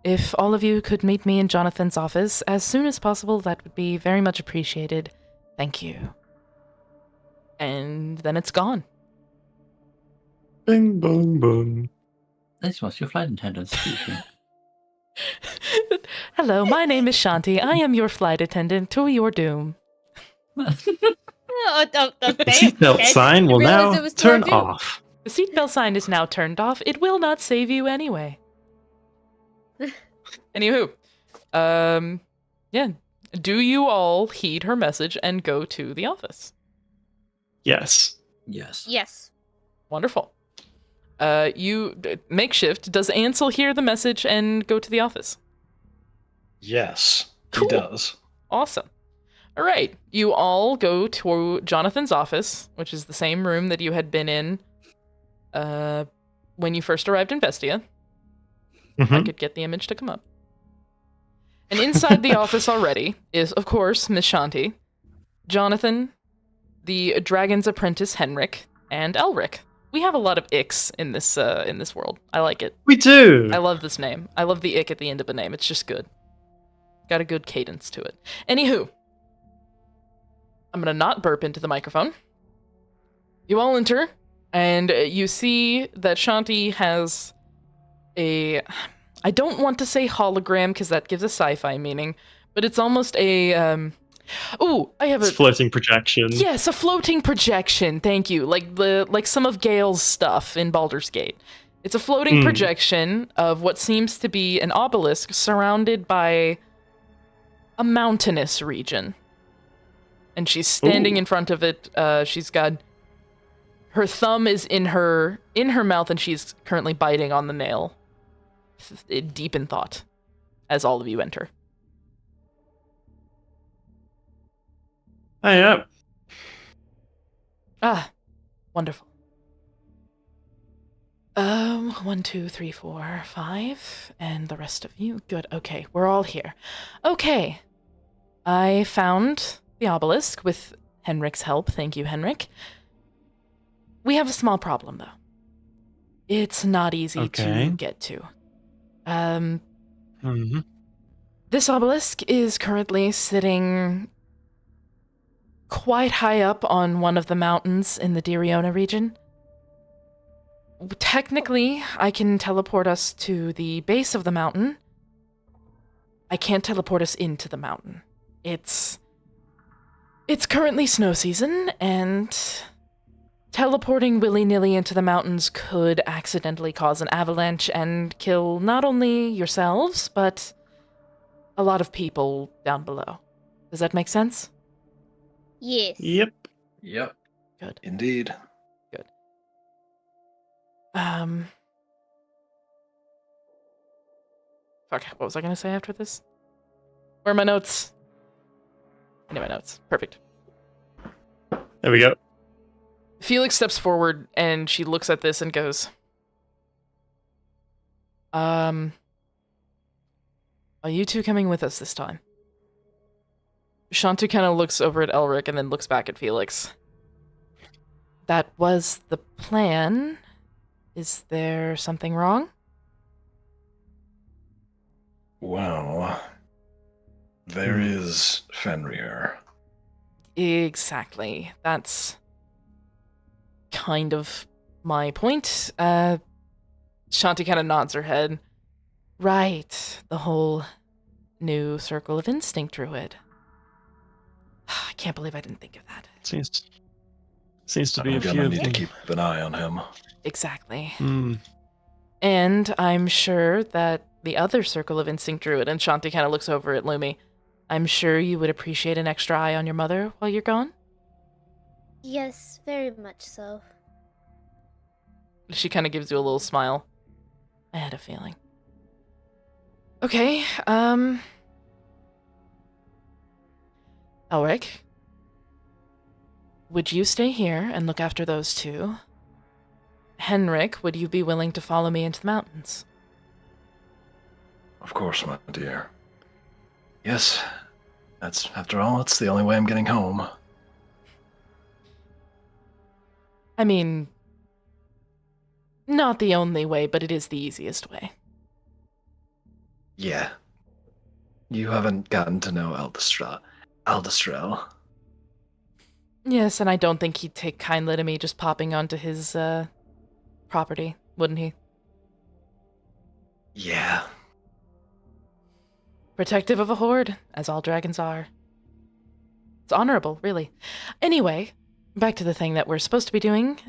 If all of you could meet me in Jonathan's office as soon as possible, that would be very much appreciated. Thank you. And then it's gone. Bing, bong, bong. This was your flight attendant speaking. Hello, my name is Shanti. I am your flight attendant to your doom. The seatbelt sign will now turn off. The seatbelt sign is now turned off. It will not save you anyway. Anywho, yeah, Do you all heed her message and go to the office? Yes. Yes. Yes. Wonderful. Makeshift. Does Ansel hear the message and go to the office? Yes, Cool. he does. Awesome. All right. You all go to Jonathan's office, which is the same room that you had been in when you first arrived in Vestia. If I Mhm. could get the image to come up. And inside the office already is, of course, Miss Shanti, Jonathan, the dragon's apprentice Henrik, and Elric. We have a lot of icks in this world. I like it. We do. I love this name. I love the ick at the end of a name. It's just good. Got a good cadence to it. Anywho, I'm gonna not burp into the microphone. You all enter, and you see that Shanti has a... I don't want to say hologram, because that gives a sci-fi meaning, but it's almost a... I have It's a... floating projection. Yes, a floating projection. Thank you. Like some of Gale's stuff in Baldur's Gate. It's a floating projection of what seems to be an obelisk surrounded by a mountainous region. And she's standing in front of it. She's got her thumb is in her mouth, and she's currently biting on the nail, deep in thought, as all of you enter. Hey up. Ah, wonderful. 1, 2, 3, 4, 5, and the rest of you. Good. Okay, we're all here. Okay, I found the obelisk with Henrik's help. Thank you, Henrik. We have a small problem, though. It's not easy to get to. Mhm. This obelisk is currently sitting quite high up on one of the mountains in the Diriona region. Technically, I can teleport us to the base of the mountain. I can't teleport us into the mountain. It's currently snow season, and teleporting willy-nilly into the mountains could accidentally cause an avalanche and kill not only yourselves, but a lot of people down below. Does that make sense? Yes. Yep. Yep. Good. Indeed. Fuck, what was I gonna say after this? Where are my notes? I need my notes. Perfect. There we go. Felix steps forward, and she looks at this and goes, are you two coming with us this time? Shantu kind of looks over at Elric and then looks back at Felix. That was the plan. Is there something wrong? Well, there is Fenrir. Exactly. That's kind of my point. Shanti kind of nods her head. Right. The whole new Circle of Instinct druid. I can't believe I didn't think of that. Seems to be a I'm few gonna of need to them. keep an eye on him. Exactly. Mm. And I'm sure that the other Circle of Instinct druid, and Shanti kind of looks over at Lumi, I'm sure you would appreciate an extra eye on your mother while you're gone? Yes, very much so. She kind of gives you a little smile. I had a feeling. Okay, Elric, would you stay here and look after those two? Henrik, would you be willing to follow me into the mountains? Of course, my dear. Yes, after all, it's the only way I'm getting home. I mean, not the only way, but it is the easiest way. Yeah. You haven't gotten to know Aldestrel. Yes, and I don't think he'd take kindly to me just popping onto his, property, wouldn't he? Yeah. Protective of a horde, as all dragons are. It's honorable, really. Anyway, back to the thing that we're supposed to be doing.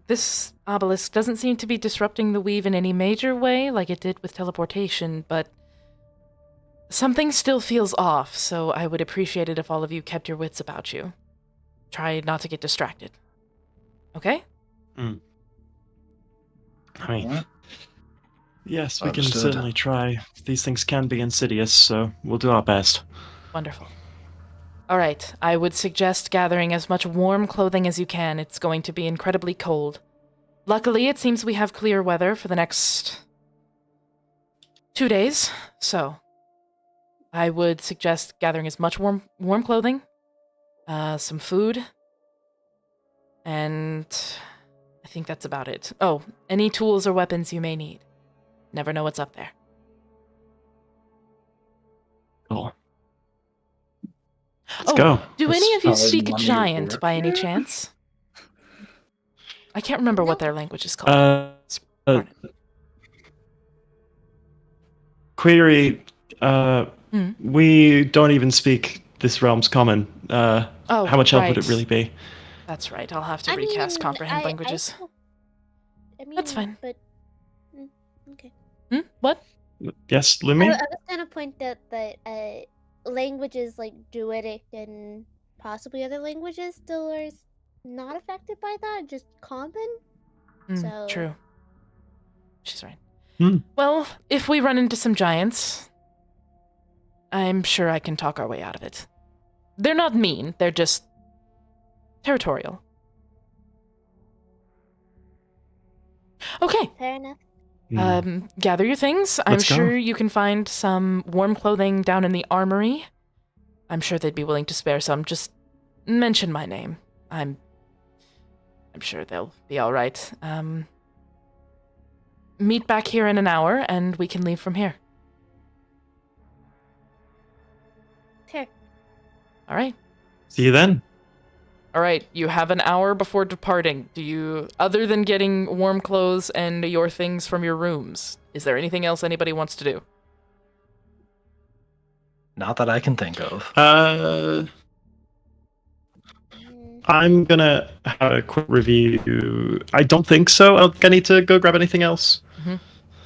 This obelisk doesn't seem to be disrupting the weave in any major way, like it did with teleportation, but something still feels off, so I would appreciate it if all of you kept your wits about you. Try not to get distracted. Okay? I mean, What? yes, we can Understood. certainly try. These things can be insidious, so we'll do our best. Wonderful. All right, I would suggest gathering as much warm clothing as you can. It's going to be incredibly cold. Luckily, it seems we have clear weather for the next 2 days, so I would suggest gathering as much warm clothing, some food, and I think that's about it. Oh, any tools or weapons you may need. Never know what's up there. Cool. Let's go. Do That's any of you how speak money giant works. by any chance? I can't remember what their language is called. Uh, Query, Hmm. we don't even speak this realm's common. Oh, How much help would it right. really be? That's right. I'll have to I recast mean, comprehend I languages. That's fine. But okay. What? Yes, I Lumi? was kind of point out that languages like Druidic and possibly other languages still are not affected by that, just common. So True. She's right. Hmm. Well, if we run into some giants, I'm sure I can talk our way out of it. They're not mean, they're just territorial. Okay, fair enough. gather your things. I'm Let's go. sure you can find some warm clothing down in the armory. I'm sure they'd be willing to spare some. Just mention my name. I'm sure they'll be all right. Meet back here in an hour, and we can leave from here. Fair. All right. See you then. All right, you have an hour before departing. Do you, other than getting warm clothes and your things from your rooms, is there anything else anybody wants to do? Not that I can think of. I'm gonna have a quick review. I don't think so. I don't think I need to go grab anything else.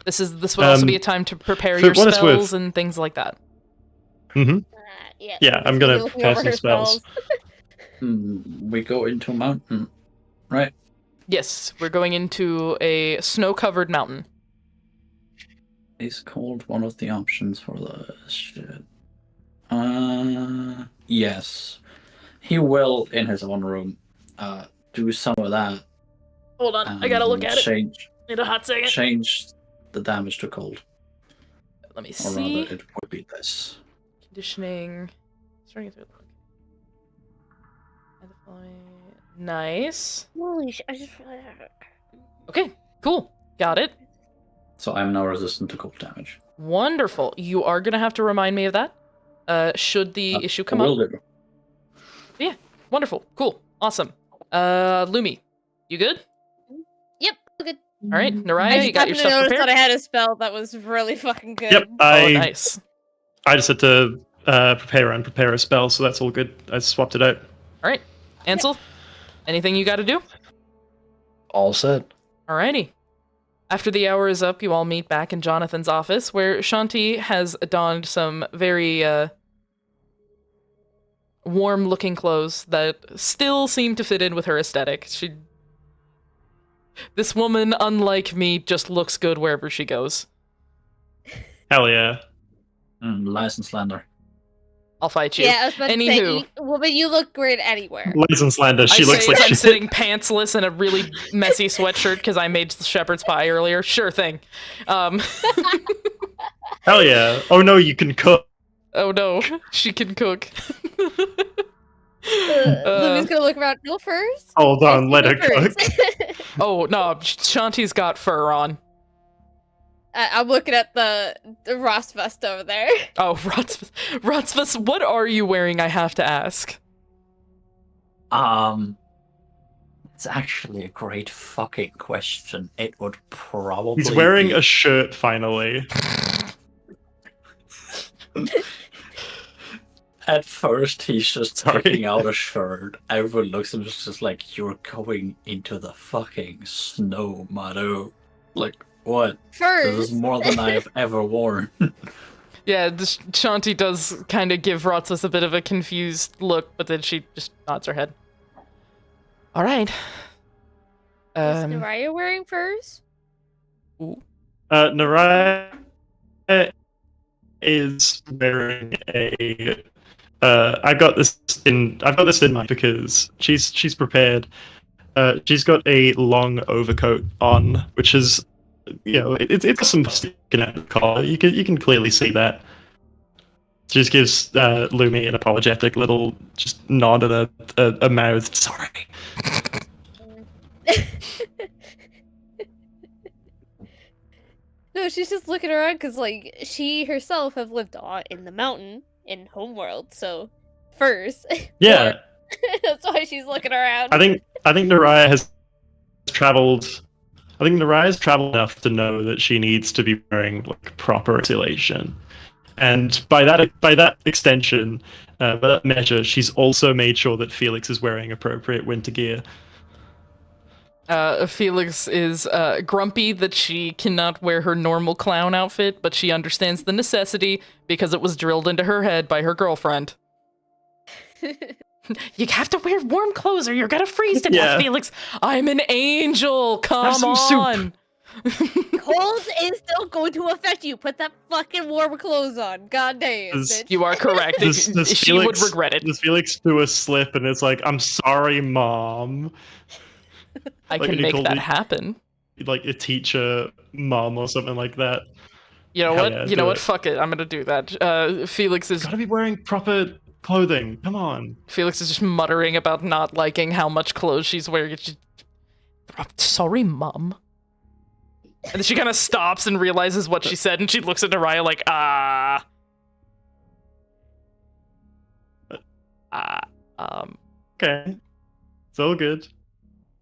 This would also be a time to prepare for your what it's spells worth. and things like that. Mm-hmm. Yeah. Yeah, I'm Lumi's gonna looking cast over her some spells. We go into a mountain, right? Yes, we're going into a snow-covered mountain. Is called one of the options for the shit. Yes. He will, in his own room, do some of that. Hold on, I gotta look at it. Change Need a hot second. change the damage to cold. Let me Or see. rather, it would be this. Conditioning. Starting through the book. Nice. Holy shit! I just. Okay, cool. Got it. So I'm now resistant to cold damage. Wonderful. You are gonna have to remind me of that. Should the issue come Will up. do. Yeah. Wonderful. Cool. Awesome. Lumi, you good? Yep. Good. All right, I Naraya, just you got your happened to stuff notice prepared? that I had a spell that was really fucking good. Yep, Oh, nice. I just had to prepare a spell, so that's all good. I swapped it out. All right, Ansel, anything you got to do? All set. Alrighty. After the hour is up, you all meet back in Jonathan's office, where Shanti has donned some very warm-looking clothes that still seem to fit in with her aesthetic. This woman, unlike me, just looks good wherever she goes. Hell yeah. License lander. I'll fight you. Yeah, I was about to say, Anywho. but you look great anywhere. License Lander, she I looks say like as I'm shit. sitting pantsless in a really messy sweatshirt because I made shepherd's pie earlier. Sure thing. Hell yeah. Oh no, you can cook. Oh no, she can cook. Lumi's gonna look around. No first. Hold on, let her cook. Oh no, Shanti's got fur on. I'm looking at the Ross vest over there. Oh, Rotsvus, what are you wearing? I have to ask. It's actually a great fucking question. It would probably He's wearing be... a shirt finally. At first, he's just Sorry. taking out a shirt. Everyone looks at him just like, you're going into the fucking snow, Maru. Like, what? This is First. more than I've ever worn. Yeah, Shanti does kind of give Rotzlis a bit of a confused look, but then she just nods her head. All right. Is Naraya wearing furs? Ooh. Naraya is wearing a. I've got this in mind because she's prepared. She's got a long overcoat on, which is, it's got some sticking out of the collar. You can clearly see that. She just gives Lumi an apologetic little just nod and a mouth. Sorry. No, she's just looking around because, like, she herself have lived in the mountain in Homeworld, so furs. Yeah. That's why she's looking around. I think Naraya has traveled. I think Naraya's traveled enough to know that she needs to be wearing like proper insulation, and by that extension, by that measure, she's also made sure that Felix is wearing appropriate winter gear. Felix is grumpy that she cannot wear her normal clown outfit, but she understands the necessity because it was drilled into her head by her girlfriend. You have to wear warm clothes or you're gonna freeze to death, Felix. I'm an angel. Come on. Cold is still going to affect you. Put that fucking warm clothes on. God damn, bitch. You are correct. She would regret it. Does Felix do a slip and it's like, I'm sorry, Mom? I can make that happen. Like a teacher, mom, or something like that. You know what? You know what? Fuck it. I'm gonna do that. Felix is gotta be wearing proper clothing. Come on. Felix is just muttering about not liking how much clothes she's wearing. Sorry, Mom. And then she kind of stops and realizes what she said, and she looks at Naraya like, Okay, it's all good.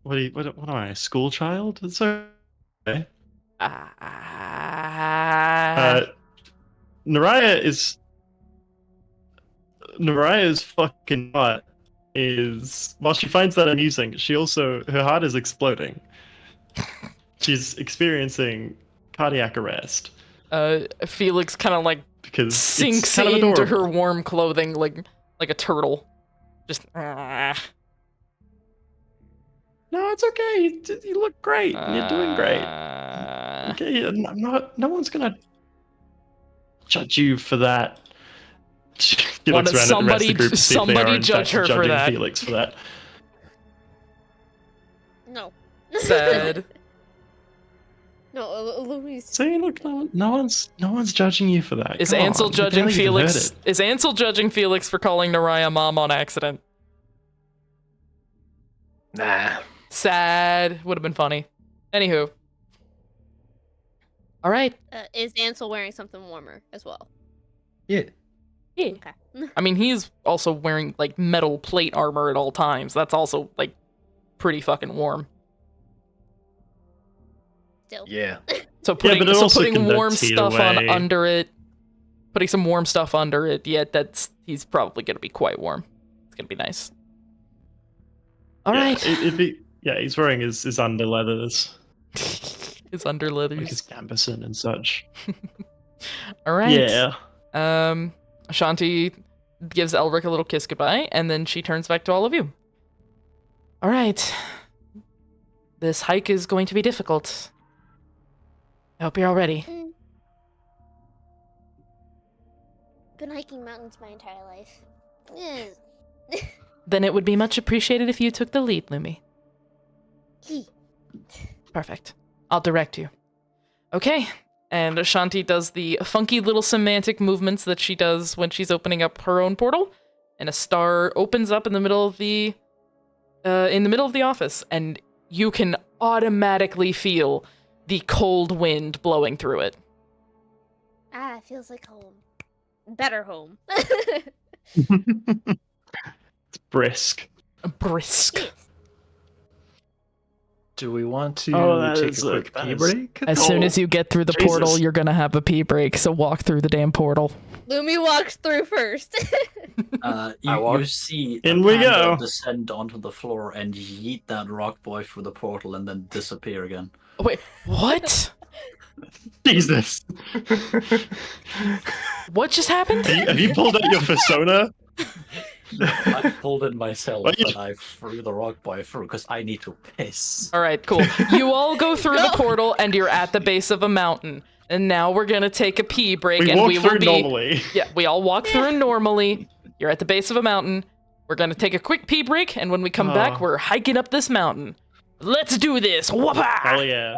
What am I, a school child? It's okay. Naraya's fucking heart is, while she finds that amusing, her heart is exploding. She's experiencing cardiac arrest. Felix kind of like because sinks kind of into adorable. her warm clothing like a turtle. Just No, it's okay. You look great. You're doing great. Okay, no one's gonna judge you for that. She looks around at the rest of the group to see if they are judge her for judging that. Felix for that. No. Sad. No, Louise. See, look, no one's judging you for that. Is Come Ansel on, you judging barely even heard Felix? it. Is Ansel judging Felix for calling Naraya Mom on accident? Nah. Sad. Would have been funny. Anywho. All right. Is Ansel wearing something warmer as well? Yeah. Yeah. Okay. I mean, he's also wearing like metal plate armor at all times. That's also like pretty fucking warm. Still. Yeah. So putting, but it also putting warm conducts heat stuff on away. under it, putting some warm stuff under it. Yeah, he's probably gonna be quite warm. It's gonna be nice. All right. He's wearing his under leathers, His under leathers. like his gambeson and such. All right. Yeah. Shanti gives Elric a little kiss goodbye, and then she turns back to all of you. All right. This hike is going to be difficult. I hope you're all ready. Been hiking mountains my entire life. Then it would be much appreciated if you took the lead, Lumi. Perfect. I'll direct you. Okay. And Shanti does the funky little semantic movements that she does when she's opening up her own portal, and a star opens up in the middle of the office, and you can automatically feel the cold wind blowing through it. It feels like home. Better home. It's brisk. Brisk. Do we want to take a quick pee is- break? As soon as you get through the Jesus. portal, you're gonna have a pee break, so walk through the damn portal. Lumi walks through first. You see In a we panda go. descend onto the floor and yeet that rock boy through the portal and then disappear again. Wait, what? Jesus. What just happened? Have you pulled out your persona? I pulled it myself What you- and I threw the rock boy through because I need to piss. All right, cool. You all go through the Go. portal and you're at the base of a mountain. And now we're gonna take a pee break, We and walk we will through be. normally. Yeah, we all walk through normally. You're at the base of a mountain. We're gonna take a quick pee break, and when we come back, Oh. we're hiking up this mountain. Let's do this! Whoopah! Hell yeah.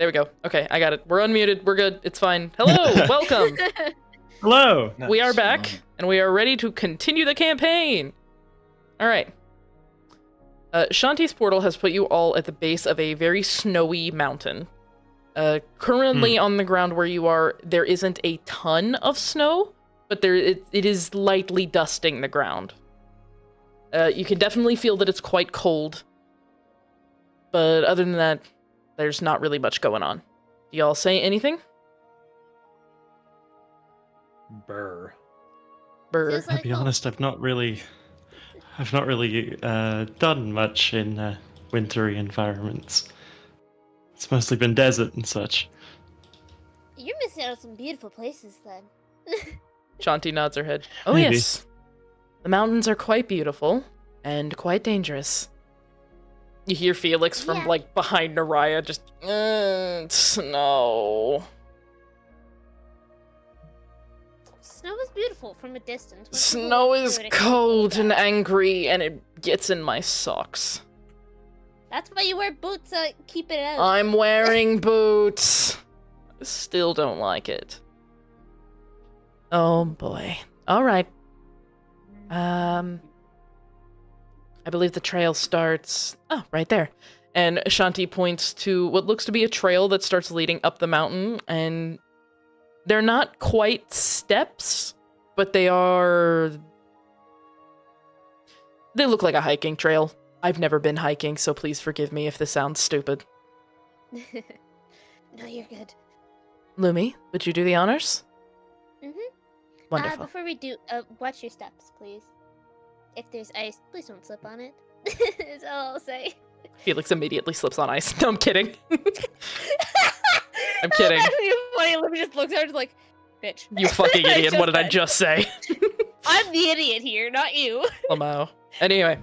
There we go. Okay, I got it. We're unmuted. We're good. It's fine. Hello, welcome. Hello. We are Nice. back, and we are ready to continue the campaign. All right. Shanti's portal has put you all at the base of a very snowy mountain. Currently on the ground where you are, there isn't a ton of snow, but it is lightly dusting the ground. You can definitely feel that it's quite cold, but other than that, there's not really much going on. Do y'all say anything? Burr. Brr. Feels I'll like be home. honest, I've not really done much in wintry environments. It's mostly been desert and such. You're missing out on some beautiful places then. Shanti nods her head. Oh Maybe. yes. The mountains are quite beautiful and quite dangerous. You hear Felix from Yeah. like behind Naraya just snow. Snow is beautiful from a distance. When people Snow walk is through it, it can cold feel and bad. angry and it gets in my socks. That's why you wear boots to keep it out. I'm wearing boots. I still don't like it. Oh boy. All right. I believe the trail starts right there. And Shanti points to what looks to be a trail that starts leading up the mountain, and they're not quite steps, but they look like a hiking trail. I've never been hiking, so please forgive me if this sounds stupid. No, you're good. Lumi, would you do the honors? Mhm. Wonderful. Before we do, watch your steps, please. If there's ice, please don't slip on it. That's all I'll say. Felix immediately slips on ice. No, I'm kidding. I'm kidding. Funny, Libby just looks at her like, bitch. You fucking I idiot. What did I said. just say? I'm the idiot here, not you. Lamau. Anyway.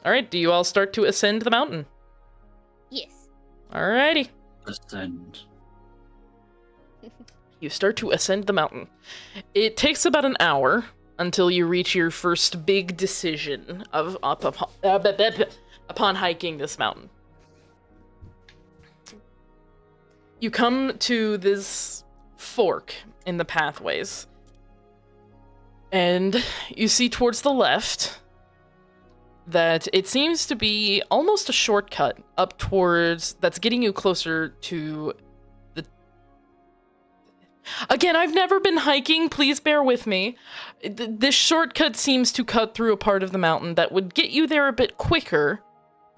Alright, do you all start to ascend the mountain? Yes. Alrighty. Ascend. You start to ascend the mountain. It takes about an hour until you reach your first big decision upon hiking this mountain. You come to this fork in the pathways, and you see towards the left that it seems to be almost a shortcut up towards that's getting you closer to the... Again, I've never been hiking, please bear with me. This shortcut seems to cut through a part of the mountain that would get you there a bit quicker.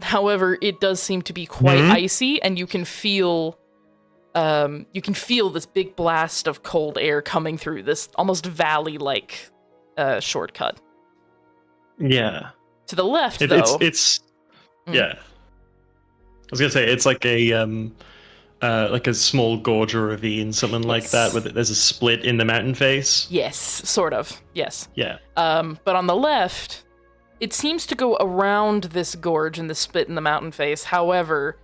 However, it does seem to be quite icy, and you can feel this big blast of cold air coming through this almost valley-like shortcut. Yeah. To the left, though... It's Mm. yeah. I was gonna say it's like a small gorge or ravine, something like that, Yes. where there's a split in the mountain face. Yes, sort of. Yes. Yeah. But on the left, it seems to go around this gorge and the split in the mountain face. However,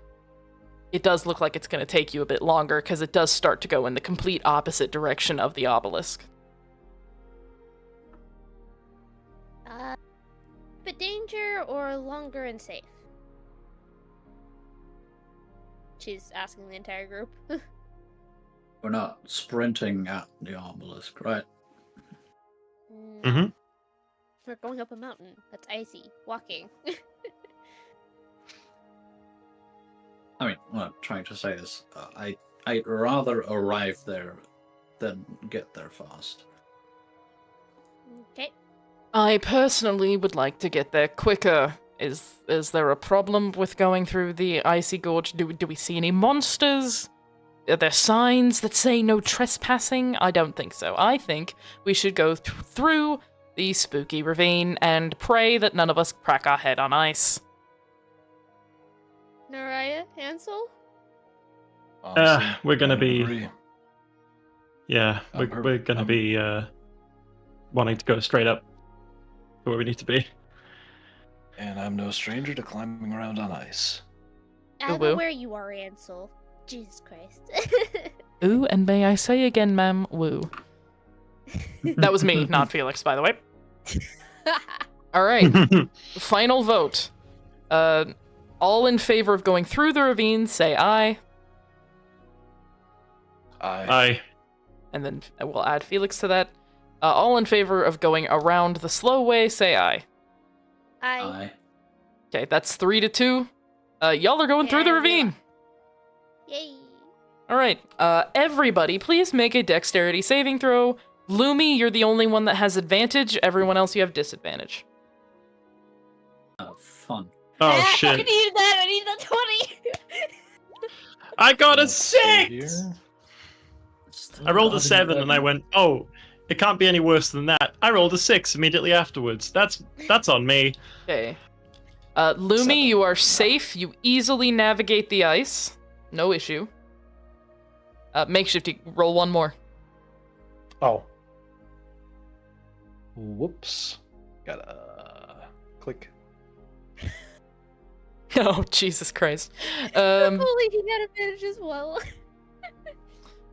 it does look like it's going to take you a bit longer because it does start to go in the complete opposite direction of the obelisk. But danger or longer and safe? She's asking the entire group. We're not sprinting at the obelisk, right? Mm-hmm. We're going up a mountain that's icy. Walking. I mean, what I'm trying to say is, I'd rather arrive there than get there fast. Okay. I personally would like to get there quicker. Is there a problem with going through the icy gorge? Do we see any monsters? Are there signs that say no trespassing? I don't think so. I think we should go through the spooky ravine and pray that none of us crack our head on ice. Naraya, Hansel? Honestly, We're gonna I be- agree. Yeah. We're gonna be wanting to go straight up to where we need to be. And I'm no stranger to climbing around on ice. I Ooh, know woo. where you are, Hansel. Jesus Christ. Ooh, and may I say again, ma'am, woo. That was me, not Felix, by the way. All right, final vote. All in favor of going through the ravine, say aye. Aye. And then we'll add Felix to that. All in favor of going around the slow way, say aye. I. Okay, that's 3-2. Y'all are going through the Yeah, we ravine. Yay. All right, everybody, please make a dexterity saving throw. Lumi, you're the only one that has advantage. Everyone else, you have disadvantage. Fun. Oh I shit! need that. I need that 20. I got a Let's see 6. here. Still I rolled got a an 7 and I 11. went, oh, it can't be any worse than that. I rolled a 6 immediately afterwards. That's on me. Okay. Lumi, 7. you are safe. You easily navigate the ice. No issue. Makeshift, you roll one more. Oh. Whoops. Gotta click. Oh, Jesus Christ. Holy, he got advantage as well.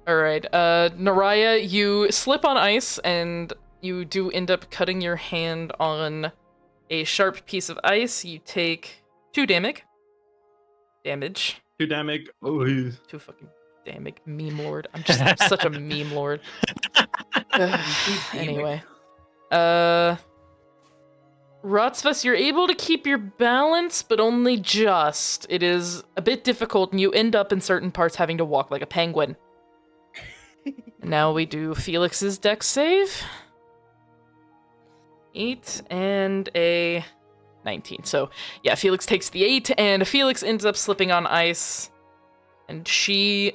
Alright, Naraya, you slip on ice, and you do end up cutting your hand on a sharp piece of ice. You take 2 damage. 2 damage. Oh, 2 fucking damage. Meme lord. I'm just such a meme lord. Anyway. Rotsvus, you're able to keep your balance, but only just. It is a bit difficult, and you end up in certain parts having to walk like a penguin. Now we do Felix's dex save. 8 and a 19. So, yeah, Felix takes the 8, and Felix ends up slipping on ice, and she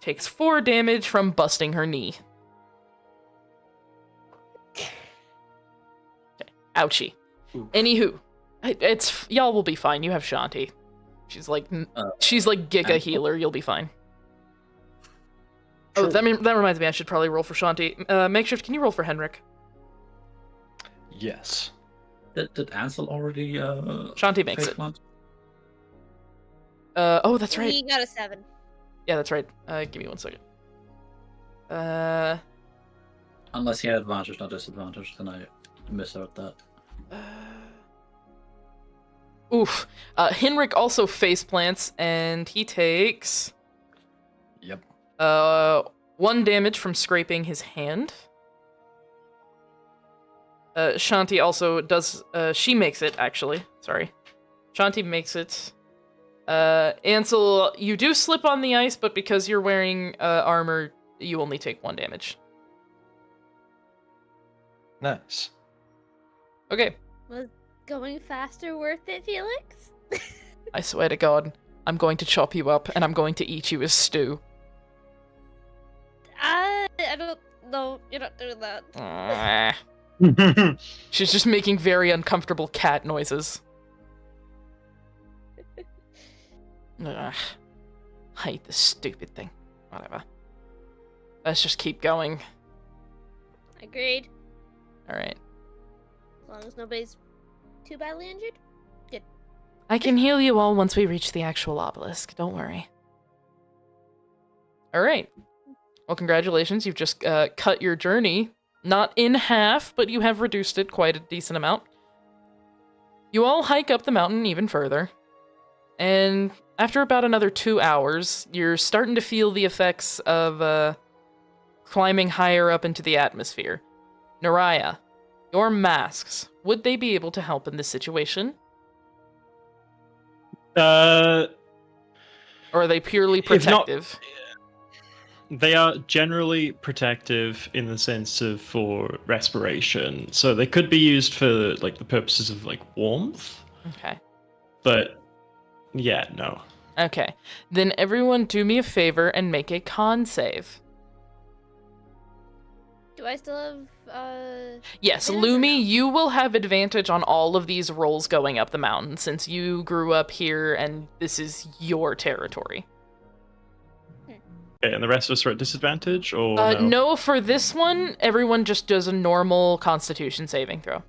takes 4 damage from busting her knee. Okay, ouchie. Oof. Anywho, it's y'all will be fine. You have Shanti. She's like Giga and- healer. You'll be fine. Oh, that reminds me. I should probably roll for Shanti. Makeshift, can you roll for Henrik? Yes. Did Ansel already Shanti makes it. faceplant? Oh, that's right. He got a 7. Yeah, that's right. Give me 1 second. Unless he had advantage, not disadvantage, then I miss out that. Oof. Henrik also face plants, and he takes Yep. 1 damage from scraping his hand. Shanti also does. She makes it, actually. Sorry. Shanti makes it. Ansel, you do slip on the ice, but because you're wearing armor, you only take 1 damage. Nice. Okay. Was going faster worth it, Felix? I swear to God, I'm going to chop you up, and I'm going to eat you as stew. I don't know. You're not doing that. She's just making very uncomfortable cat noises. Ugh. I hate this stupid thing. Whatever. Let's just keep going. Agreed. Alright. As long as nobody's too badly injured. Good. I can heal you all once we reach the actual obelisk. Don't worry. Alright. Well, congratulations. You've just cut your journey. Not in half, but you have reduced it quite a decent amount. You all hike up the mountain even further. And after about another 2 hours, you're starting to feel the effects of climbing higher up into the atmosphere. Naraya, your masks, would they be able to help in this situation? Or are they purely If not- protective? They are generally protective in the sense of for respiration, so they could be used for like the purposes of like warmth. Okay. But yeah, no. Okay. Then everyone do me a favor and make a con save. Do I still have Yes, advantage or no? Lumi, you will have advantage on all of these rolls going up the mountain since you grew up here and this is your territory. Okay, and the rest of us are at disadvantage, or no? No, for this one, everyone just does a normal Constitution saving throw.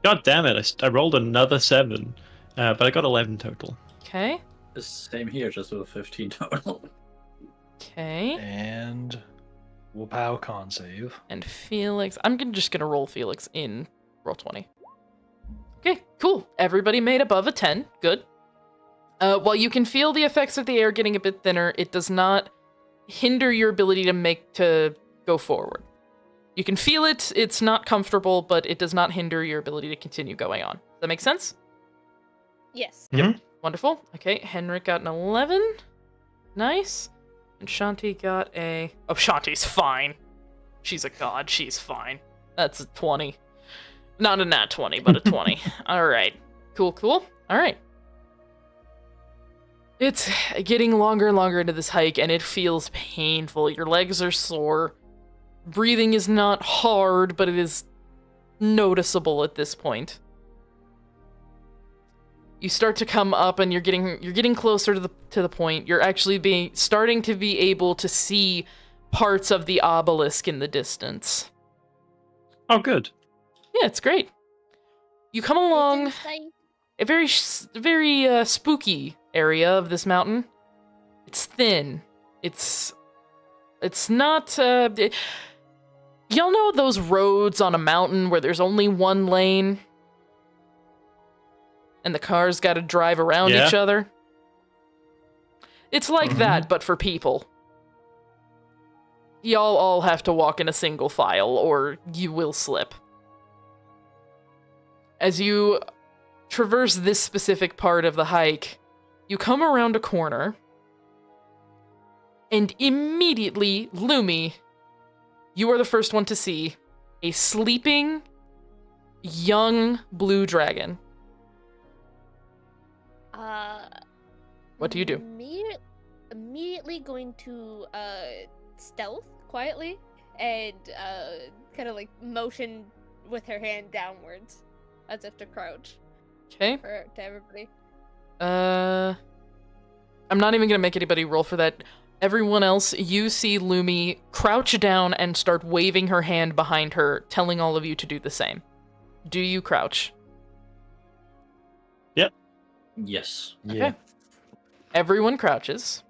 God damn it! I rolled another 7, but I got 11 total. Okay. The same here, just with a 15 total. Okay. And Whoop-Pow con save. And Felix. I'm just gonna roll Felix in roll 20. Okay, cool. Everybody made above a 10. Good. While you can feel the effects of the air getting a bit thinner, it does not hinder your ability to go forward. You can feel it, it's not comfortable, but it does not hinder your ability to continue going on. Does that make sense? Yes. Yep. Wonderful. Okay, Henrik got an 11. Nice. And Shanti got a... Oh, Shanti's fine. She's a god, she's fine. That's a 20. Not a nat 20, but a 20. Alright. Cool. Alright. It's getting longer and longer into this hike, and it feels painful. Your legs are sore. Breathing is not hard, but it is noticeable at this point. You start to come up, and you're getting closer to the point. You're actually starting to be able to see parts of the obelisk in the distance. Oh, good. Yeah, it's great. You come along It's in sight. a very spooky area of this mountain. It's thin. It's not. Y'all know those roads on a mountain where there's only one lane? And the cars gotta drive around Yeah. each other? It's like that, but for people. Y'all all have to walk in a single file, or you will slip. As you traverse this specific part of the hike, you come around a corner, and immediately, Lumi, you are the first one to see a sleeping, young blue dragon. What do you do? Immediately going to stealth quietly and kind of like motion with her hand downwards as if to crouch Okay. to everybody. I'm not even gonna make anybody roll for that. Everyone else, you see Lumi crouch down and start waving her hand behind her, telling all of you to do the same. Do you crouch? Yes. Yeah. Okay. Everyone crouches.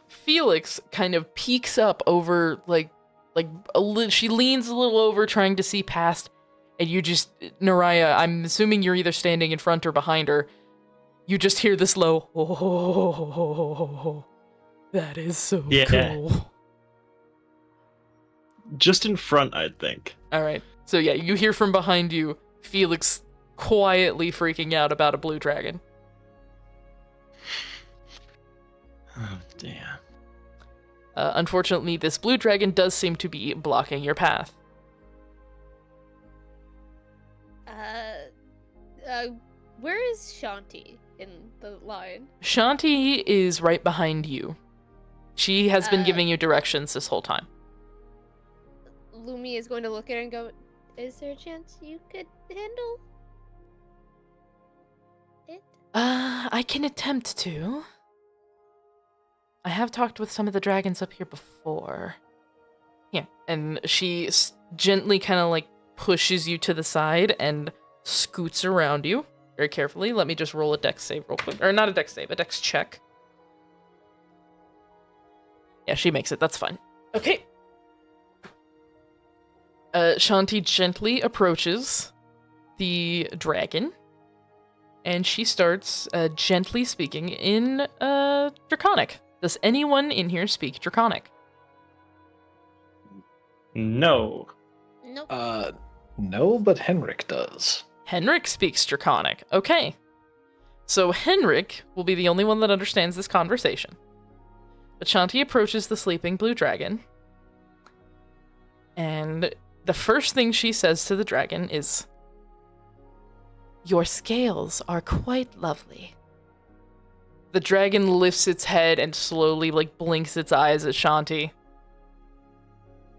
Felix kind of peeks up over, she leans a little over trying to see past, and you just, Naraya, I'm assuming you're either standing in front or behind her. You just hear this low, oh, that is so Yeah. cool. Just in front, I think. All right. So yeah, you hear from behind you, Felix quietly freaking out about a blue dragon. Oh, damn. Unfortunately, this blue dragon does seem to be blocking your path. Where is Shanti in the line? Shanti is right behind you. She has been giving you directions this whole time. Lumi is going to look at her and go, "Is there a chance you could handle it?" I can attempt to. I have talked with some of the dragons up here before. Yeah, and she gently kind of like pushes you to the side and scoots around you very carefully. Let me just roll a dex save real quick. Or not a dex save, a dex check. Yeah, she makes it. That's fine. Okay. Shanti gently approaches the dragon, and she starts gently speaking in Draconic. Does anyone in here speak Draconic? No. Nope. No, but Henrik does. Henrik speaks Draconic. Okay. So Henrik will be the only one that understands this conversation. But Shanti approaches the sleeping blue dragon, and the first thing she says to the dragon is, "Your scales are quite lovely." The dragon lifts its head and slowly, blinks its eyes at Shanti.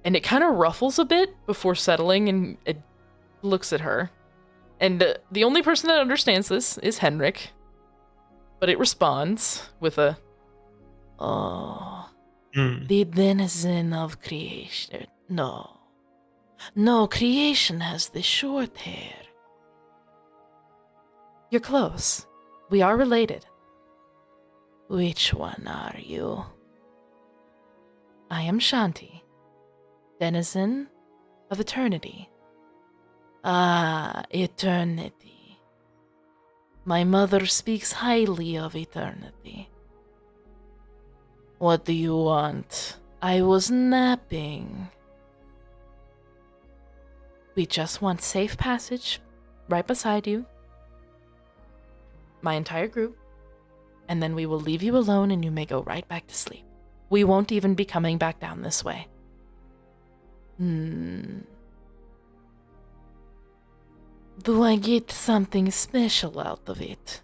And it kind of ruffles a bit before settling, and it looks at her. And the only person that understands this is Henrik. But it responds with a, "Oh, the denizen of creation. No. No, creation has the short hair. You're close. We are related. Which one are you?" "I am Shanti, denizen of eternity." "Ah, eternity. My mother speaks highly of eternity. What do you want? I was napping. We just want safe passage right beside you. My entire group. And then we will leave you alone and you may go right back to sleep. We won't even be coming back down this way. Do I get something special out of it?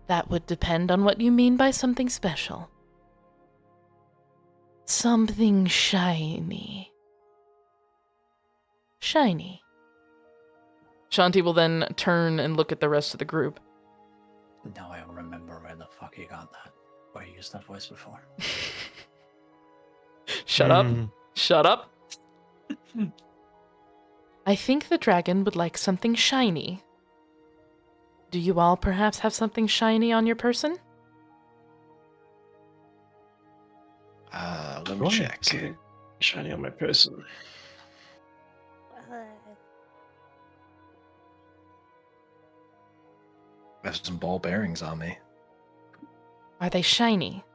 That would depend on what you mean by something special. Something shiny. Shiny. Shanti will then turn and look at the rest of the group. Now I remember where the fuck you got that. Where you used that voice before. Shut up. Shut up. I think the dragon would like something shiny. Do you all perhaps have something shiny on your person? Let me check. Something shiny on my person. I have some ball bearings on me. Are they shiny?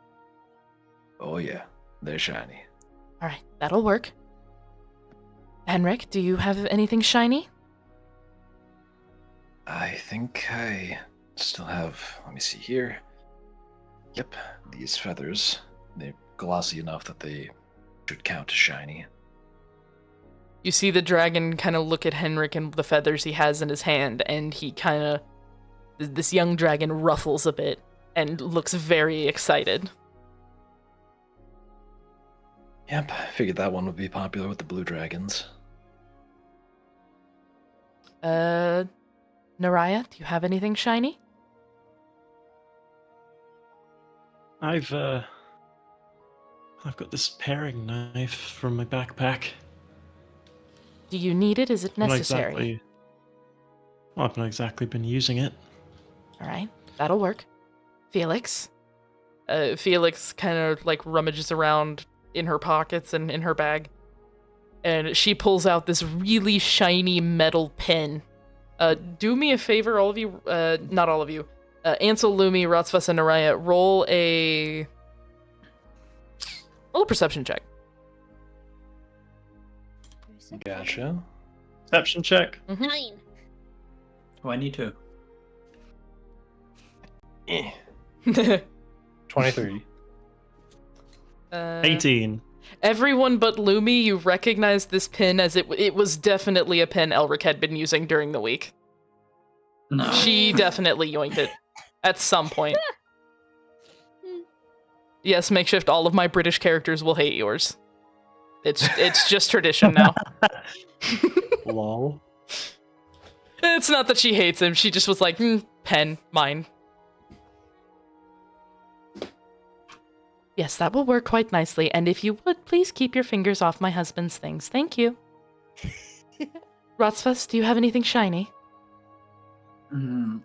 Oh yeah, they're shiny. Alright, that'll work. Henrik, do you have anything shiny? I think I still have, let me see here. Yep, these feathers. They're glossy enough that they should count as shiny. You see the dragon kind of look at Henrik and the feathers he has in his hand, and he kind of... This young dragon ruffles a bit and looks very excited. Yep, I figured that one would be popular with the blue dragons. Naraya, do you have anything shiny? I've got this paring knife from my backpack. Do you need it? Is it necessary? I've not exactly been using it. Alright, that'll work. Felix? Felix kind of like rummages around in her pockets and in her bag. And she pulls out this really shiny metal pin. Do me a favor, all of you, not all of you. Ansel, Lumi, Rotsvas, and Naraya, roll a perception check. Gotcha. Perception check. 9. 22. 23. 18. Everyone but Lumi, you recognize this pin as it was definitely a pin Elric had been using during the week. No. She definitely yoinked it at some point. Yes, Makeshift, all of my British characters will hate yours. It's just tradition now. Lol. It's not that she hates him, she just was like, pen, mine. Yes, that will work quite nicely, and if you would, please keep your fingers off my husband's things. Thank you. Rotsvas, do you have anything shiny? I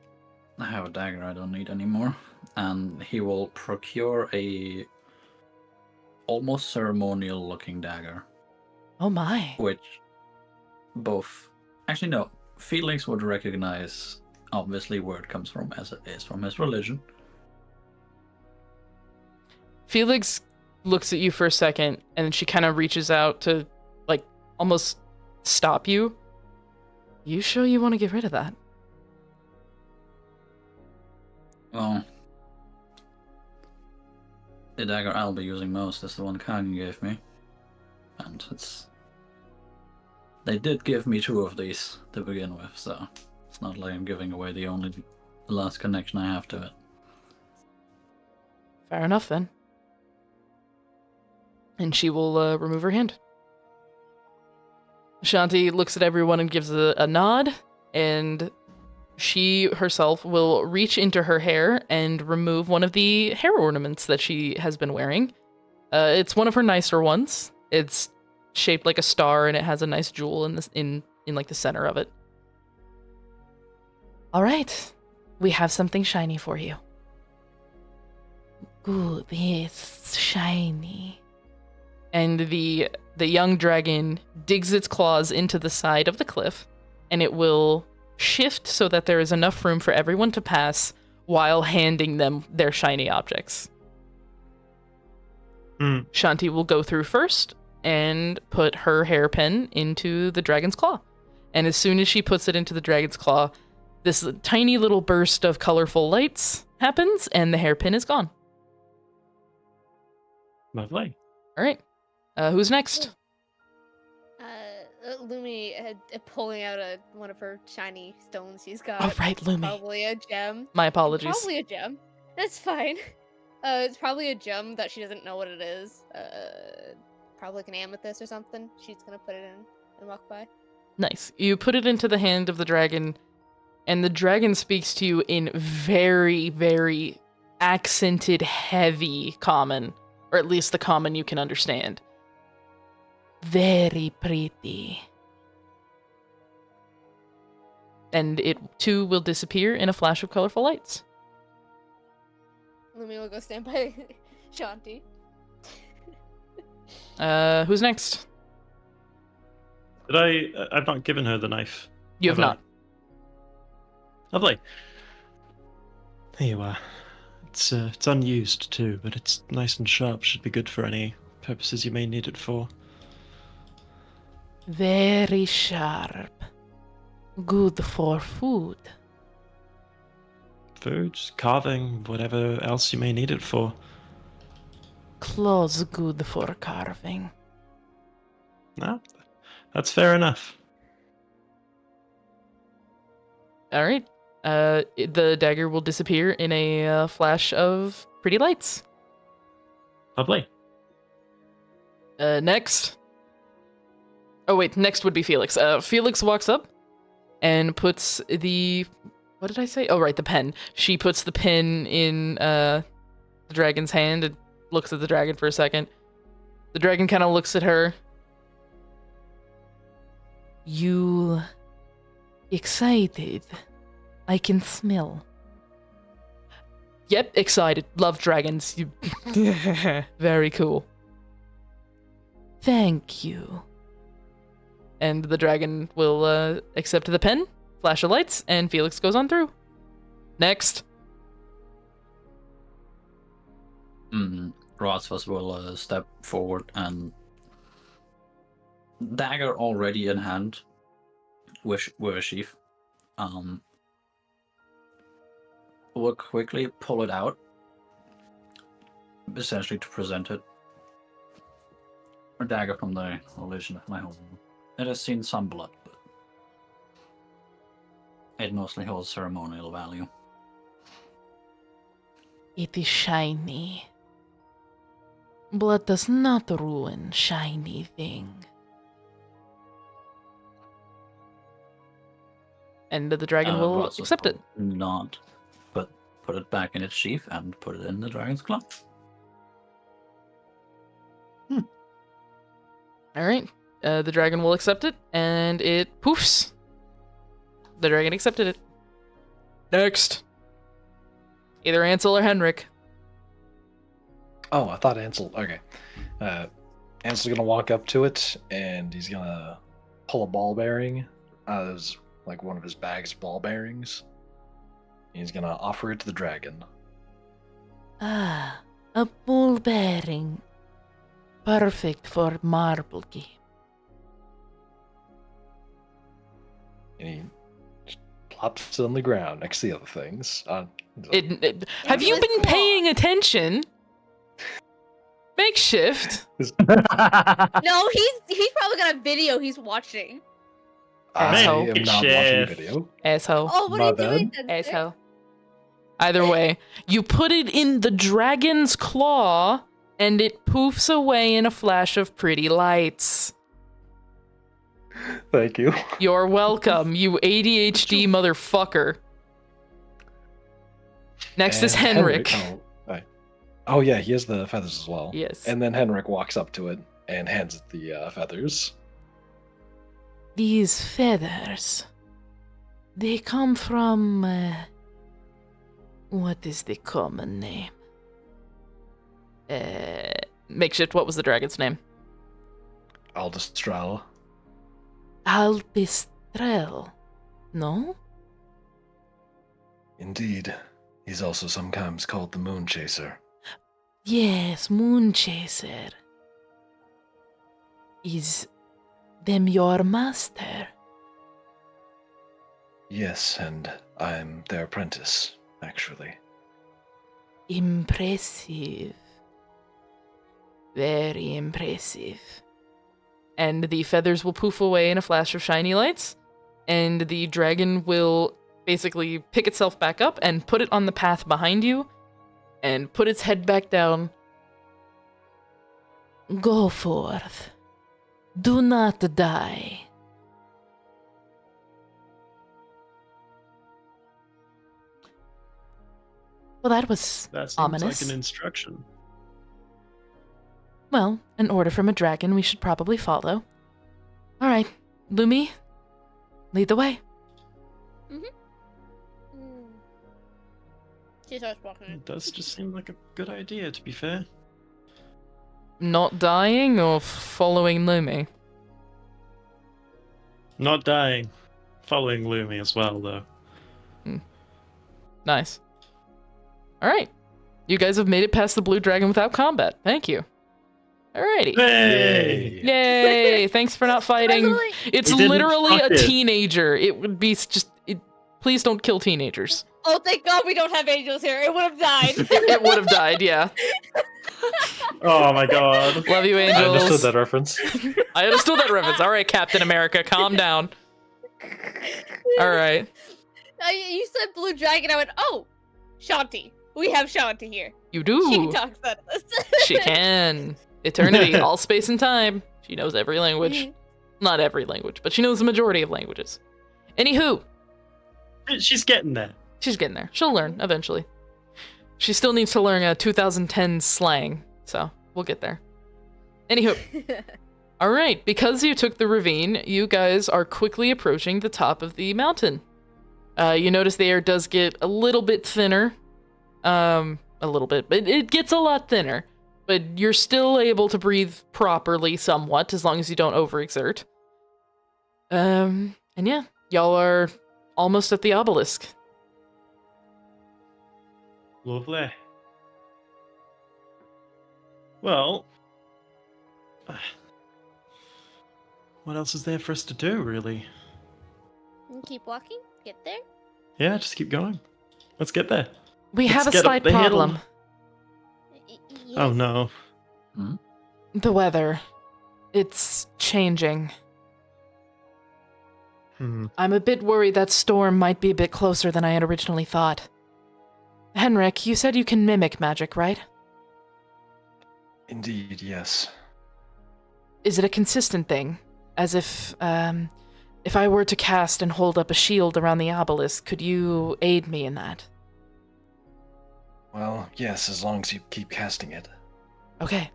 have a dagger I don't need anymore. And he will procure a almost ceremonial looking dagger. Oh my. Which both... Actually, no. Felix would recognize, obviously, where it comes from, as it is from his religion. Felix looks at you for a second, and she kind of reaches out to, like, almost stop you. You sure you want to get rid of that? Well, the dagger I'll be using most is the one Kagan gave me. And it's... They did give me 2 of these to begin with, so it's not like I'm giving away the last connection I have to it. Fair enough, then. And she will remove her hand. Shanti looks at everyone and gives a nod, and she herself will reach into her hair and remove one of the hair ornaments that she has been wearing. It's one of her nicer ones. It's shaped like a star, and it has a nice jewel in like the center of it. All right, we have something shiny for you. Good, it's shiny. And the young dragon digs its claws into the side of the cliff, and it will shift so that there is enough room for everyone to pass while handing them their shiny objects. Shanti will go through first and put her hairpin into the dragon's claw. And as soon as she puts it into the dragon's claw, this tiny little burst of colorful lights happens, and the hairpin is gone. Lovely. All right. Who's next? Lumi pulling out one of her shiny stones she's got. Oh, right, Lumi. Probably a gem. My apologies. Probably a gem. That's fine. It's probably a gem that she doesn't know what it is. Probably like an amethyst or something. She's gonna put it in and walk by. Nice. You put it into the hand of the dragon, and the dragon speaks to you in very, very accented, heavy common, or at least the common you can understand. Very pretty. And it too will disappear in a flash of colorful lights. Lumi will go stand by Shanti. Who's next? I've not given her the knife. You have not. Lovely. There you are. It's unused too, but it's nice and sharp. Should be good for any purposes you may need it for. Very sharp. Good for food. Food, carving, whatever else you may need it for. Claws good for carving. No, that's fair enough. All right. The dagger will disappear in a flash of pretty lights. Lovely. Next. Oh wait, next would be Felix. Felix walks up and puts the... What did I say? Oh right, the pen. She puts the pen in the dragon's hand and looks at the dragon for a second. The dragon kind of looks at her. You... excited? I can smell. Yep, excited. Love dragons. Very cool. Thank you. And the dragon will accept the pen, flash of lights, and Felix goes on through. Next. Rasvas will step forward and dagger already in hand with a sheath. Will quickly pull it out, essentially to present it. A dagger from the religion of my home. It has seen some blood, but it mostly holds ceremonial value. It is shiny. Blood does not ruin shiny thing. And the dragon will Rasvas accept it. Not, but put it back in its sheath and put it in the dragon's claw. All right. The dragon will accept it, and it poofs. The dragon accepted it. Next. Either Ansel or Henrik. Oh, I thought Ansel. Okay. Ansel's gonna walk up to it, and he's gonna pull a ball bearing out of one of his bags of ball bearings. He's gonna offer it to the dragon. Ah, a ball bearing. Perfect for marble game. And he just plops it on the ground next to the other things. Have you been paying attention? Makeshift. No, he's probably got a video he's watching. I Asshole. am not watching a video. Asshole. Oh, what My are you doing bad. then? Asshole. Either way, you put it in the dragon's claw, and it poofs away in a flash of pretty lights. Thank you. You're welcome, you ADHD motherfucker. Next is And Henrik. Oh, yeah, he has the feathers as well. Yes. And then Henrik walks up to it and hands it the feathers. These feathers, they come from, what is the common name? Makeshift, what was the dragon's name? Aldestrel. Alpistrel. No? Indeed. He's also sometimes called the Moon Chaser. Yes, Moon Chaser. Is them your master? Yes, and I'm their apprentice, actually. Impressive. Very impressive. And the feathers will poof away in a flash of shiny lights, and the dragon will basically pick itself back up and put it on the path behind you, and put its head back down. Go forth. Do not die. Well, that was That seems ominous. like an instruction. Well, an order from a dragon we should probably follow. All right, Lumi, lead the way. Mm. She starts walking. It does just seem like a good idea, to be fair. Not dying or following Lumi? Not dying. Following Lumi as well, though. Nice. All right, you guys have made it past the blue dragon without combat. Thank you. Alrighty. Hey! Yay! Thanks for not fighting. Literally- It's We didn't literally fuck a it. teenager. It would be just. Please don't kill teenagers. Oh, thank God we don't have angels here. It would have died. It would have died, yeah. Oh my god. Love you, I angels. understood that reference. I understood that reference. All right, Captain America, calm down. All right. You said blue dragon. I went, oh, Shanti. We have Shanti here. You do. She talks at us. She can. Eternity, all space and time. She knows every language. Mhm. Not every language, but she knows the majority of languages. Anywho, She's getting there. she's getting there. She'll learn eventually. She still needs to learn a 2010 slang, so we'll get there. Anywho, all right, because you took the ravine, you guys are quickly approaching the top of the mountain. You notice the air does get a little bit thinner. A little bit, but it gets a lot thinner. But you're still able to breathe properly somewhat, as long as you don't overexert. And yeah, y'all are almost at the obelisk. Lovely. Well, what else is there for us to do, really? Keep walking. Get there. Yeah, just keep going. Let's get there. We Let's have a get up slight the hill. problem. Oh Yes. no. The weather. It's changing. I'm a bit worried that storm might be a bit closer than I had originally thought. Henrik, you said you can mimic magic, right? Indeed, yes. Is it a consistent thing? As if I were to cast and hold up a shield around the obelisk, could you aid me in that? Well, yes, as long as you keep casting it. Okay.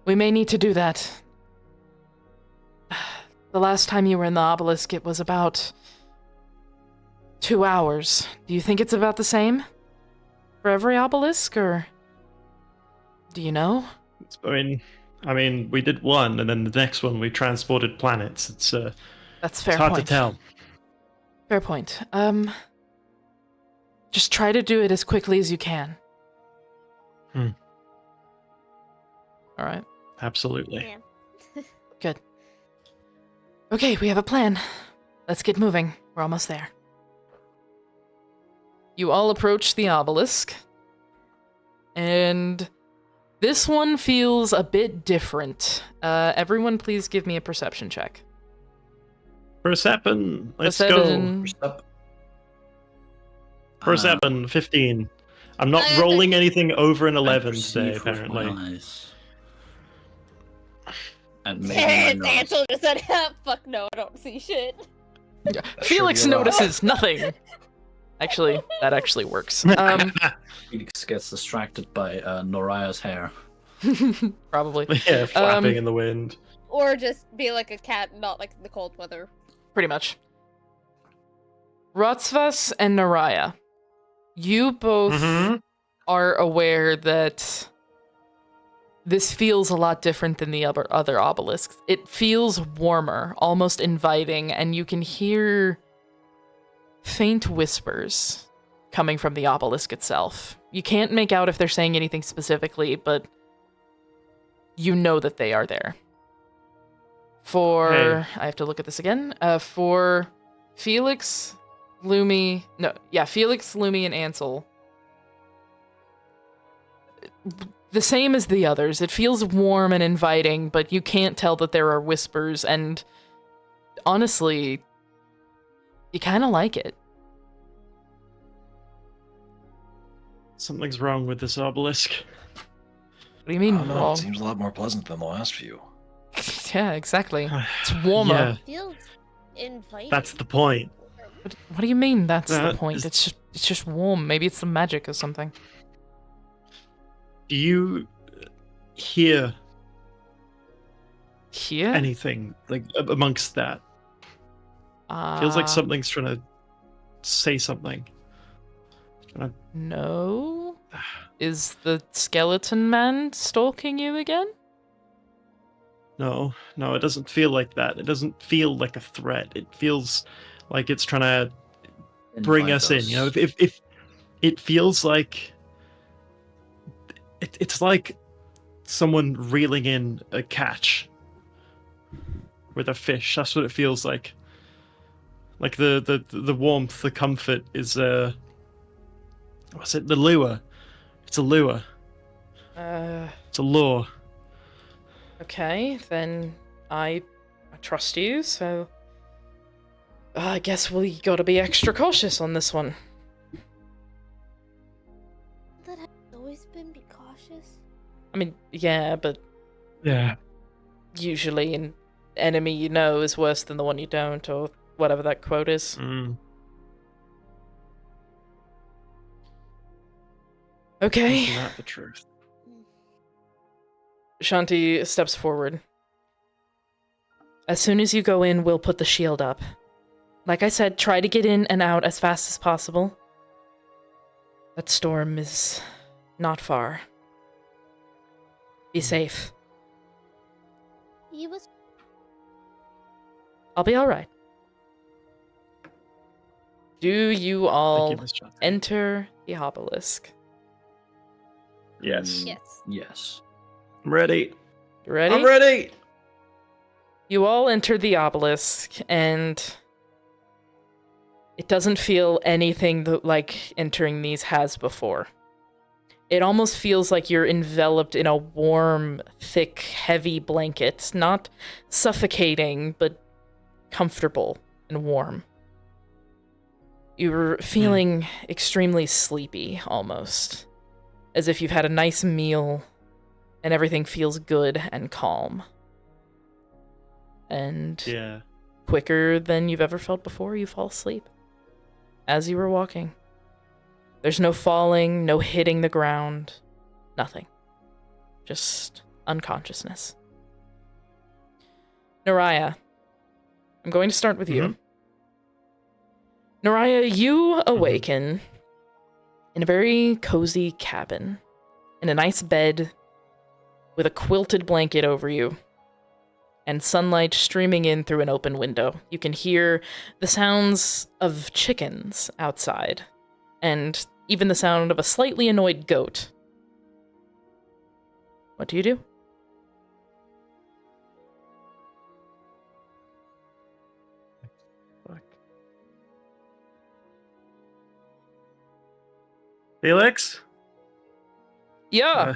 We may need to do that. The last time you were in the obelisk, it was about 2 hours. Do you think it's about the same? For every obelisk, or... Do you know? I mean, we did one, and then the next one we transported planets. It's That's fair it's hard point. to tell. Fair point. Just try to do it as quickly as you can. Alright. Absolutely. Yeah. Good. Okay, we have a plan. Let's get moving. We're almost there. You all approach the obelisk, and this one feels a bit different. Everyone please give me a perception check. Perception. Let's Perception. go. Perception. 15. I'm not I rolling think- anything over an I 11 perceive today, with my apparently. eyes. And maybe my The nose. answer just said, fuck no, I don't see shit. Felix Sure you are. notices nothing. Actually, that actually works. Felix gets distracted by Noraya's hair. Probably. Yeah, flapping Um, in the wind. Or just be like a cat, not like the cold weather. Pretty much. Rotsvas and Naraya, you both Mhm. are aware that this feels a lot different than the other obelisks. It feels warmer, almost inviting, and you can hear faint whispers coming from the obelisk itself. You can't make out if they're saying anything specifically, but you know that they are there. For... I have to look at this again. For Felix, Lumi... No, yeah, Felix, Lumi, and Ansel. The same as the others. It feels warm and inviting, but you can't tell that there are whispers, and honestly, you kind of like it. Something's wrong with this obelisk. What do you mean, I don't know. wrong? It seems a lot more pleasant than the last few. Yeah, exactly. It's warmer. Yeah, Feels inviting. that's the point. What do you mean that's the That point? is- It's just warm. Maybe it's the magic or something. Do you hear Here? anything like amongst that? Feels like something's trying to say something. No. Is the skeleton man stalking you again? No, it doesn't feel like that. It doesn't feel like a threat. It feels like it's trying to bring Invite us in. You know, if it feels like it's like someone reeling in a catch with a fish. That's what it feels like. Like the warmth, the comfort is what's it? The lure. It's a lure. It's a lure. Okay, then I trust you, so I guess we gotta be extra cautious on this one. That has always been be cautious. I mean, yeah, but Yeah. usually an enemy you know is worse than the one you don't, or whatever that quote is. Mm. Okay. Isn't that the truth? Shanti steps forward. As soon as you go in, we'll put the shield up. Like I said, try to get in and out as fast as possible. That storm is not far. Be safe. He was. I'll be alright. Do you all Thank you, Miss Johnson. enter the obelisk? Yes. Yes. Yes. I'm ready. You ready? I'm ready. You all enter the obelisk, and it doesn't feel anything like entering these has before. It almost feels like you're enveloped in a warm, thick, heavy blanket. Not suffocating, but comfortable and warm. You're feeling extremely sleepy, almost. As if you've had a nice meal, and everything feels good and calm. And Yeah. quicker than you've ever felt before, you fall asleep. As you were walking. There's no falling, no hitting the ground, nothing. Just unconsciousness. Naraya, I'm going to start with you. Naraya, you awaken in a very cozy cabin, in a nice bed, with a quilted blanket over you, and sunlight streaming in through an open window. You can hear the sounds of chickens outside, and even the sound of a slightly annoyed goat. What do you do? Fuck. Felix? Yeah!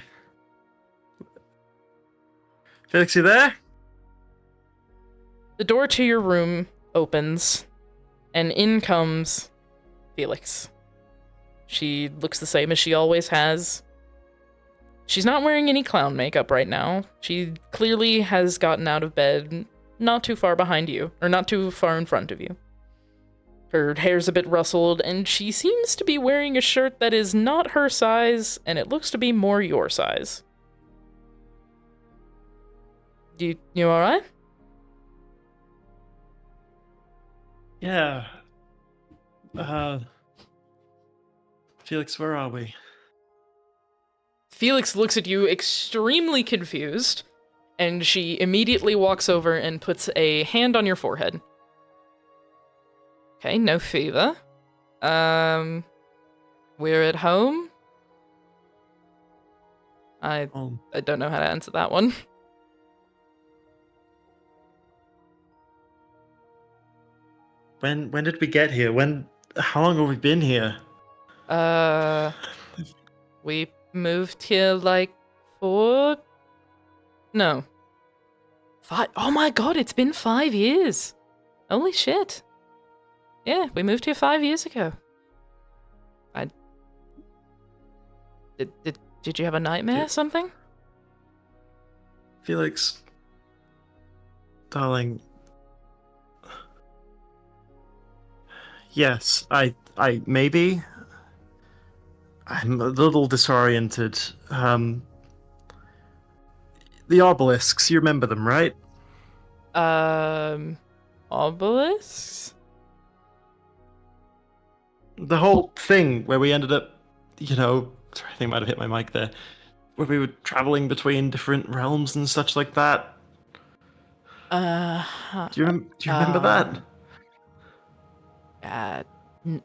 Felix, you there? The door to your room opens, and in comes Felix. She looks the same as she always has. She's not wearing any clown makeup right now. She clearly has gotten out of bed not too far behind you, or not too far in front of you. Her hair's a bit rustled, and she seems to be wearing a shirt that is not her size, and it looks to be more your size. You alright? Yeah. Felix, where are we? Felix looks at you extremely confused, and she immediately walks over and puts a hand on your forehead. Okay, no fever. We're at home. I Oh, don't know how to answer that one. when did we get here? How long have we been here? We moved here like 4... No. 5... Oh my god, it's been 5 years. Holy shit. Yeah, we moved here 5 years ago. Did you have a nightmare or something? Felix, darling. Yes, I maybe. I'm a little disoriented. The obelisks, you remember them, right? Obelisks? The whole thing where we ended up, sorry, I think I might have hit my mic there, where we were traveling between different realms and such like that. Do you remember that?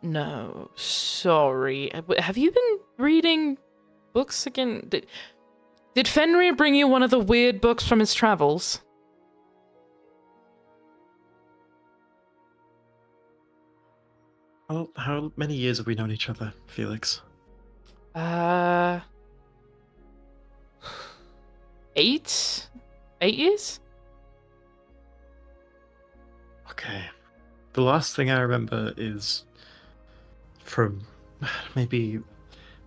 No, sorry. Have you been reading books again? Did Fenrir bring you one of the weird books from his travels? Well, how many years have we known each other, Felix? 8? 8 years? Okay. The last thing I remember is from maybe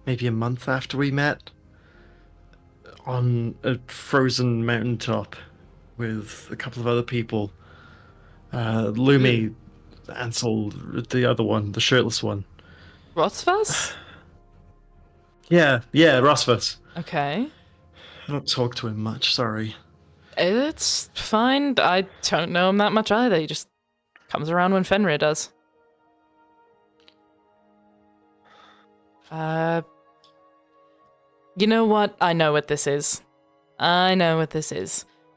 a month after we met on a frozen mountaintop with a couple of other people. Lumi, Ansel, the other one, the shirtless one. Rothfuss? Yeah, Rosfus. Okay. I don't talk to him much, sorry. It's fine. I don't know him that much either. He just comes around when Fenrir does. You know what? I know what this is.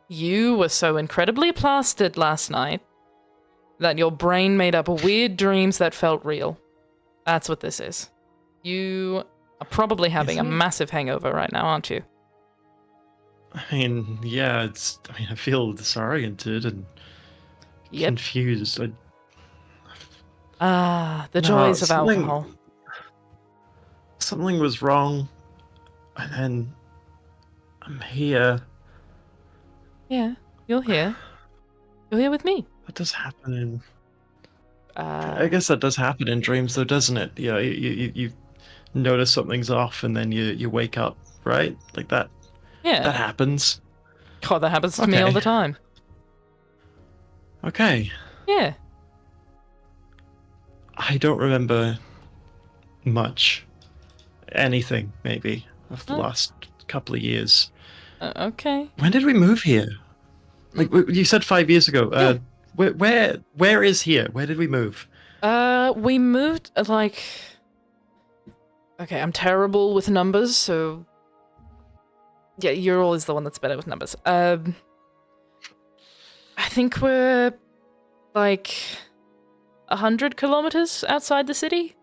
You were so incredibly plastered last night that your brain made up weird dreams that felt real. That's what this is. You are probably having a massive hangover right now, aren't you? I mean, yeah, I feel disoriented and confused. The joys of alcohol. Something was wrong, and then I'm here. Yeah, you're here. You're here with me. That does happen in... I guess that does happen in dreams, though, doesn't it? Yeah, you notice something's off, and then you wake up, right? Like that. Yeah. That happens. God, that happens to me all the time. Okay. Yeah. I don't remember much. Anything, maybe, of the last couple of years. Okay. When did we move here? Like, you said 5 years ago. Yeah. Where is here? Where did we move? We moved, like... Okay, I'm terrible with numbers, so... Yeah, you're always the one that's better with numbers. I think we're, like, 100 kilometers outside the city?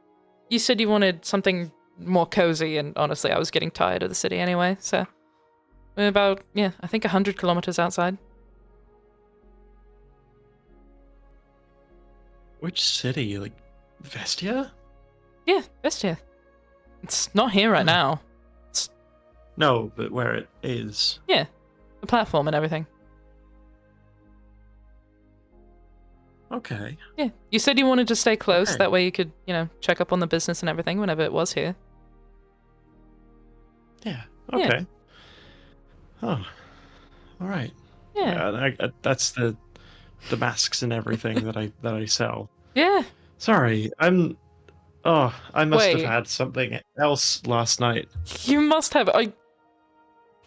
You said you wanted something more cozy, and honestly, I was getting tired of the city anyway, so... We're about, I think 100 kilometers outside. Which city? Like, Vestia? Yeah, Vestia. It's not here right now. No, but where it is. Yeah, the platform and everything. Okay. Yeah, you said you wanted to stay close, that way you could, check up on the business and everything whenever it was here. Yeah, okay. Oh, all right. Yeah. That's the masks and everything that I sell. Yeah. Sorry, I must have had something else last night. You must have.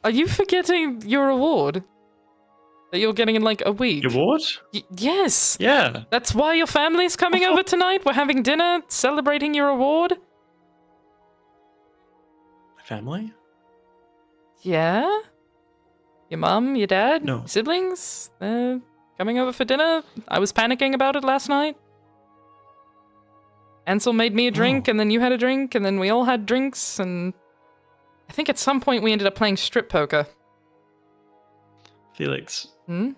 Are you forgetting your award? That you're getting in like a week? Your award? Yes. Yeah. That's why your family's coming over tonight? We're having dinner, celebrating your award? My family? Yeah? Your mum, your dad, No. siblings? They're coming over for dinner? I was panicking about it last night. Ansel made me a drink, and then you had a drink, and then we all had drinks, and I think at some point we ended up playing strip poker. Felix, Hmm?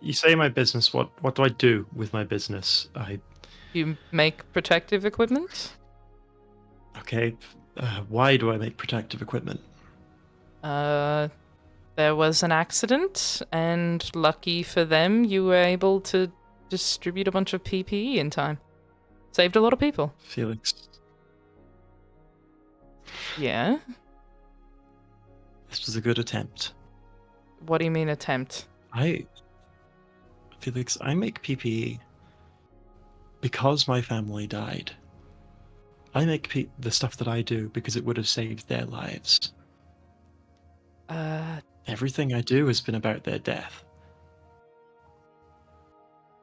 you say my business. What do I do with my business? You make protective equipment? Okay. Why do I make protective equipment? There was an accident, and lucky for them, you were able to distribute a bunch of PPE in time. Saved a lot of people. Felix, Yeah? this was a good attempt. What do you mean attempt? Felix, I make PPE because my family died. I make the stuff that I do because it would have saved their lives. Everything I do has been about their death.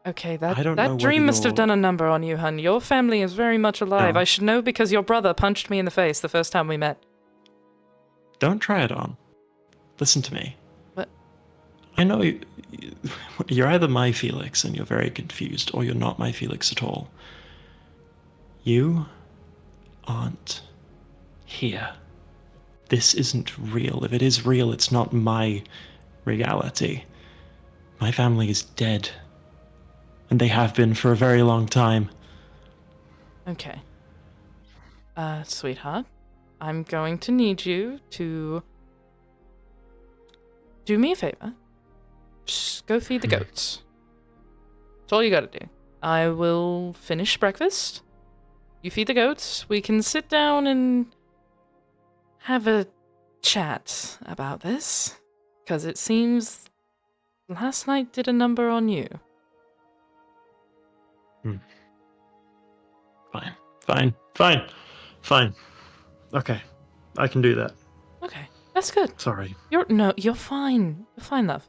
Okay, I don't know that whether dream must have you're- done a number on you, hun. Your family is very much alive. No. I should know because your brother punched me in the face the first time we met. Don't try it on. Listen to me. What? I know you're either my Felix and you're very confused, or you're not my Felix at all. You aren't here. This isn't real. If it is real, it's not my reality. My family is dead. And they have been for a very long time. Okay. Sweetheart, I'm going to need you to do me a favor. Just go feed the goats. That's all you gotta do. I will finish breakfast. You feed the goats. We can sit down and have a chat about this. Because it seems last night did a number on you. Fine. Okay, I can do that. Okay, that's good. Sorry. You're fine. You're fine, love.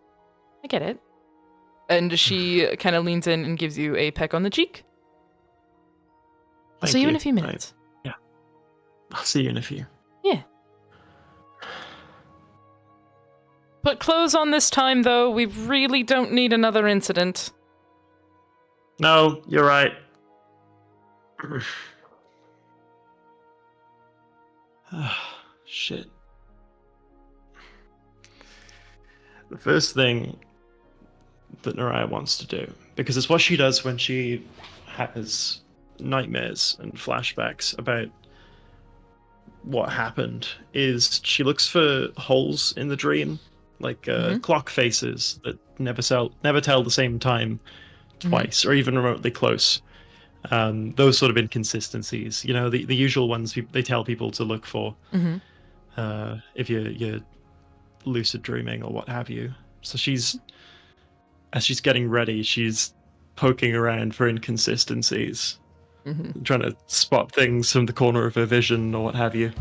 I get it. And she kind of leans in and gives you a peck on the cheek. I'll Thank see you in a few minutes. I'll see you in a few. Yeah. Put clothes on this time, though. We really don't need another incident. No, you're right. Shit. The first thing that Naraya wants to do, because it's what she does when she has nightmares and flashbacks about what happened, is she looks for holes in the dream, like clock faces that never tell the same time twice, or even remotely close. Those sort of inconsistencies, the usual ones they tell people to look for if you're lucid dreaming or what have you. So as she's getting ready, she's poking around for inconsistencies, trying to spot things from the corner of her vision or what have you.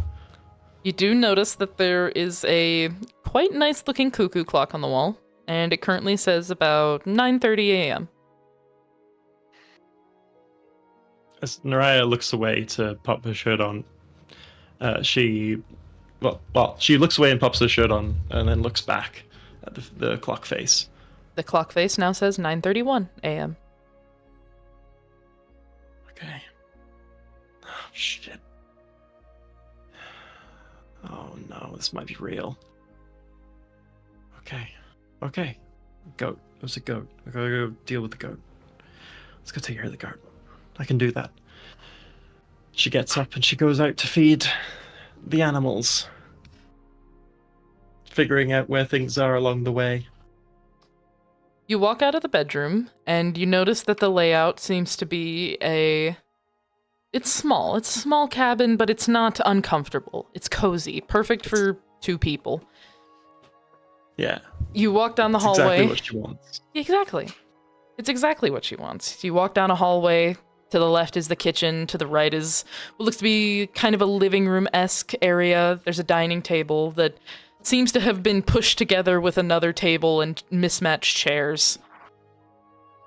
You do notice that there is a quite nice looking cuckoo clock on the wall, and it currently says about 9:30 a.m. As Naraya looks away to pop her shirt on, she looks away and pops her shirt on, and then looks back at the clock face. The clock face now says 9:31 a.m. Okay. Oh, shit. Oh no, this might be real. Okay. Goat. It was a goat. I gotta go deal with the goat. Let's go take care of the goat. I can do that. She gets up and she goes out to feed the animals, figuring out where things are along the way. You walk out of the bedroom, and you notice that the layout seems to be It's small. It's a small cabin, but it's not uncomfortable. It's cozy. Perfect for two people. Yeah. You walk down the hallway. Exactly what she wants. Exactly. It's exactly what she wants. You walk down a hallway. To the left is the kitchen. To the right is what looks to be kind of a living room-esque area. There's a dining table that seems to have been pushed together with another table and mismatched chairs.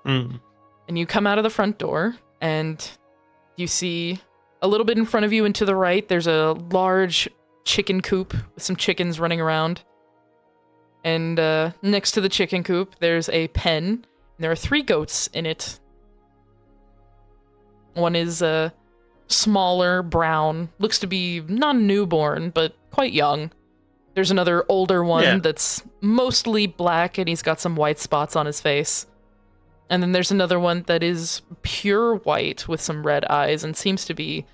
Mm. And you come out of the front door, and you see a little bit in front of you and to the right, there's a large chicken coop with some chickens running around. And next to the chicken coop, there's a pen. And there are 3 goats in it. One is smaller, brown, looks to be not a newborn, but quite young. There's another older one that's mostly black, and he's got some white spots on his face. And then there's another one that is pure white with some red eyes and seems to be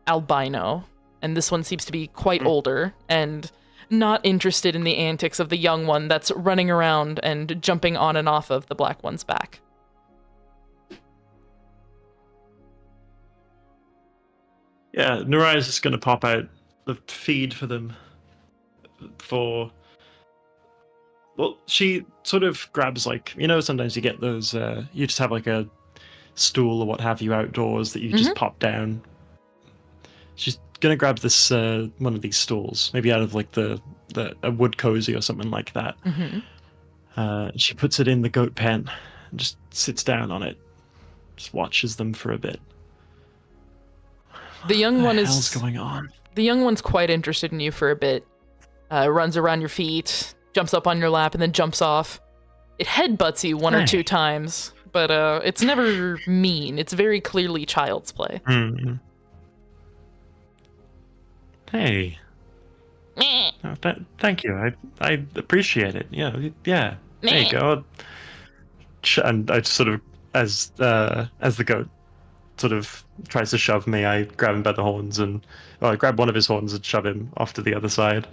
albino. And this one seems to be quite older and not interested in the antics of the young one that's running around and jumping on and off of the black one's back. Yeah, Naraya's just going to pop out the feed for them. Well, she sort of grabs, like, sometimes you get those, you just have like a stool or what have you outdoors that you just pop down. She's gonna grab this, one of these stools, maybe out of like a wood cozy or something like that. She puts it in the goat pen and just sits down on it, just watches them for a bit. The young one What's going on? The young one's quite interested in you for a bit. Runs around your feet, jumps up on your lap, and then jumps off. It headbutts you one or two times, but it's never mean. It's very clearly child's play. Hey. Oh, thank you. I appreciate it. Yeah. There you go. And I just sort of, as the goat sort of tries to shove me, I grab him by the horns and I grab one of his horns and shove him off to the other side.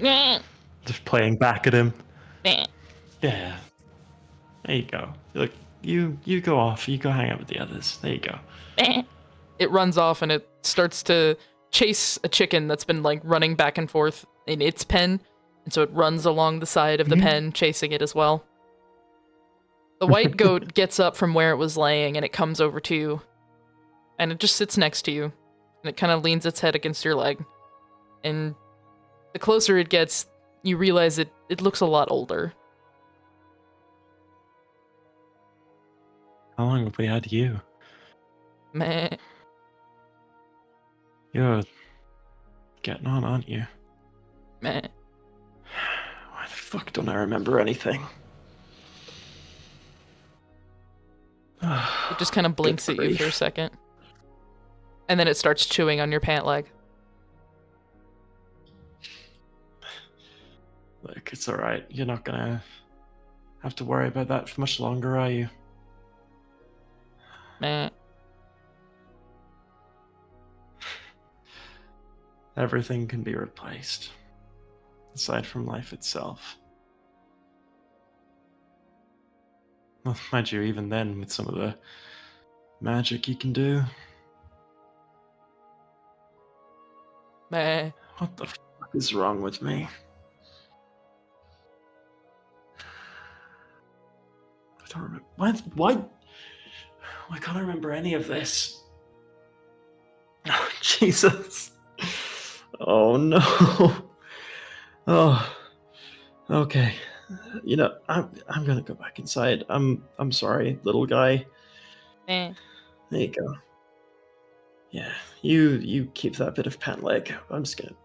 Just playing back at him. Yeah. There you go. Look, you go off. You go hang out with the others. There you go. It runs off and it starts to chase a chicken that's been like running back and forth in its pen, and so it runs along the side of the pen, chasing it as well. The white goat gets up from where it was laying and it comes over to you, and it just sits next to you, and it kind of leans its head against your leg. And the closer it gets, you realize it looks a lot older. How long have we had you? Meh. You're getting on, aren't you? Meh. Why the fuck don't I remember anything? It just kind of blinks at you for a second. And then it starts chewing on your pant leg. Look, it's alright. You're not gonna have to worry about that for much longer, are you? Meh. Everything can be replaced, aside from life itself. Well, mind you, even then, with some of the magic you can do. Meh. What the fuck is wrong with me? I don't remember. Why can't I remember any of this? Oh, Jesus. Oh, no. Oh, okay. I'm gonna go back inside. I'm sorry, little guy. Meh. There you go. Yeah, you keep that bit of pant leg. I'm just gonna.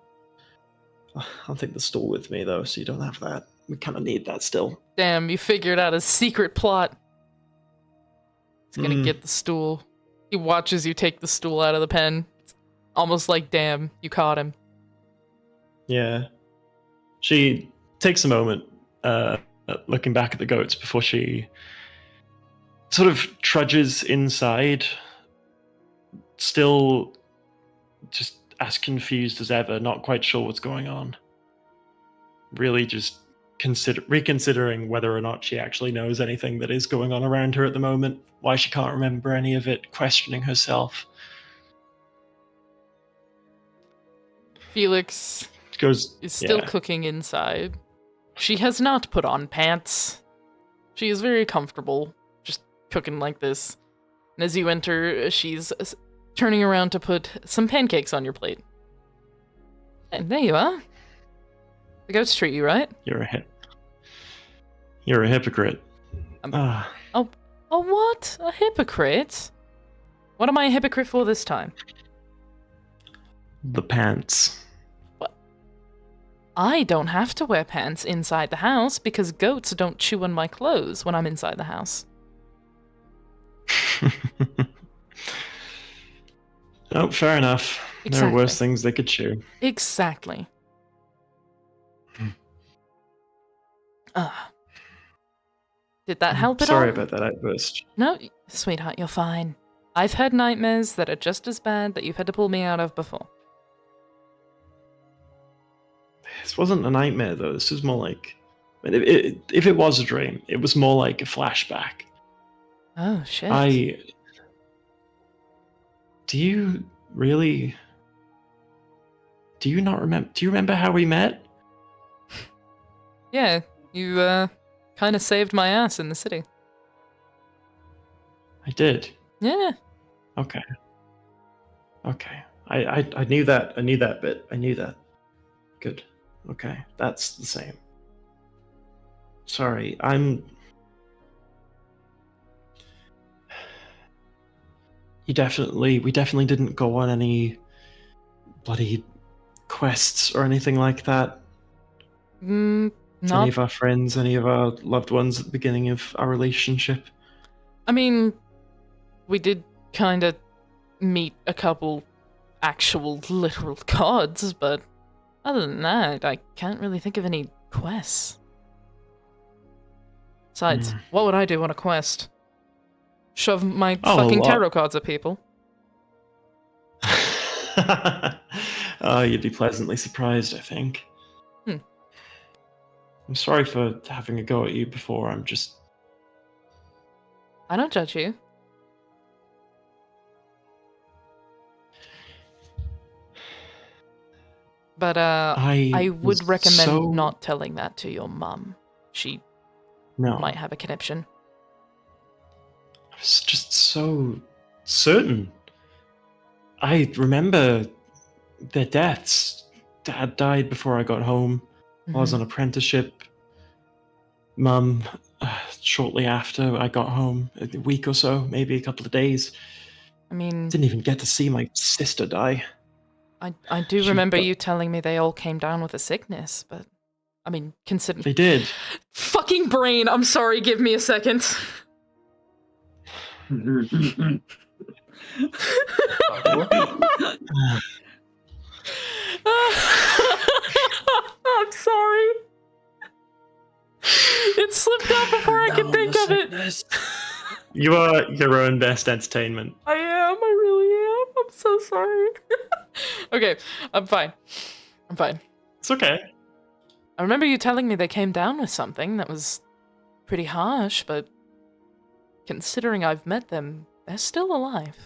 I'll take the stool with me though, so you don't have that. We kind of need that still. Damn, you figured out a secret plot. He's gonna get the stool. He watches you take the stool out of the pen. It's almost like, damn, you caught him. Yeah. She takes a moment, looking back at the goats before she sort of trudges inside, still just as confused as ever, not quite sure what's going on. Really just reconsidering whether or not she actually knows anything that is going on around her at the moment, why she can't remember any of it, questioning herself. Felix is still cooking inside. She has not put on pants. She is very comfortable just cooking like this. And as you enter, she's turning around to put some pancakes on your plate. And there you are. The goats treat you right. You're a hypocrite. Oh, what? A hypocrite? What am I a hypocrite for this time? The pants. I don't have to wear pants inside the house because goats don't chew on my clothes when I'm inside the house. Oh, fair enough. There are worse Exactly. things they could chew. Exactly. Hmm. Did that help at all? Sorry about that outburst. No, sweetheart, you're fine. I've had nightmares that are just as bad that you've had to pull me out of before. This wasn't a nightmare, though. This was more like... if it was a dream, it was more like a flashback. Oh, shit. Do you really... Do you not remember... Do you remember how we met? Yeah, you, kind of saved my ass in the city. I did. Yeah. Okay. I knew that. I knew that bit. I knew that. Good. Okay. That's the same. Sorry, we definitely didn't go on any bloody quests or anything like that. Any Not. of our friends, any of our loved ones at the beginning of our relationship. I mean, we did kind of meet a couple actual literal gods, but other than that, I can't really think of any quests. Besides, what would I do on a quest? Shove my Oh, a fucking lot. tarot cards at people? Oh, you'd be pleasantly surprised, I think. I'm sorry for having a go at you before. I don't judge you. But I would recommend not telling that to your mum. She might have a conniption. I was just so certain. I remember their deaths. Dad died before I got home. I was on apprenticeship. Mum, shortly after I got home, a week or so, maybe a couple of days. I mean, didn't even get to see my sister die. I do remember you telling me they all came down with a sickness, but I mean, consider They did. Fucking brain. I'm sorry. Give me a second. I'm sorry. It slipped out before I could think of it. You are your own best entertainment. I am. I really am. I'm so sorry. Okay, I'm fine. I'm fine. It's okay. I remember you telling me they came down with something that was pretty harsh, but considering I've met them, they're still alive.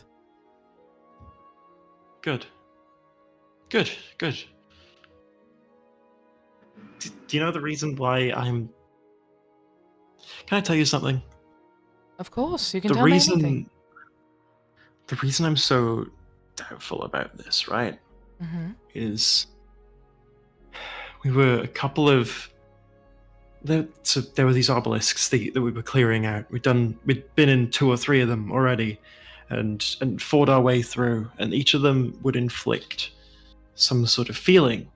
Good. Good. Good. Do you know the reason why I'm... Can I tell you something? Of course, you can tell me anything. The reason I'm so doubtful about this, right, is we were a couple of... So there were these obelisks that we were clearing out. We'd been in 2 or 3 of them already, and fought our way through, and each of them would inflict some sort of feeling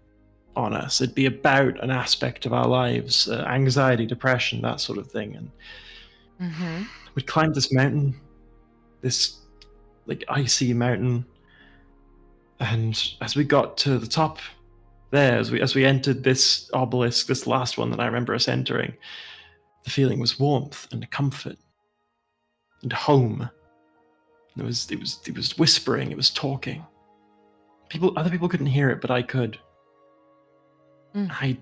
on us. It'd be about an aspect of our lives, anxiety, depression, that sort of thing. And we'd climbed this mountain, this like icy mountain, and as we got to the top there, as we entered this obelisk, this last one that I remember us entering, the feeling was warmth and comfort and home. It was whispering, it was talking. Other people couldn't hear it, but I could. I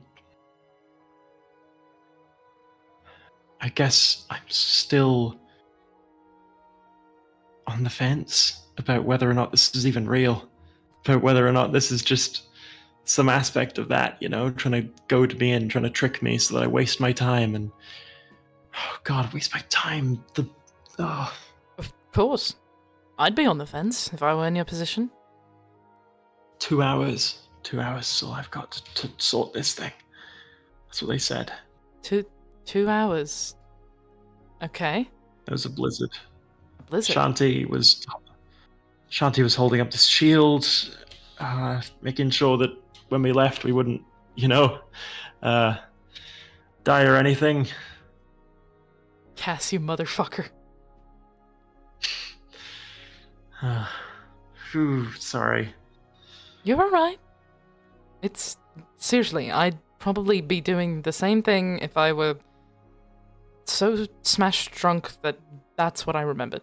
guess I'm still on the fence about whether or not this is even real, about whether or not this is just some aspect of that, trying to goad me in, trying to trick me so that I waste my time. And oh God, waste my time. Of course. I'd be on the fence if I were in your position. 2 hours. 2 hours, so I've got to sort this thing. That's what they said. 2 hours. Okay. There was a blizzard. A blizzard? Shanti was holding up this shield, making sure that when we left we wouldn't, die or anything. Cass, you motherfucker. Ooh, sorry. You're alright. It's... Seriously, I'd probably be doing the same thing if I were so smashed drunk that that's what I remembered.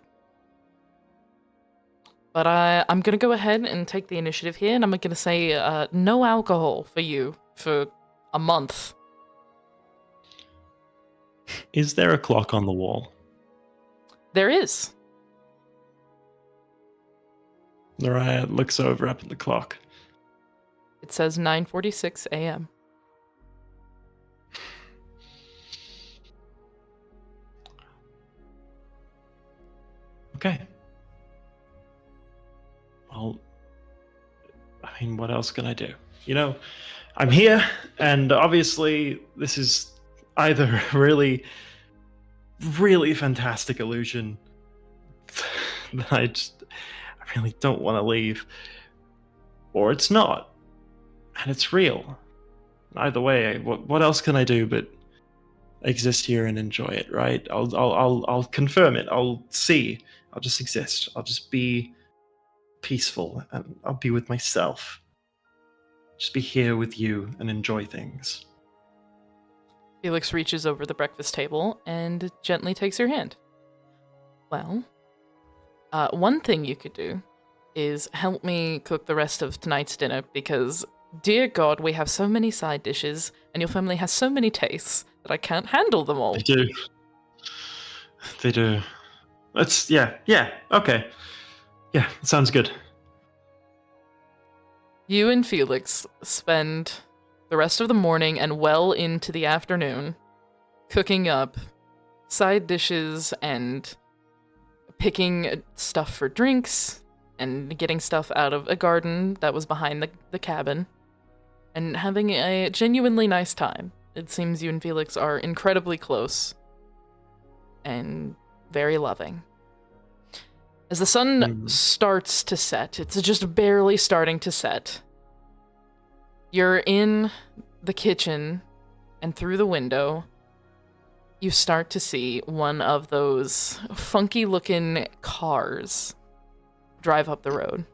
But I'm gonna go ahead and take the initiative here, and I'm gonna say no alcohol for you for a month. Is there a clock on the wall? There is. Naraya looks over up at the clock. It says 9:46 a.m. Okay. Well, I mean, what else can I do? You know, I'm here, and obviously this is either a really, really fantastic illusion that I really don't want to leave, or it's not, and it's real. Either way, what else can I do but exist here and enjoy it, right? I'll confirm it. I'll see. I'll just exist. I'll just be peaceful, and I'll be with myself. Just be here with you and enjoy things. Felix reaches over the breakfast table and gently takes your hand. Well, one thing you could do is help me cook the rest of tonight's dinner because, dear God, we have so many side dishes and your family has so many tastes that I can't handle them all. They do. They do. Okay. Yeah, sounds good. You and Felix spend the rest of the morning and well into the afternoon cooking up side dishes and picking stuff for drinks and getting stuff out of a garden that was behind the cabin and having a genuinely nice time. It seems you and Felix are incredibly close and very loving. As the sun starts to set, it's just barely starting to set, you're in the kitchen, and through the window, you start to see one of those funky-looking cars drive up the road.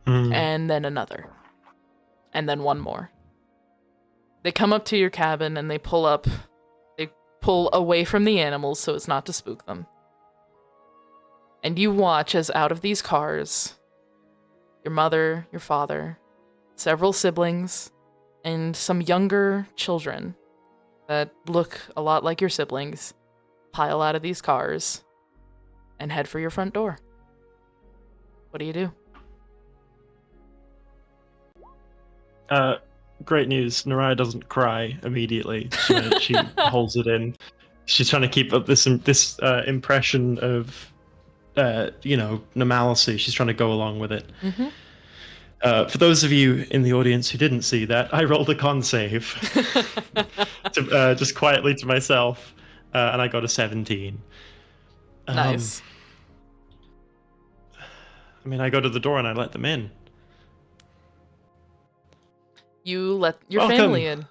And then another. And then one more. They come up to your cabin, and they pull away from the animals so as not to spook them. And you watch as out of these cars, your mother, your father, several siblings, and some younger children that look a lot like your siblings pile out of these cars and head for your front door. What do you do? Great news. Naraya doesn't cry immediately. She holds it in. She's trying to keep up this impression of normalcy. She's trying to go along with it. For those of you in the audience who didn't see that, I rolled a con save just quietly to myself, and I got a 17. Nice. I mean, I go to the door and I let them in. You let your Welcome. family in.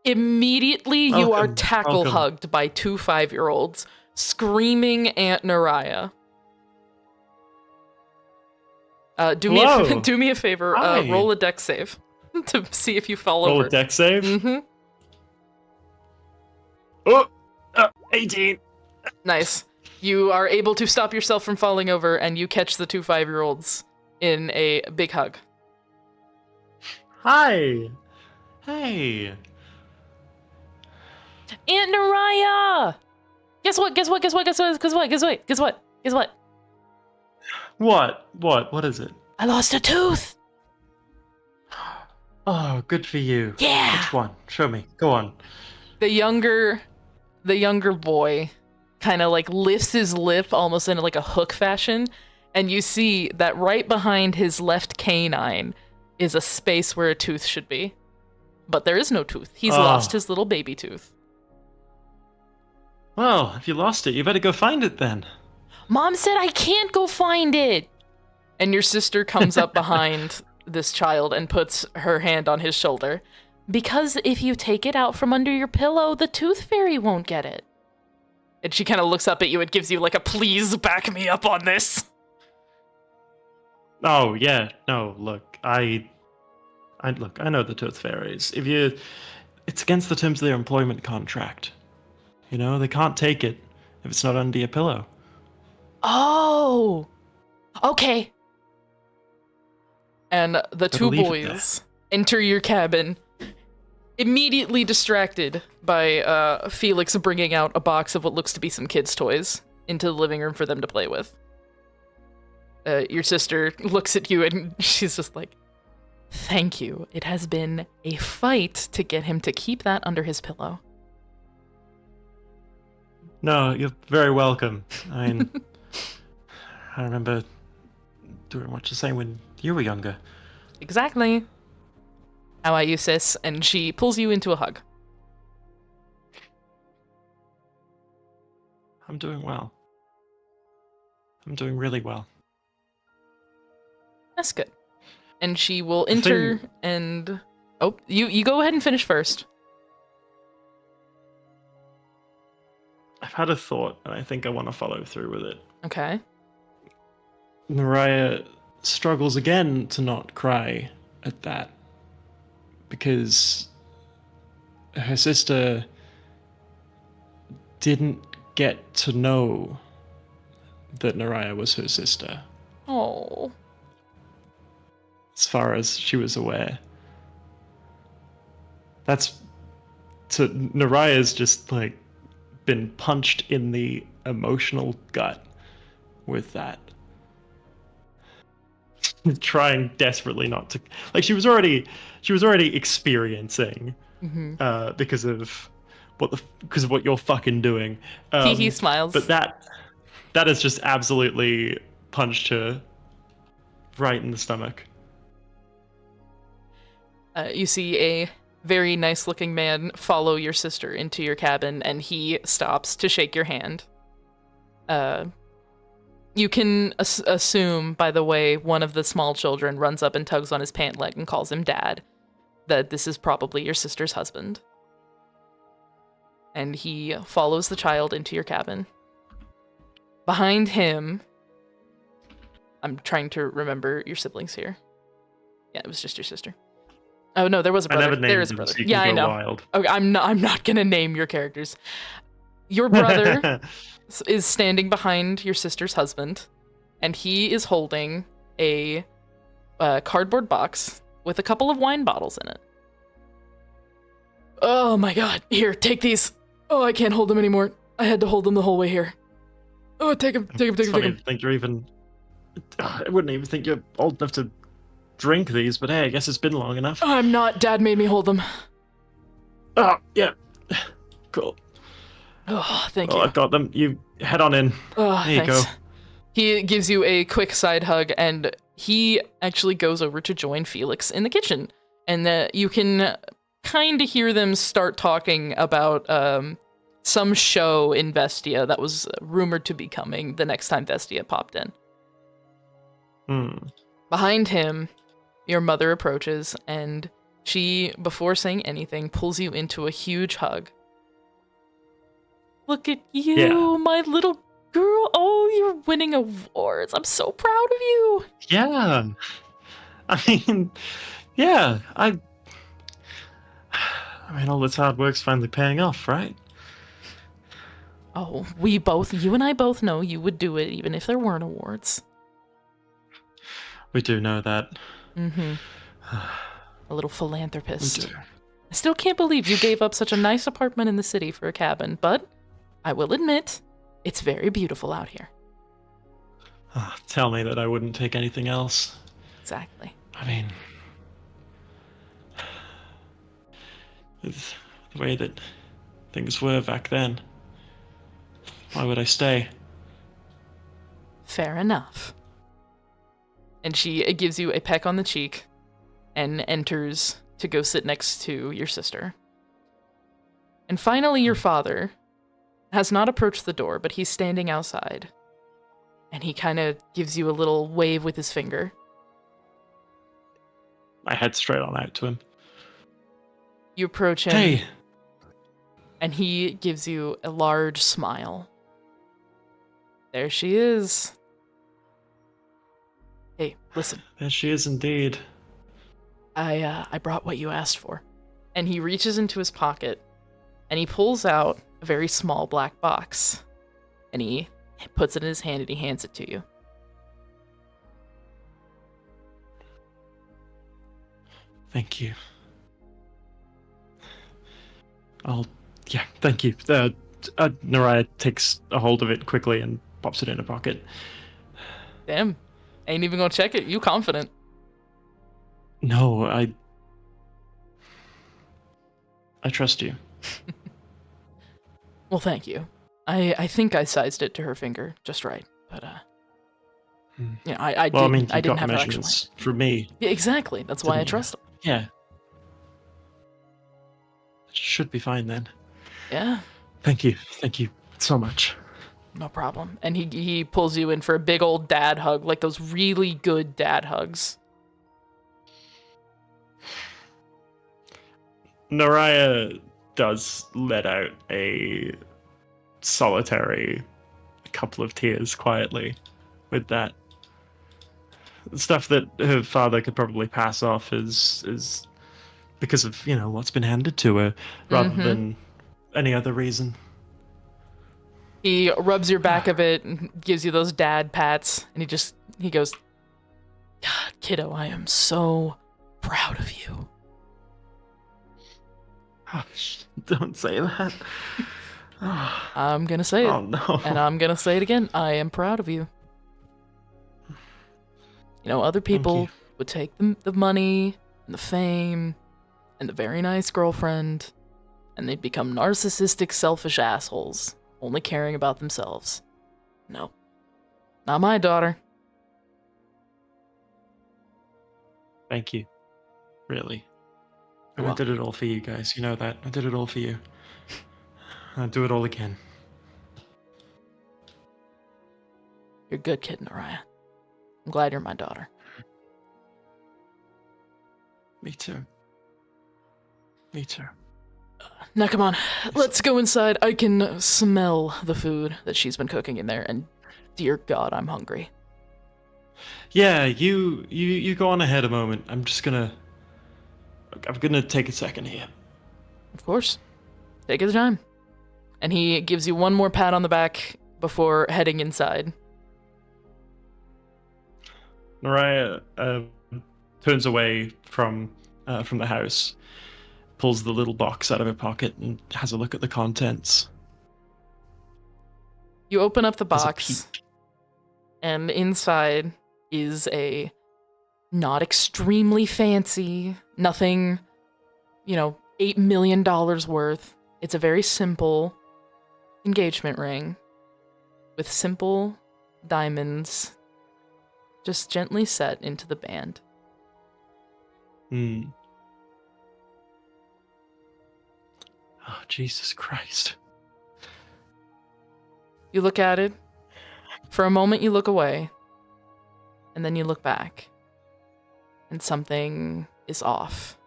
Immediately, you are Welcome. tackle-hugged by two 5-year-olds, screaming Aunt Naraya. Do me a favor. Hi. Roll a dex save to see if you fall Roll over. a dex save. Mm-hmm. Oh, 18. Nice. You are able to stop yourself from falling over, and you catch the two 5-year-olds in a big hug. Hi. Hey. Aunt Naraya! Guess what? What is it? I lost a tooth! Oh, good for you. Yeah! Which one? Show me. Go on. The younger boy kind of like lifts his lip almost in like a hook fashion, and you see that right behind his left canine is a space where a tooth should be. But there is no tooth. He's lost his little baby tooth. Well, if you lost it, you better go find it then. Mom said I can't go find it! And your sister comes up behind this child and puts her hand on his shoulder. Because if you take it out from under your pillow, the tooth fairy won't get it. And she kind of looks up at you and gives you like a please back me up on this. Oh yeah, no. Look, look. I know the Tooth Fairies. It's against the terms of their employment contract. You know, they can't take it if it's not under your pillow. Oh, okay. And the Gotta two leave it there. boys enter your cabin, immediately distracted by Felix bringing out a box of what looks to be some kids' toys into the living room for them to play with. Your sister looks at you and she's just like, "Thank you. It has been a fight to get him to keep that under his pillow." No, you're very welcome. I mean, I remember doing much the same when you were younger. Exactly. How about you, sis? And she pulls you into a hug. I'm doing well. I'm doing really well. That's good. And she will The enter thing- and... Oh, you go ahead and finish first. I've had a thought, and I think I want to follow through with it. Okay. Mariah struggles again to not cry at that because her sister didn't get to know that Naraya was her sister, Oh. as far as she was aware. That's so Naraya's just like been punched in the emotional gut with that. Trying desperately not to, like, she was already experiencing Mm-hmm. because of what you're fucking doing. He smiles. But that has just absolutely punched her right in the stomach. You see a very nice-looking man follow your sister into your cabin, and he stops to shake your hand. You can assume, by the way, one of the small children runs up and tugs on his pant leg and calls him Dad, that this is probably your sister's husband. And he follows the child into your cabin. Behind him... I'm trying to remember your siblings here. Yeah, it was just your sister. Oh no, there was a brother. I never named There is a them, brother. so you Yeah, can I go know. wild. Okay, I'm not gonna name your characters. Your brother is standing behind your sister's husband, and he is holding a cardboard box with a couple of wine bottles in it. Oh my god! Here, take these. Oh, I can't hold them anymore. I had to hold them the whole way here. Oh, take them, take them, take It's them, funny take to them. think you're even. I wouldn't even think you're old enough to drink these, but hey, I guess it's been long enough. I'm not. Dad made me hold them. Oh, yeah. Cool. Oh, thank Well, you. I've got them. You head on in. Oh, There you thanks. go. He gives you a quick side hug, and he actually goes over to join Felix in the kitchen. And you can kind of hear them start talking about some show in Vestia that was rumored to be coming the next time Vestia popped in. Behind him, your mother approaches, and she, before saying anything, pulls you into a huge hug. Look at you, Yeah. my little girl. Oh, you're winning awards. I'm so proud of you. Yeah. I mean, yeah. I mean, all this hard work's finally paying off, right? Oh, you and I both know you would do it even if there weren't awards. We do know that. Mm-hmm. A little We philanthropist. do. I still can't believe you gave up such a nice apartment in the city for a cabin, but I will admit, it's very beautiful out here. Tell me that I wouldn't take anything else. Exactly. I mean, with the way that things were back then, why would I stay? Fair enough. And she gives you a peck on the cheek and enters to go sit next to your sister. And finally, your father has not approached the door, but he's standing outside. And he kind of gives you a little wave with his finger. I head straight on out to him. You approach him, Hey, and he gives you a large smile. There she is. Hey, listen. There she is indeed. I brought what you asked for. And he reaches into his pocket, and he pulls out a very small black box. And he puts it in his hand, and he hands it to you. Thank you. Thank you. Naraya takes a hold of it quickly and pops it in her pocket. Damn. Ain't even gonna check it. You confident. No, I trust you. Well, thank you. I think I sized it to her finger just right. But, yeah, I Well, I didn't, mean, I you didn't got have her actual measurements for me. Yeah, exactly. That's why I Didn't you? trust him. Yeah. Should be fine then. Yeah. Thank you so much. No problem. And he pulls you in for a big old dad hug, like those really good dad hugs. Naraya does let out a solitary couple of tears quietly with that. Stuff that her father could probably pass off as because of, what's been handed to her, rather than any other reason. He rubs your back a bit and gives you those dad pats, and he goes, God, kiddo, I am so proud of you. Hush, don't say that. I'm gonna say it. Oh no. And I'm gonna say it again. I am proud of you. Other people would take the money and the fame and the very nice girlfriend, and they'd become narcissistic, selfish assholes, only caring about themselves. No. Not my daughter. Thank you. Really. And You're I did it all for you guys. You know that. I did it all for you. I'll do it all again. You're a good kid, Naraya. I'm glad you're my daughter. Me too. Me too. Now come on, let's go inside. I can smell the food that she's been cooking in there, and dear God, I'm hungry. Yeah, you go on ahead a moment. I'm gonna take a second here. Of course. Take your time. And he gives you one more pat on the back before heading inside. Naraya turns away from the house, pulls the little box out of her pocket, and has a look at the contents. You open up the Has a box, peek. and inside is a not extremely fancy, nothing, $8 million worth. It's a very simple engagement ring with simple diamonds just gently set into the band. Oh, Jesus Christ. You look at it. For a moment, you look away. And then you look back. And something is off.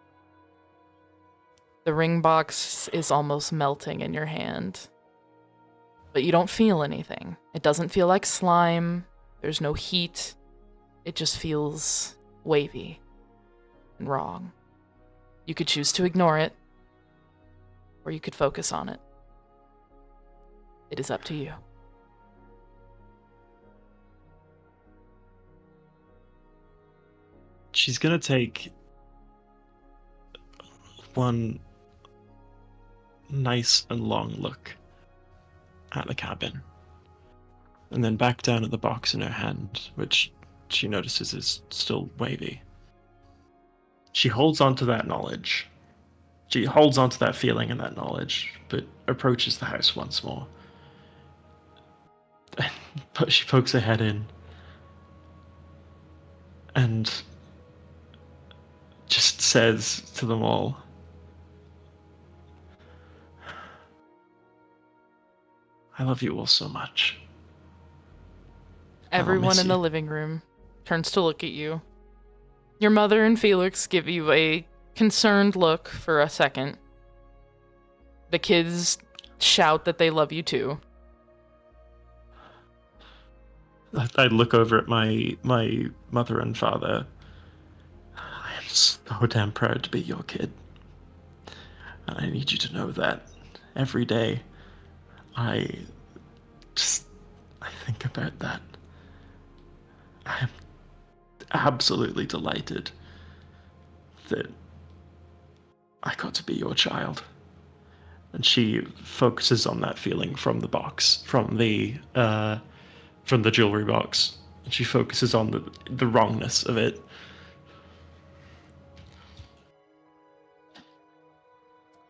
The ring box is almost melting in your hand. But you don't feel anything. It doesn't feel like slime. There's no heat. It just feels wavy and wrong. You could choose to ignore it, or you could focus on it. It is up to you. She's gonna take one nice and long look at the cabin, and then back down at the box in her hand, which she notices is still wavy. She holds on to that knowledge. She holds on to that feeling and that knowledge, but approaches the house once more. But she pokes her head in and just says to them all, I love you all so much. Everyone miss in the you. living room turns to look at you. Your mother and Felix give you a concerned look for a second. The kids shout that they love you too. I look over at my mother and father. I am so damn proud to be your kid. And I need you to know that every day I think about that. I am absolutely delighted that I got to be your child. And she focuses on that feeling from the box, from the jewelry box. And she focuses on the wrongness of it.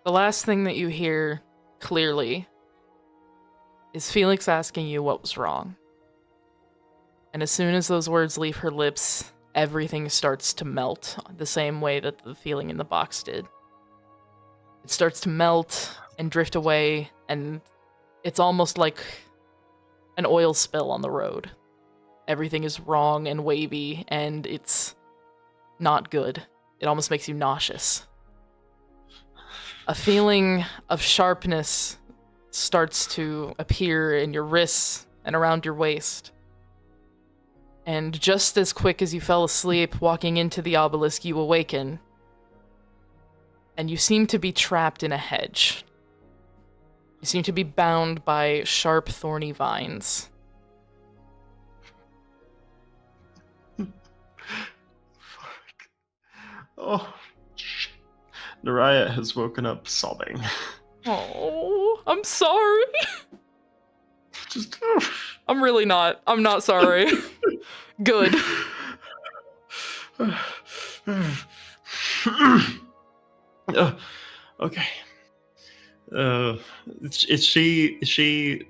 The last thing that you hear clearly is Felix asking you what was wrong. And as soon as those words leave her lips, everything starts to melt the same way that the feeling in the box did. It starts to melt and drift away, and it's almost like an oil spill on the road. Everything is wrong and wavy, and it's not good. It almost makes you nauseous. A feeling of sharpness starts to appear in your wrists and around your waist. And just as quick as you fell asleep walking into the obelisk, you awaken. And you seem to be trapped in a hedge. You seem to be bound by sharp, thorny vines. Fuck. Oh, shit. Naraya has woken up sobbing. Oh, I'm sorry. Just. I'm really not. I'm not sorry. Good. Okay. Is she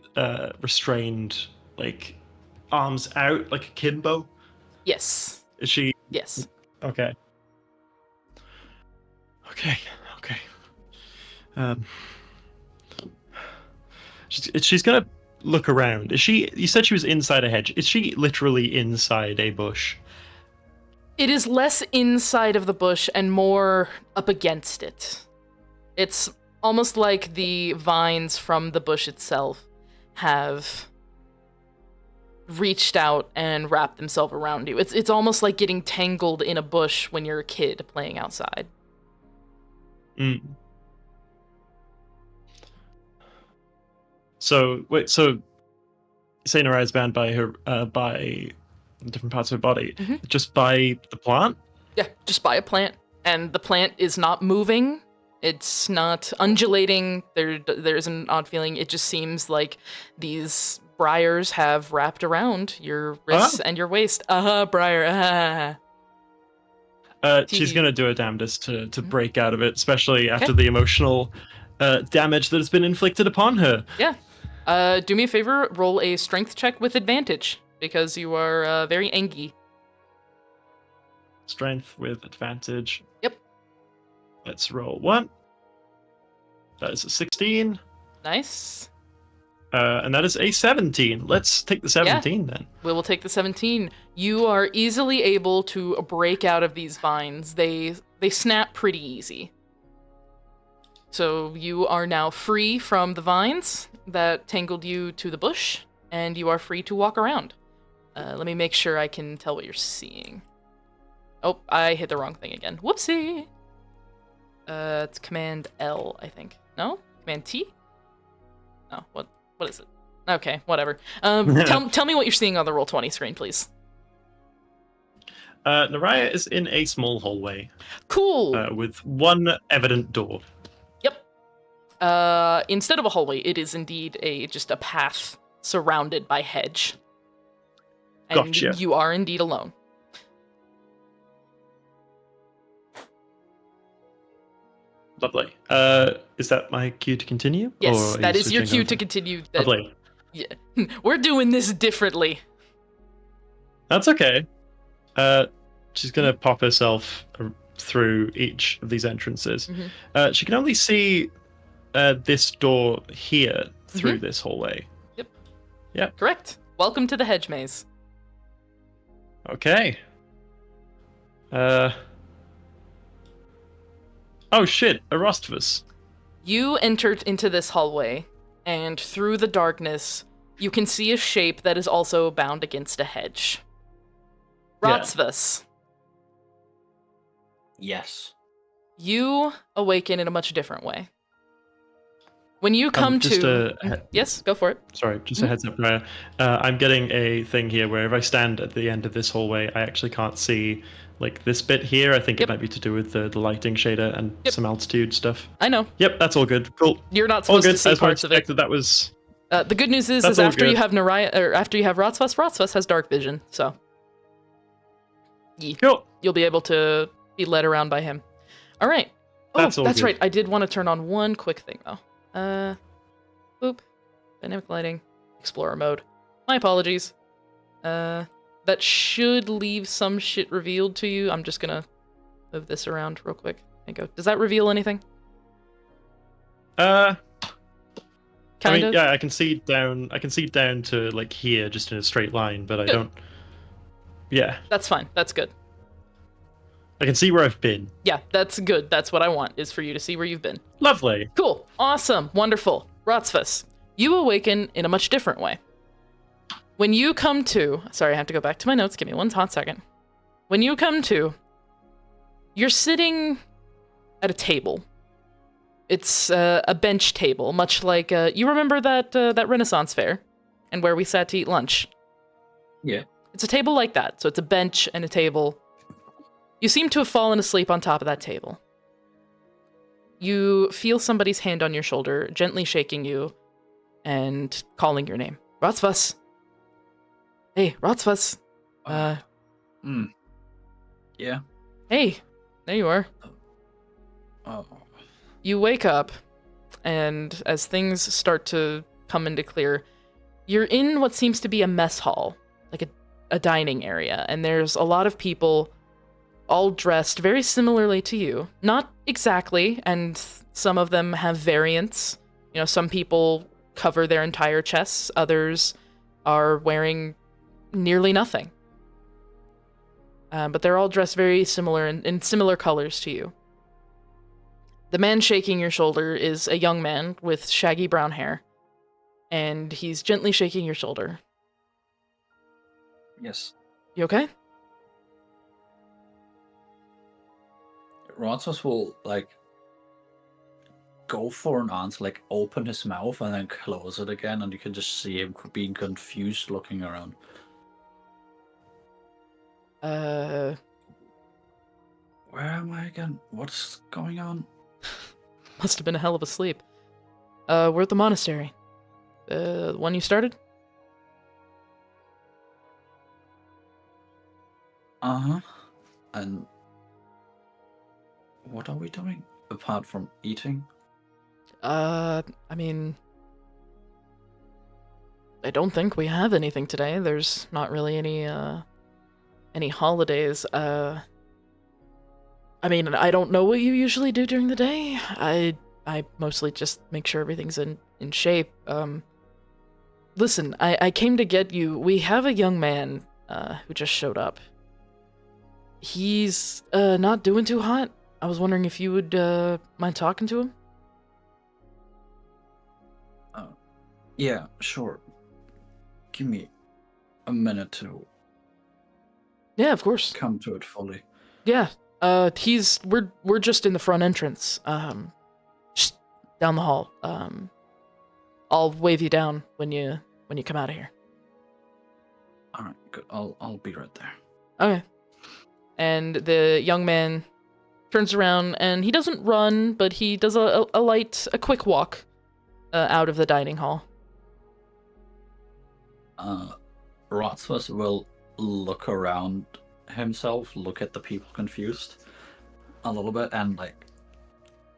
restrained, like arms out, like a kimbo? Yes. Is she? Yes. Okay. Okay. She's gonna look around. Is she? You said she was inside a hedge. Is she literally inside a bush? It is less inside of the bush and more up against it. It's almost like the vines from the bush itself have reached out and wrapped themselves around you. It's almost like getting tangled in a bush when you're a kid playing outside. Mm. So wait, so Sainara is bound by her by different parts of her body, just by the plant? Yeah, just by a plant, and the plant is not moving. It's not undulating. There's an odd feeling. It just seems like these briars have wrapped around your wrists and your waist. Briar. She's gonna do her damnedest to break out of it, especially after the emotional damage that has been inflicted upon her. Yeah. Do me a favor, roll a strength check with advantage, because you are very angry. Strength with advantage. Yep. Let's roll 1. That is a 16. Nice. And that is a 17. Let's take the 17 then. We will take the 17. You are easily able to break out of these vines. They snap pretty easy. So you are now free from the vines that tangled you to the bush, and you are free to walk around. Let me make sure I can tell what you're seeing. Oh, I hit the wrong thing again. Whoopsie! It's Command L, I think. No? Command T? No, what is it? Okay, whatever. Tell me what you're seeing on the Roll20 screen, please. Naraya is in a small hallway. Cool! With one evident door. Yep. Instead of a hallway, it is indeed just a path surrounded by hedge. And Gotcha. you are indeed alone. Lovely. Is that my cue to continue? Yes, that is your switching cue over? to continue. Lovely. Yeah. We're doing this differently. That's okay. She's gonna pop herself through each of these entrances. She can only see this door here through this hallway. Yep. Correct. Welcome to the hedge maze. Okay. Oh shit, Arostvus. You entered into this hallway, and through the darkness, you can see a shape that is also bound against a hedge. Yeah. Rotsvus, Yes. you awaken in a much different way. When you come just to... a Yes, go for it. Sorry, just a heads up, Raya. I'm getting a thing here where if I stand at the end of this hallway, I actually can't see like this bit here. I think Yep. it might be to do with the lighting shader and Yep. some altitude stuff. I know. Yep, that's all good. Cool. You're not All supposed good. to see I just wanted parts to of check it. that was. The good news is That's all after you good. have Naraya, or after you have Rotsvus has dark vision, so Cool. you'll be able to be led around by him. All right. That's all that's good. right. I did want to turn on one quick thing though. Boop. Dynamic lighting. Explorer mode. My apologies. That should leave some shit revealed to you. I'm just gonna move this around real quick. There you go. Does that reveal anything? I Kind mean, of. yeah, I can see down to like here, just in a straight line, but I Good. don't. Yeah, That's fine. That's good. I can see where I've been. Yeah, that's good. That's what I want, is for you to see where you've been. Lovely. Cool. Awesome. Wonderful. Rotsvus, you awaken in a much different way. When you come to... Sorry, I have to go back to my notes. Give me one hot second. When you come to, you're sitting at a table. It's a bench table, much like... you remember that Renaissance fair? And where we sat to eat lunch? Yeah. It's a table like that. So it's a bench and a table. You seem to have fallen asleep on top of that table. You feel somebody's hand on your shoulder, gently shaking you, and calling your name. Rotsvus. Hey, Rotsvus. Yeah. Hey, there you are. Oh. You wake up, and as things start to come into clear, you're in what seems to be a mess hall, like a dining area, and there's a lot of people all dressed very similarly to you. Not exactly, and some of them have variants. You know, some people cover their entire chests, others are wearing nearly nothing. But they're all dressed very similar in similar colors to you. The man shaking your shoulder is a young man with shaggy brown hair, and he's gently shaking your shoulder. Yes. You okay? Ronsos will go for an answer, open his mouth and then close it again, and you can just see him being confused, looking around. Where am I again? What's going on? Must have been a hell of a sleep. We're at the monastery. The one you started? Uh-huh. And what are we doing apart from eating? I mean, I don't think we have anything today. There's not really any holidays. I mean, I don't know what you usually do during the day. I mostly just make sure everything's in shape. Listen, I came to get you. We have a young man who just showed up. He's not doing too hot. I was wondering if you would mind talking to him? Yeah, sure. Give me a minute to Yeah, of course. come to it fully. Yeah. We're just in the front entrance. Just down the hall. I'll wave you down when you come out of here. All right, good. I'll be right there. Okay. And the young man turns around, and he doesn't run, but he does a quick walk out of the dining hall. Rotsvus will look around himself, look at the people confused a little bit, and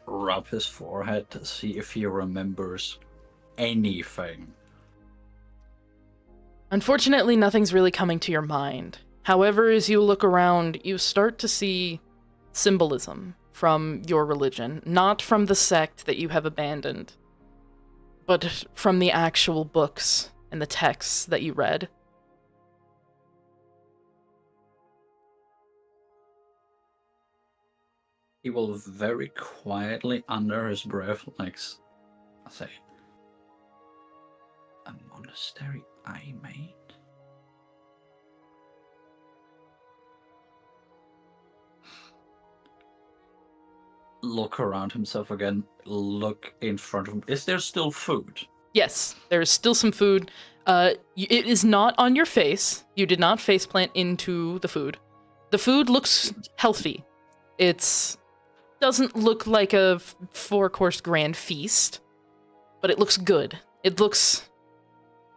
rub his forehead to see if he remembers anything. Unfortunately, nothing's really coming to your mind. However, as you look around, you start to see symbolism from your religion, not from the sect that you have abandoned, but from the actual books and the texts that you read. He will very quietly, under his breath, say, A monastery I made? Look around himself again. Look in front of him. Is there still food? Yes, there's still some food. It is not on your face. You did not faceplant into the food. The food looks healthy. It doesn't look like a 4-course grand feast, but it looks good. It looks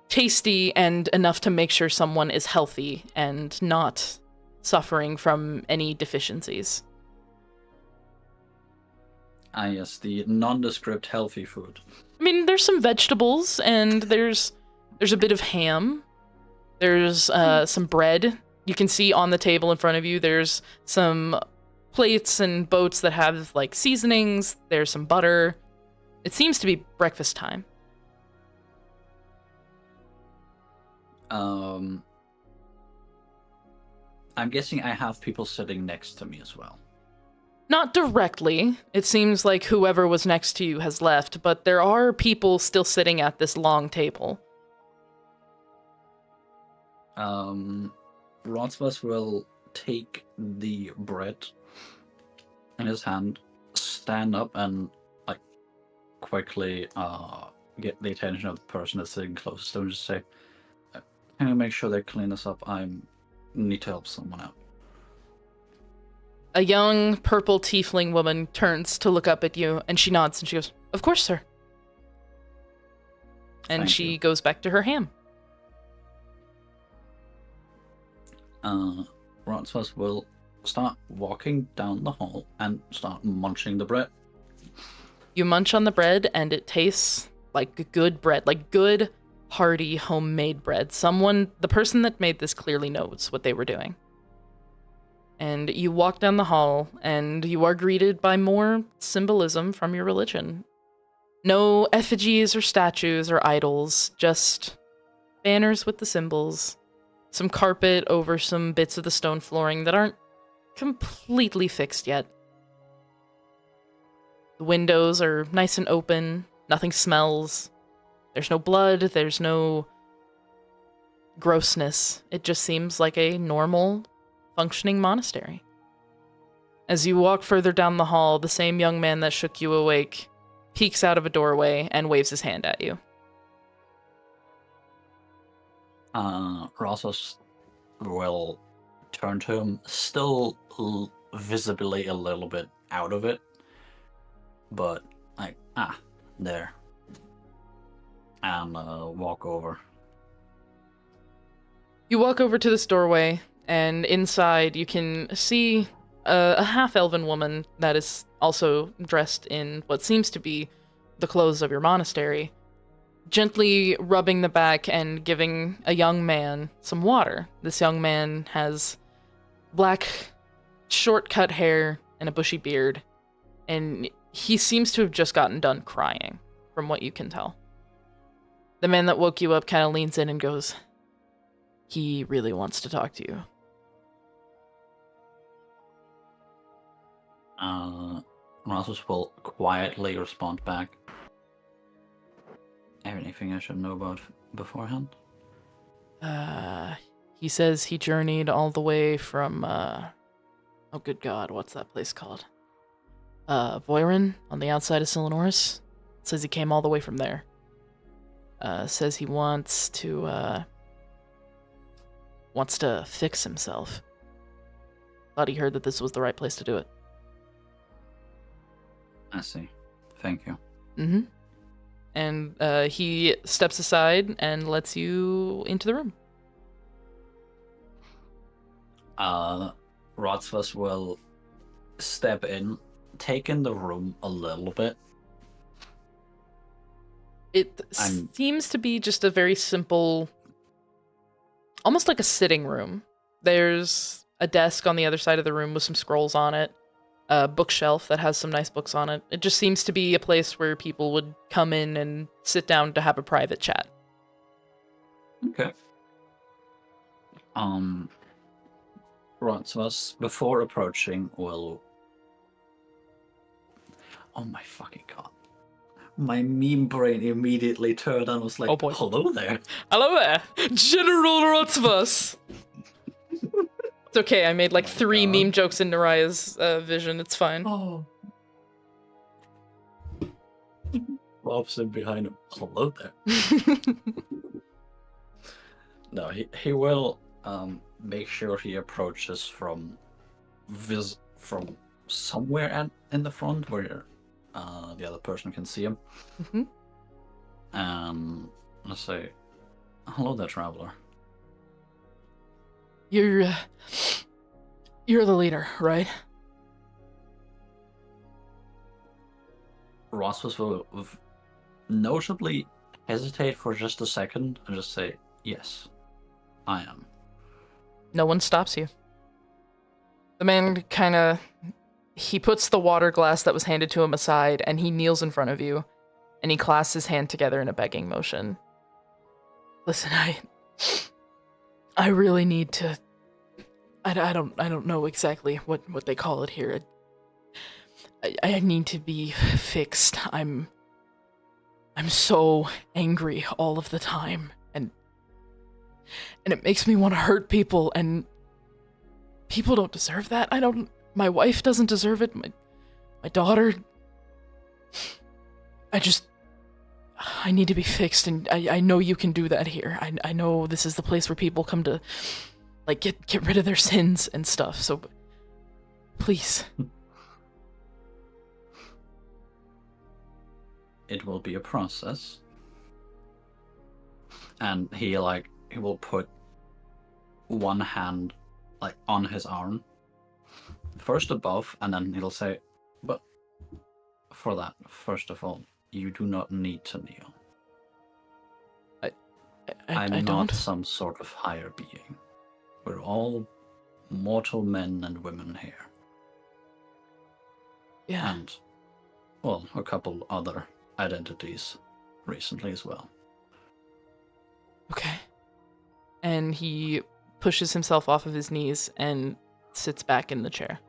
tasty and enough to make sure someone is healthy and not suffering from any deficiencies. Ah, yes, the nondescript healthy food. I mean, there's some vegetables, and there's a bit of ham. There's some bread. You can see on the table in front of you, there's some plates and boats that have, like, seasonings. There's some butter. It seems to be breakfast time. I'm guessing I have people sitting next to me as well. Not directly. It seems like whoever was next to you has left, but there are people still sitting at this long table. Rodsvas will take the bread in his hand, stand up, and like quickly get the attention of the person that's sitting closest to him. Just say, "Can you make sure they clean this up? I need to help someone out." A young purple tiefling woman turns to look up at you, and she nods, and she goes, "Of course, sir." And Thank she you. goes back to her ham. Rodsvas will start walking down the hall and start munching the bread. You munch on the bread, and it tastes like good bread, like good, hearty, homemade bread. The person that made this clearly knows what they were doing. And you walk down the hall, and you are greeted by more symbolism from your religion. No effigies or statues or idols, just banners with the symbols, some carpet over some bits of the stone flooring that aren't completely fixed yet. The windows are nice and open, nothing smells. There's no blood, there's no grossness. It just seems like a normal, functioning monastery. As you walk further down the hall, the same young man that shook you awake peeks out of a doorway and waves his hand at you. Rosos will turn to him, still visibly a little bit out of it, but like, there. And walk over. You walk over to this doorway, and inside you can see a half-elven woman that is also dressed in what seems to be the clothes of your monastery, gently rubbing the back and giving a young man some water. This young man has black, short-cut hair and a bushy beard, and he seems to have just gotten done crying, from what you can tell. The man that woke you up kind of leans in and goes, "He really wants to talk to you." Rosos will quietly respond back. Anything I should know about beforehand? He says he journeyed all the way from, oh good god, what's that place called? Voiron, on the outside of Silinoris. Says he came all the way from there. Says he wants to fix himself. Thought he heard that this was the right place to do it. I see. Thank you. Mm-hmm. And he steps aside and lets you into the room. Rodsvas will step in, take in the room a little bit. It seems to be just a very simple, almost like a sitting room. There's a desk on the other side of the room with some scrolls on it, a bookshelf that has some nice books on it. It just seems to be a place where people would come in and sit down to have a private chat. Okay. Rodsvas, before approaching, will... Oh my fucking god. My meme brain immediately turned and was like, Oh boy. hello there. Hello there, General Rotsvus. It's okay, I made like Oh my 3 God. meme jokes in Naraya's vision, it's fine. Oh. Pops in behind him. Hello there. No, he will make sure he approaches from somewhere in the front where the other person can see him. Let's say, hello there, traveler. You're the leader, right? Rossfus will notably hesitate for just a second and just say, yes, I am. No one stops you. The man kinda... He puts the water glass that was handed to him aside, and he kneels in front of you, and he clasps his hand together in a begging motion. Listen, I really need to... I don't know exactly what they call it here. I need to be fixed. I'm so angry all of the time, and it makes me want to hurt people, and people don't deserve that. My wife doesn't deserve it. My daughter. I need to be fixed, and I know you can do that here. I know this is the place where people come to, like, get rid of their sins and stuff, so please. It will be a process. And he will put one hand on his arm, first above, and then he'll say, but for that, first of all, you do not need to kneel. I'm I not don't. some sort of higher being. We're all mortal men and women here. Yeah. And, well, a couple other identities recently as well. Okay. And he pushes himself off of his knees and sits back in the chair.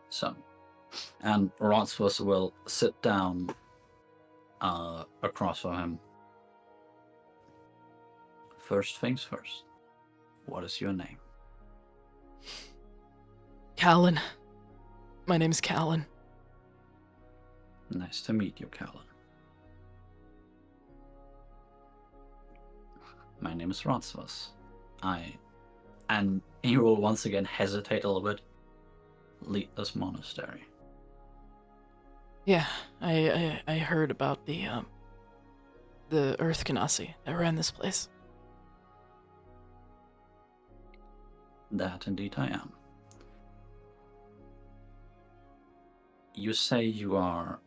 So, and Rotsfus will sit down across from him. First things first. What is your name? Callan. My name's Callan. Nice to meet you, Callan. My name is Rotsvus. And he will once again hesitate a little bit, lead this monastery. Yeah, I heard about the Earth Ganassi that ran this place. That indeed I am. You say you are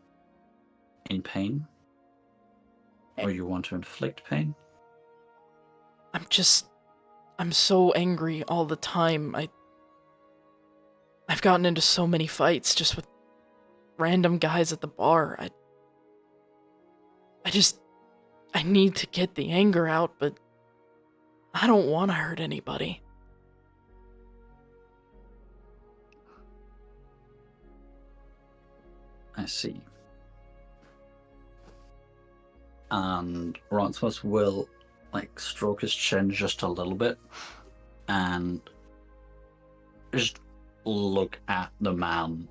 in pain? Or you want to inflict pain? I'm so angry all the time. I've gotten into so many fights just with random guys at the bar. I need to get the anger out, but I don't want to hurt anybody. I see. And Rotsfus will stroke his chin just a little bit and just look at the man.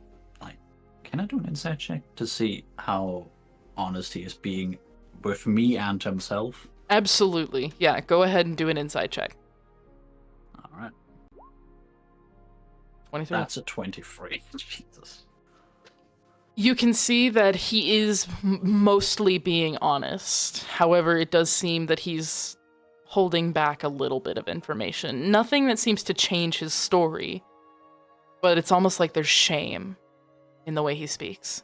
Can I do an insight check to see how honest he is being with me and himself? Absolutely. Yeah, go ahead and do an insight check. All right. 23. That's a 23. Jesus. You can see that he is mostly being honest. However, it does seem that he's holding back a little bit of information. Nothing that seems to change his story, but it's almost like there's shame in the way he speaks.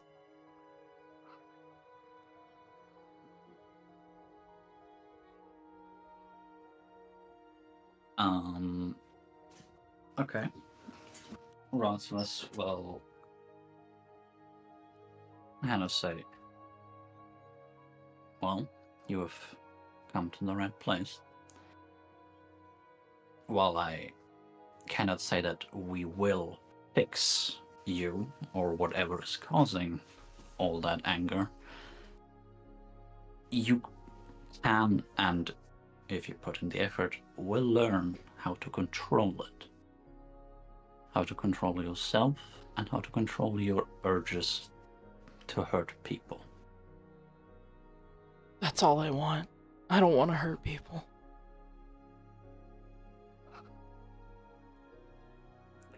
Okay. Rotsvus will kind of say, well, you have come to the right place. While I cannot say that we will fix you or whatever is causing all that anger, you can, and if you put in the effort, will learn how to control it. How to control yourself and how to control your urges to hurt people. That's all I want. I don't want to hurt people.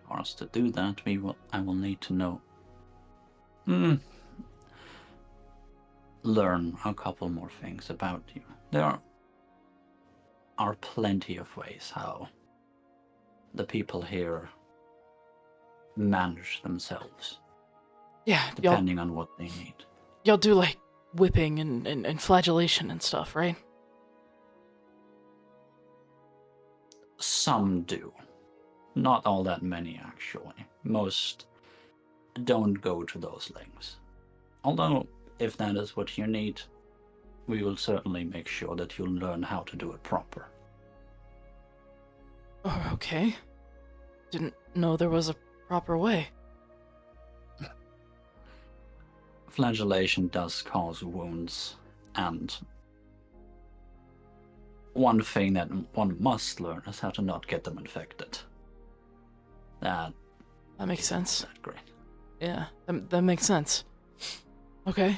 For us to do that, I will need to know. Learn a couple more things about you. There are plenty of ways how the people here manage themselves, Yeah, depending on what they need. y'all do like whipping and flagellation and stuff, right? Some do. Not all that many, actually. Most don't go to those lengths. Although, if that is what you need, we will certainly make sure that you'll learn how to do it proper. Oh, okay. Didn't know there was a proper way. Flagellation does cause wounds, and one thing that one must learn is how to not get them infected. That makes sense. That's great. Yeah, that makes sense. Okay.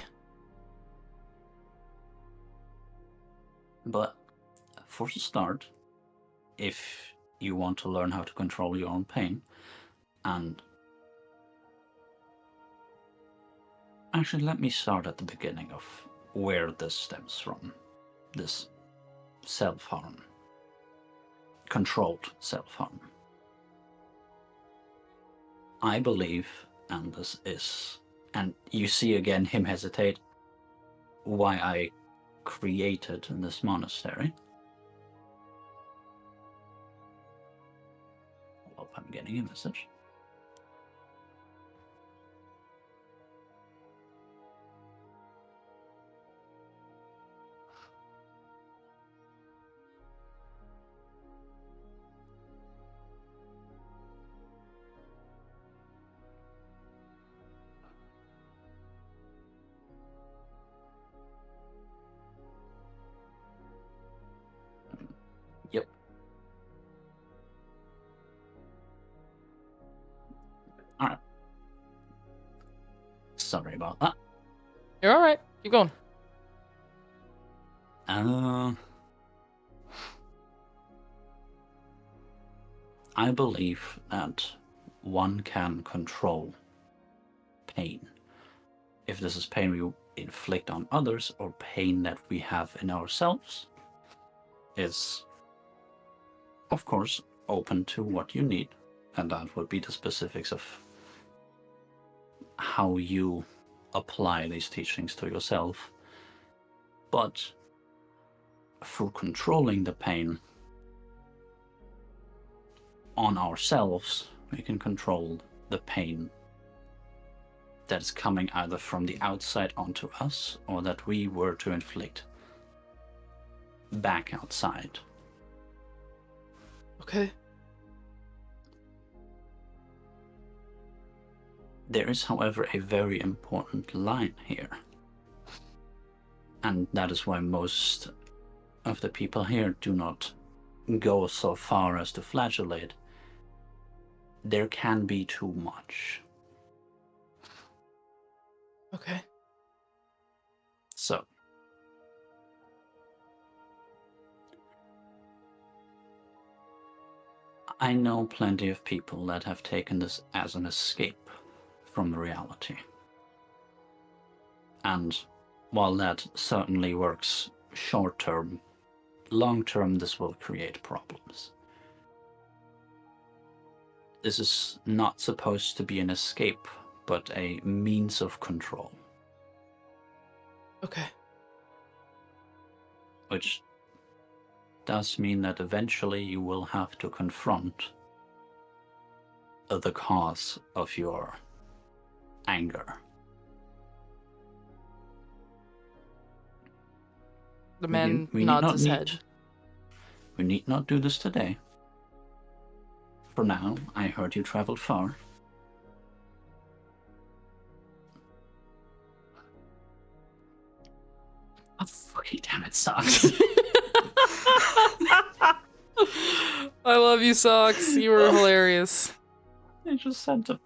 But for the start, if you want to learn how to control your own pain, and actually let me start at the beginning of where this stems from. This self-harm. Controlled self-harm. I believe, and this is, and you see again him hesitate, why I created this monastery. Hold up, I'm getting a message. Yep. Alright. Sorry about that. You're alright. Keep going. I believe that one can control pain. If this is pain we inflict on others or pain that we have in ourselves, is of course open to what you need, and that would be the specifics of how you apply these teachings to yourself. But through controlling the pain on ourselves, we can control the pain that is coming either from the outside onto us or that we were to inflict back outside. Okay. There is, however, a very important line here. And that is why most of the people here do not go so far as to flagellate. There can be too much. Okay. So, I know plenty of people that have taken this as an escape from reality. And while that certainly works short term, long term this will create problems. This is not supposed to be an escape, but a means of control. Okay. Which does mean that eventually you will have to confront the cause of your anger. The man We nods his head. We need not do this today. For now, I heard you traveled far. Oh, fucking damn it, Socks. I love you, Socks. You were hilarious. I just sent a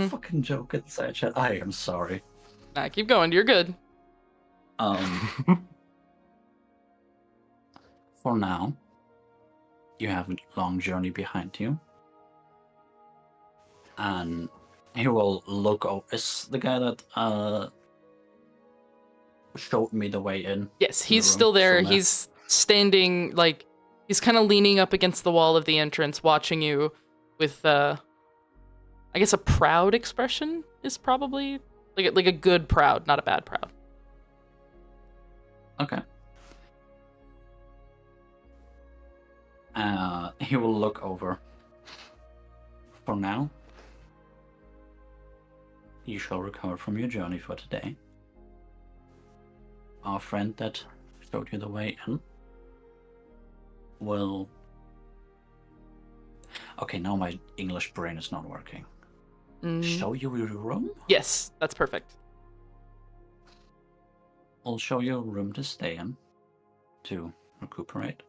fucking joke inside chat. I am sorry. Nah, keep going. You're good. For now, you have a long journey behind you. And he will look over. Is the guy that showed me the way in? Yes, to the he's room still there. there? He's standing, like, he's kind of leaning up against the wall of the entrance, watching you with, I guess a proud expression is probably, like a good proud, not a bad proud. Okay. He will look over. For now, you shall recover from your journey for today. Our friend that showed you the way in will... Okay, now my English brain is not working. Show you your room? Yes, that's perfect. I'll show you a room to stay in, to recuperate.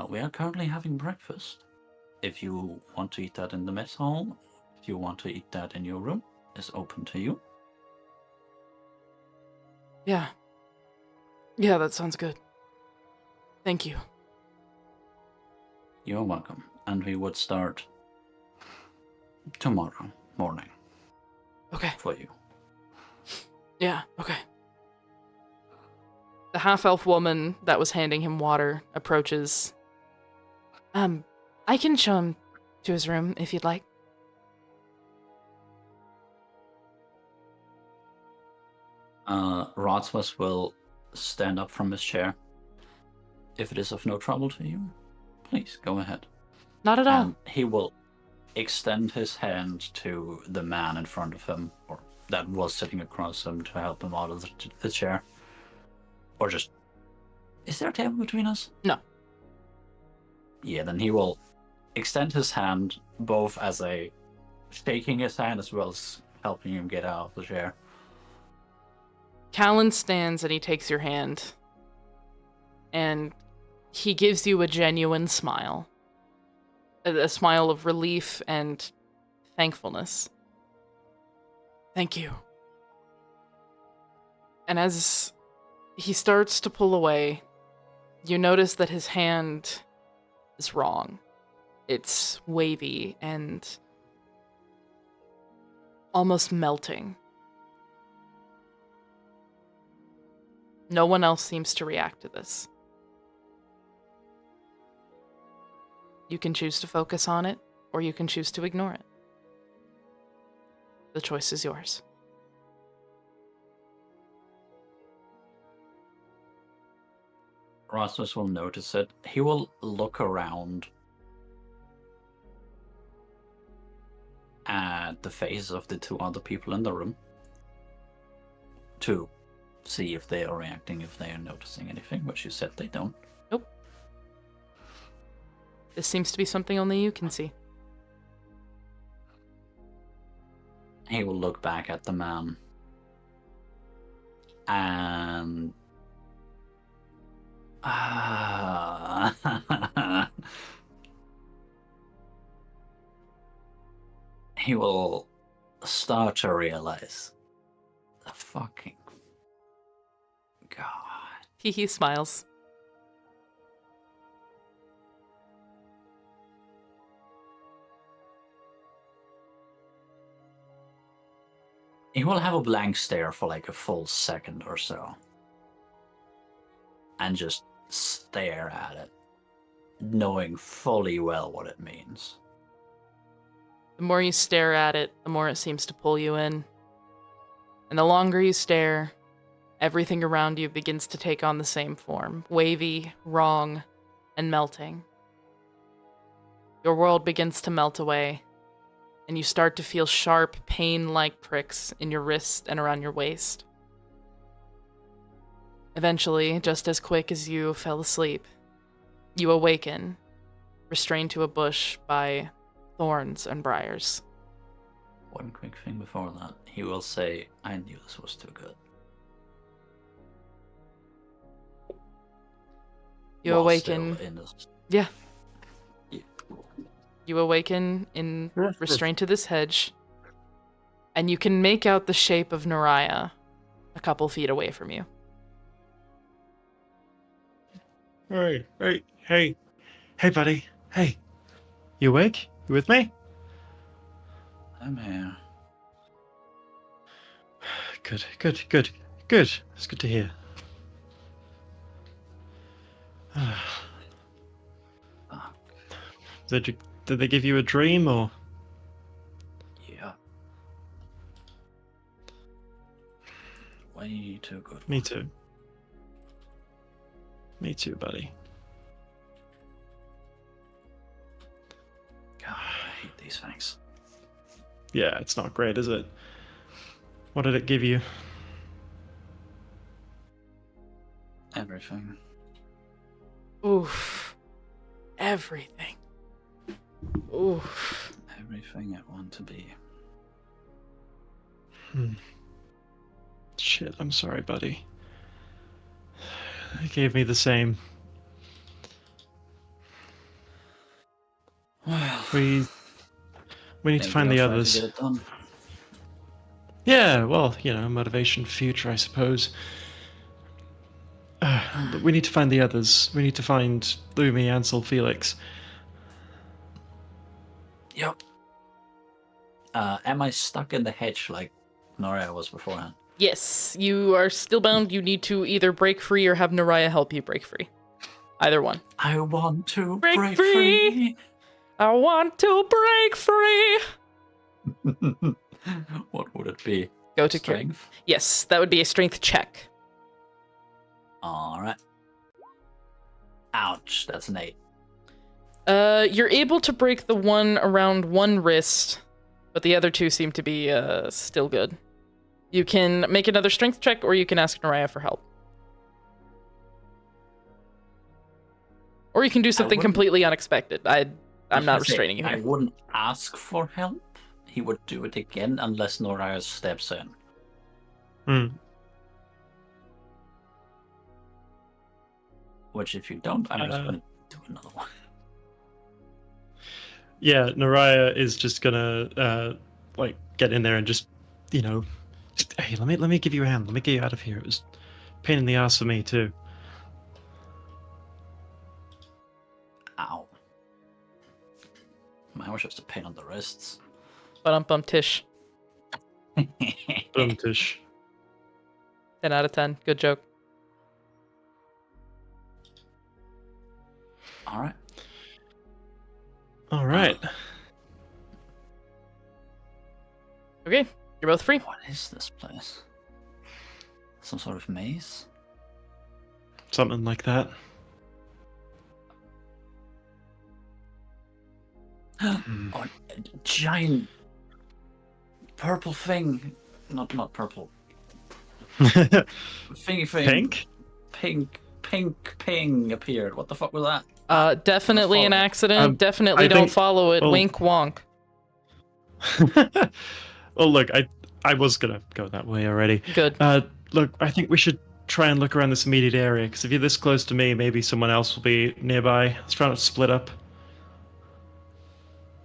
We are currently having breakfast. If you want to eat that in the mess hall, if you want to eat that in your room, it's open to you. Yeah. Yeah, that sounds good. Thank you. You're welcome. And we would start tomorrow morning Okay. for you. Yeah, okay. The half-elf woman that was handing him water approaches. I can show him to his room if you'd like. Rodsworth will stand up from his chair. If it is of no trouble to you, please go ahead. Not at all. And he will extend his hand to the man in front of him, or that was sitting across him, to help him out of the chair. Or just... Is there a table between us? No. Yeah, then he will extend his hand, both as a shaking his hand as well as helping him get out of the chair. Callan stands and he takes your hand. And he gives you a genuine smile. A smile of relief and thankfulness. Thank you. And as he starts to pull away, you notice that his hand is wrong. It's wavy and almost melting. No one else seems to react to this. You can choose to focus on it, or you can choose to ignore it. The choice is yours. Rasmus will notice it. He will look around at the faces of the two other people in the room to see if they are reacting, if they are noticing anything, which you said they don't. Nope. This seems to be something only you can see. He will look back at the man and he will start to realize the fucking God. He smiles. He will have a blank stare for like a full second or so. And just stare at it, knowing fully well what it means. The more you stare at it, the more it seems to pull you in. And the longer you stare, everything around you begins to take on the same form. Wavy, wrong, and melting. Your world begins to melt away, and you start to feel sharp, pain-like pricks in your wrist and around your waist. Eventually, just as quick as you fell asleep, you awaken, restrained to a bush by thorns and briars. One quick thing before that. He will say, I knew this was too good. You While still awaken. in this. Yeah. Yeah. You awaken in restraint to this hedge, and you can make out the shape of Naraya a couple feet away from you. Hey, buddy. Hey, you awake? You with me? I'm here. Good. It's good to hear. Did they give you a dream or? Yeah. Way too good. Me too. Me too, buddy. God, I hate these things. Yeah, it's not great, is it? What did it give you? Everything. Oof. Everything. Oof. Everything I want to be. Shit, I'm sorry, buddy. It gave me the same. Well, We need to maybe find I'll the try to others. get it done. Yeah, well, motivation for future, I suppose. But we need to find the others. We need to find Lumi, Ansel, Felix. Yep. Am I stuck in the hedge like Noria was beforehand? Yes, you are still bound. You need to either break free or have Naraya help you break free. Either one. I want to Break break free! free. I want to break free! What would it be? Go to Strength? Yes, that would be a strength check. Alright. Ouch, that's an 8. You're able to break the one around one wrist, but the other two seem to be still good. You can make another strength check, or you can ask Naraya for help. Or you can do something completely unexpected. I'm not restraining you I here. wouldn't ask for help. He would do it again unless Noria steps in. Which, if you don't, I'm just going to do another one. Yeah, Naraya is just gonna get in there and just hey, let me give you a hand. Let me get you out of here. It was a pain in the ass for me too. Ow. Mine was just a pain on the wrists. Tish. Tish. 10 out of 10. Good joke. Alright. All right. Okay, you're both free. What is this place? Some sort of maze? Something like that. Oh, a giant purple thing. Not purple. Thingy thing. Pink? Ping appeared. What the fuck was that? Definitely an accident. Definitely I don't think- follow it. well- Wink wonk. Well, look, I was gonna go that way already. Good. Look, I think we should try and look around this immediate area, because if you're this close to me, maybe someone else will be nearby. Let's try not to split up.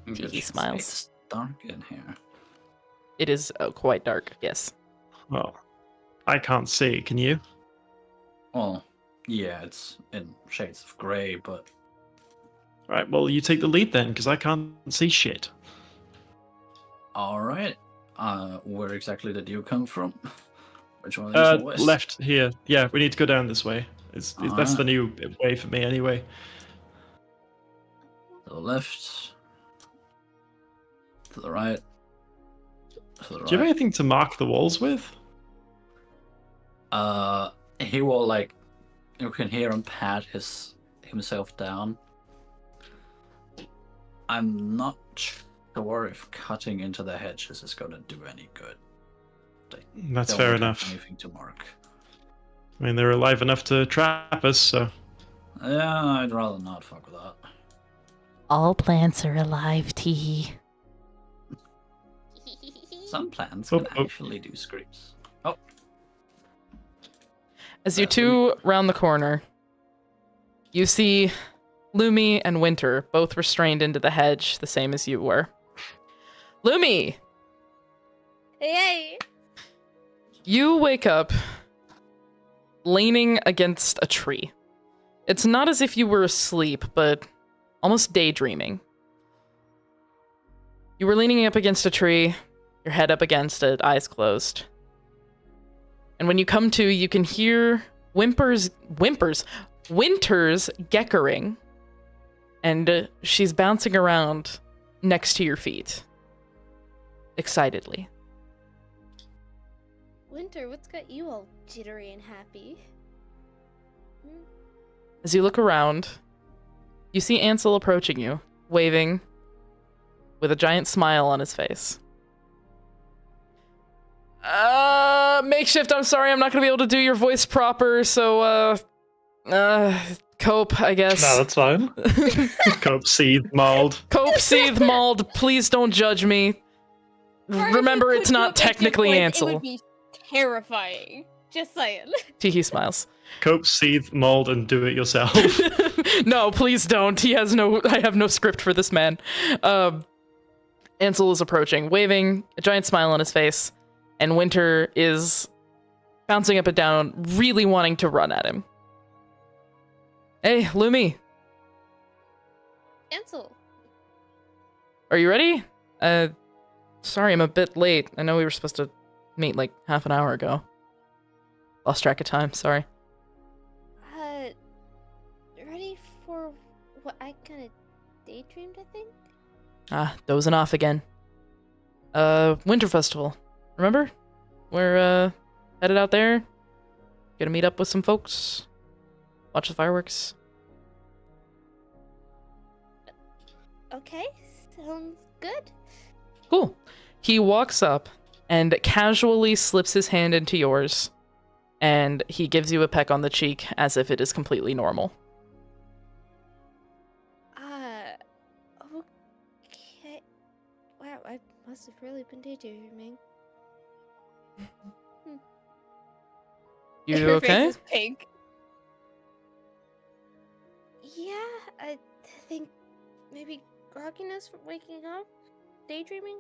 He smiles. It's dark in here. It is quite dark, yes. Well, I can't see. Can you? Well, yeah, it's in shades of grey, but Right, well, you take the lead then, because I can't see shit. alright. Where exactly did you come from? Which one of these west? Left here. Yeah, we need to go down this way. That's Alright. the new way for me anyway. To the left. To the right. To the right. Do you have anything to mark the walls with? He will, like, you can hear him pat himself down. I'm not sure if cutting into the hedges is going to do any good. That's Don't fair look at enough. Anything to mark. I mean, they're alive enough to trap us, so... Yeah, I'd rather not fuck with that. All plants are alive, Teehee. Some plants Oh, can oh. actually do screams. Oh, As you two round the corner, You see Lumi and Winter both restrained into the hedge, the same as you were. Lumi! Yay! You wake up leaning against a tree. It's not as if you were asleep, but almost daydreaming. You were leaning up against a tree, your head up against it, eyes closed. And when you come to, you can hear Winter's geckering, and she's bouncing around next to your feet, excitedly. Winter, what's got you all jittery and happy? As you look around, you see Ansel approaching you, waving, with a giant smile on his face. Makeshift, I'm sorry, I'm not gonna be able to do your voice proper, so, cope, I guess. No, that's fine. Cope, seethe, mauled. Cope, seethe, mauled, please don't judge me. Remember, it's not technically Ansel. It would be terrifying. Just saying. Teehee smiles. Cope, seethe, mold, and do it yourself. No, please don't. I have no script for this man. Ansel is approaching, waving, a giant smile on his face, and Winter is bouncing up and down, really wanting to run at him. Hey, Lumi. Ansel. Are you ready? Sorry, I'm a bit late. I know we were supposed to meet like half an hour ago. Lost track of time, sorry. Ready for what I kind of daydreamed, I think? Dozing off again. Winter Festival. Remember? We're, headed out there. Gonna meet up with some folks. Watch the fireworks. Okay, sounds good. Cool. He walks up and casually slips his hand into yours, and he gives you a peck on the cheek as if it is completely normal. Okay. Wow, I must have really been daydreaming. You Your okay? face is pink. Yeah, I think maybe grogginess from waking up? Daydreaming?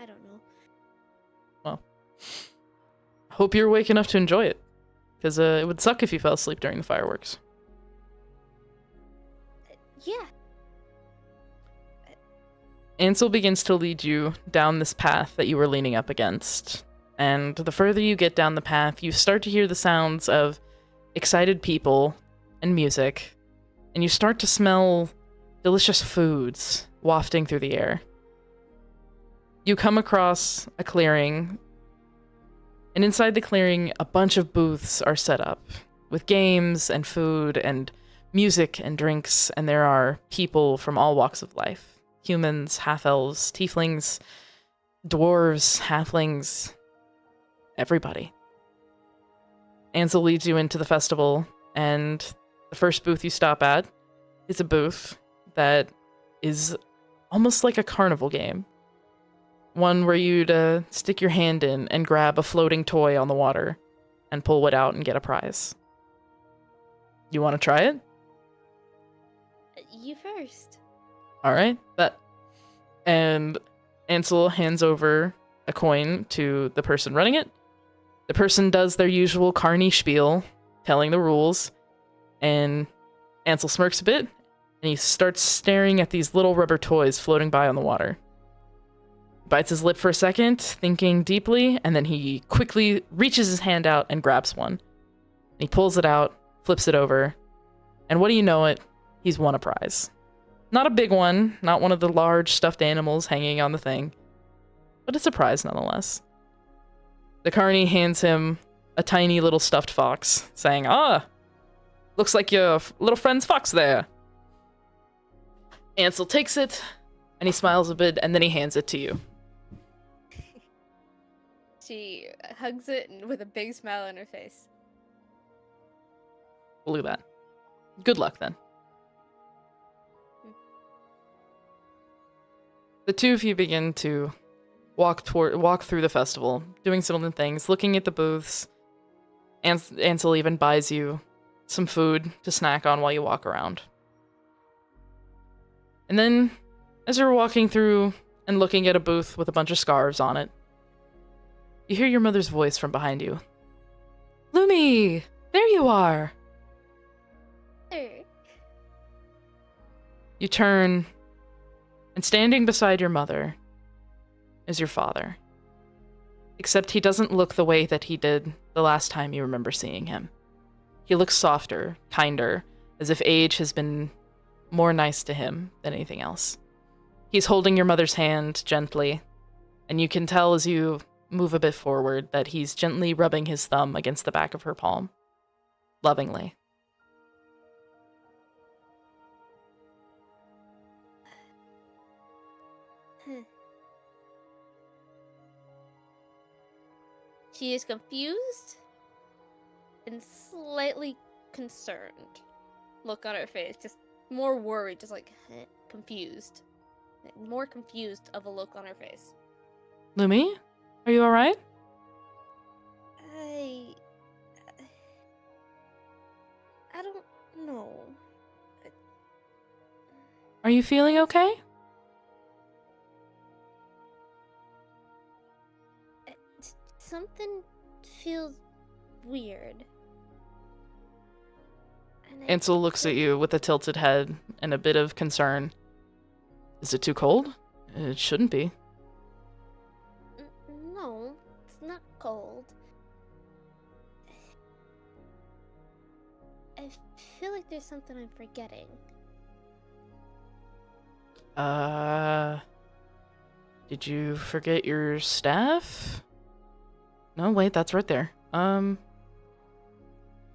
I don't know. Well, hope you're awake enough to enjoy it, because it would suck if you fell asleep during the fireworks. Yeah. Ansel begins to lead you down this path that you were leaning up against, and the further you get down the path, you start to hear the sounds of excited people and music, and you start to smell delicious foods wafting through the air. You come across a clearing, and inside the clearing, a bunch of booths are set up with games and food and music and drinks, and there are people from all walks of life. Humans, half-elves, tieflings, dwarves, halflings, everybody. Ansel leads you into the festival, and the first booth you stop at is a booth that is almost like a carnival game. One where you'd stick your hand in and grab a floating toy on the water and pull it out and get a prize. You want to try it? You first. All right, bet. And Ansel hands over a coin to the person running it. The person does their usual carny spiel, telling the rules, and Ansel smirks a bit, and he starts staring at these little rubber toys floating by on the water. Bites his lip for a second, thinking deeply, and then he quickly reaches his hand out and grabs one. He pulls it out, flips it over, and what do you know it, he's won a prize. Not a big one, not one of the large stuffed animals hanging on the thing, but it's a prize nonetheless. The carny hands him a tiny little stuffed fox, saying, looks like your little friend's fox there. Ansel takes it, and he smiles a bit, and then he hands it to you. She hugs it with a big smile on her face. We'll do that. Good luck, then. The two of you begin to walk through the festival, doing similar things, looking at the booths. Ansel even buys you some food to snack on while you walk around. And then, as you're walking through and looking at a booth with a bunch of scarves on it, you hear your mother's voice from behind you. Lumi! There you are! There. You turn, and standing beside your mother is your father. Except he doesn't look the way that he did the last time you remember seeing him. He looks softer, kinder, as if age has been more nice to him than anything else. He's holding your mother's hand gently, and you can tell as you move a bit forward that he's gently rubbing his thumb against the back of her palm. Lovingly. She is confused and slightly concerned. Look on her face, just more worried, just like confused. More confused of a look on her face. Lumi, are you alright? I don't know. Are you feeling okay? Something feels weird. And Ansel looks at you with a tilted head and a bit of concern. Is it too cold? It shouldn't be. No, it's not cold. I feel like there's something I'm forgetting. Did you forget your staff? No, wait, that's right there.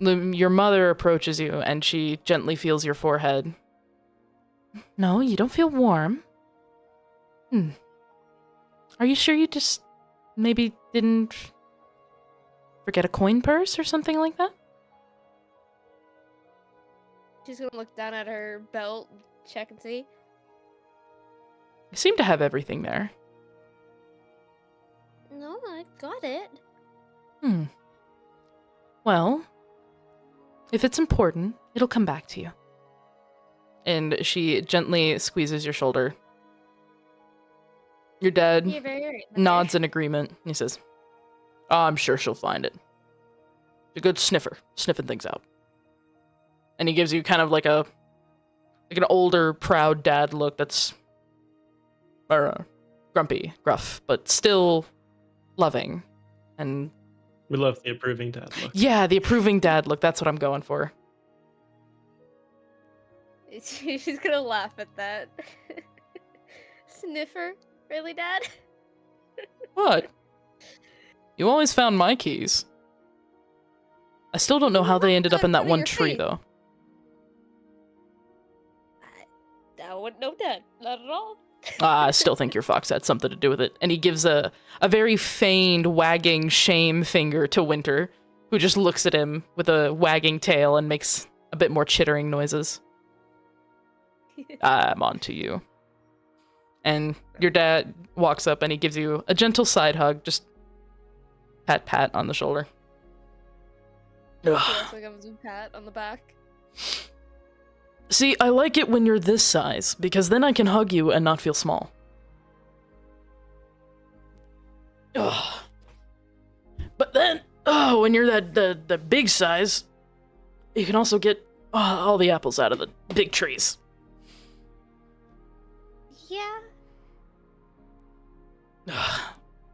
Your mother approaches you and she gently feels your forehead. No, you don't feel warm. Are you sure you just maybe didn't forget a coin purse or something like that? She's gonna look down at her belt, check and see. You seem to have everything there. No, I got it. Well, if it's important, it'll come back to you. And she gently squeezes your shoulder. Your dad You're very right. nods in agreement. He says, "Oh, I'm sure she'll find it. She's a good sniffer, sniffing things out." And he gives you kind of like an older, proud dad look that's grumpy, gruff, but still loving. And We love the approving dad look. yeah, the approving dad look, that's what I'm going for. She's gonna laugh at that. Sniffer? Really, Dad? What? You always found my keys. I still don't know how they ended up in that one tree, though. I wouldn't know, Dad. Not at all. I still think your fox had something to do with it. And he gives a very feigned, wagging shame finger to Winter, who just looks at him with a wagging tail and makes a bit more chittering noises. I'm on to you. And your dad walks up and he gives you a gentle side hug, just pat on the shoulder. Yes, like a pat on the back. See, I like it when you're this size, because then I can hug you and not feel small. Ugh. But then, when you're the big size, you can also get all the apples out of the big trees. Yeah.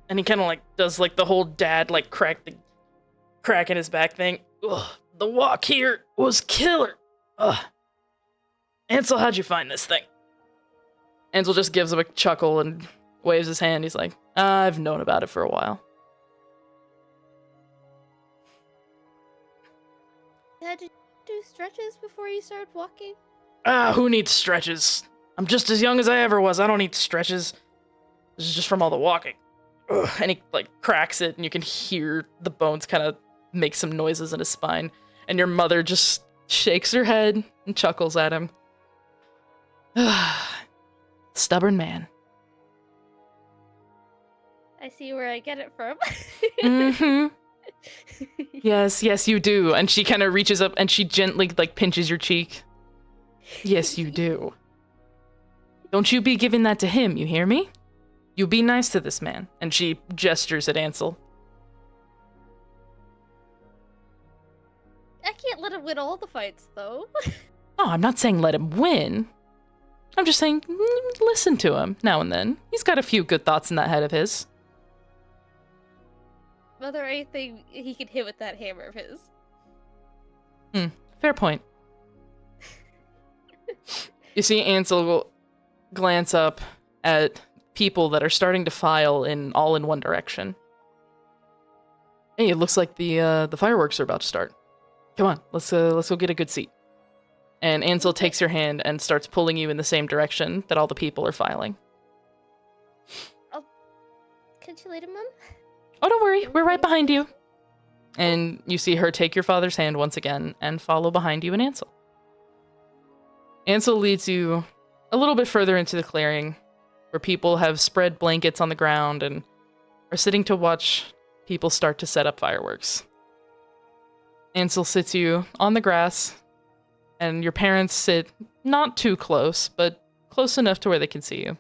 And he kind of like does like the whole dad like crack in his back thing. Ugh, the walk here was killer. Ugh. Ansel, how'd you find this thing? Ansel just gives him a chuckle and waves his hand. He's like, I've known about it for a while. Dad, did you do stretches before you started walking? Who needs stretches? I'm just as young as I ever was. I don't need stretches. This is just from all the walking. Ugh. And he like cracks it and you can hear the bones kind of make some noises in his spine. And your mother just shakes her head and chuckles at him. Stubborn man. I see where I get it from. Mm-hmm. Yes, yes, you do. And she kind of reaches up and she gently, like, pinches your cheek. Yes, you do. Don't you be giving that to him, you hear me? You be nice to this man. And she gestures at Ansel. I can't let him win all the fights, though. Oh, I'm not saying let him win. I'm just saying listen to him now and then. He's got a few good thoughts in that head of his. Are there anything he can hit with that hammer of his? Fair point. You see Ansel glance up at people that are starting to file all in one direction. Hey, it looks like the fireworks are about to start. Come on, let's go get a good seat. And Ansel takes your hand and starts pulling you in the same direction that all the people are filing. Can't you lead him, Mom? Oh, don't worry, we're right behind you. And you see her take your father's hand once again and follow behind you and Ansel. Ansel leads you a little bit further into the clearing, where people have spread blankets on the ground and are sitting to watch people start to set up fireworks. Ansel sits you on the grass, and your parents sit not too close, but close enough to where they can see you.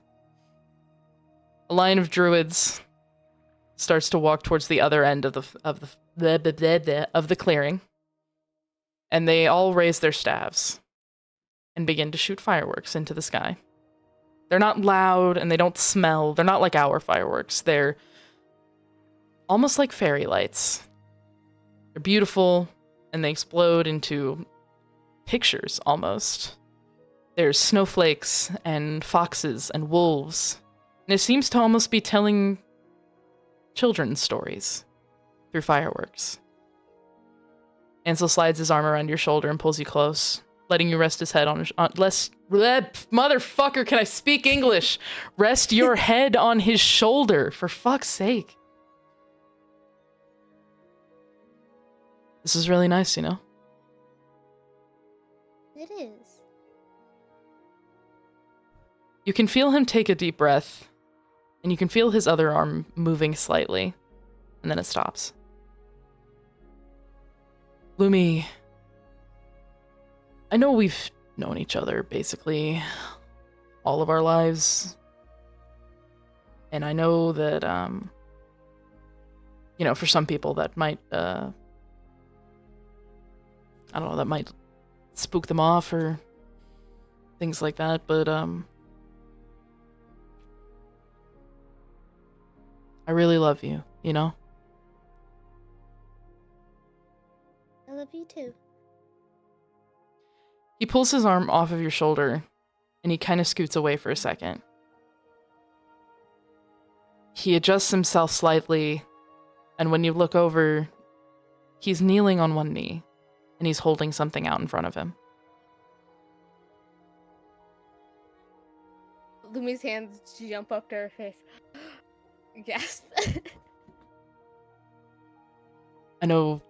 A line of druids starts to walk towards the other end of the clearing, and they all raise their staves and begin to shoot fireworks into the sky. They're not loud and they don't smell. They're not like our fireworks. They're almost like fairy lights. They're beautiful and they explode into pictures almost. There's snowflakes and foxes and wolves. And it seems to almost be telling children's stories through fireworks. Ansel slides his arm around your shoulder and pulls you close, letting you rest his head on his... motherfucker, can I speak English? Rest your head on his shoulder, for fuck's sake. This is really nice, you know? It is. You can feel him take a deep breath, and you can feel his other arm moving slightly, and then it stops. Lumi, I know we've known each other basically all of our lives, and I know that, you know, for some people that might, I don't know, that might spook them off or things like that, but, I really love you, you know? I love you too. He pulls his arm off of your shoulder, and he kind of scoots away for a second. He adjusts himself slightly, and when you look over, he's kneeling on one knee, and he's holding something out in front of him. Lumi's hands jump up to her face. Gasp. I know...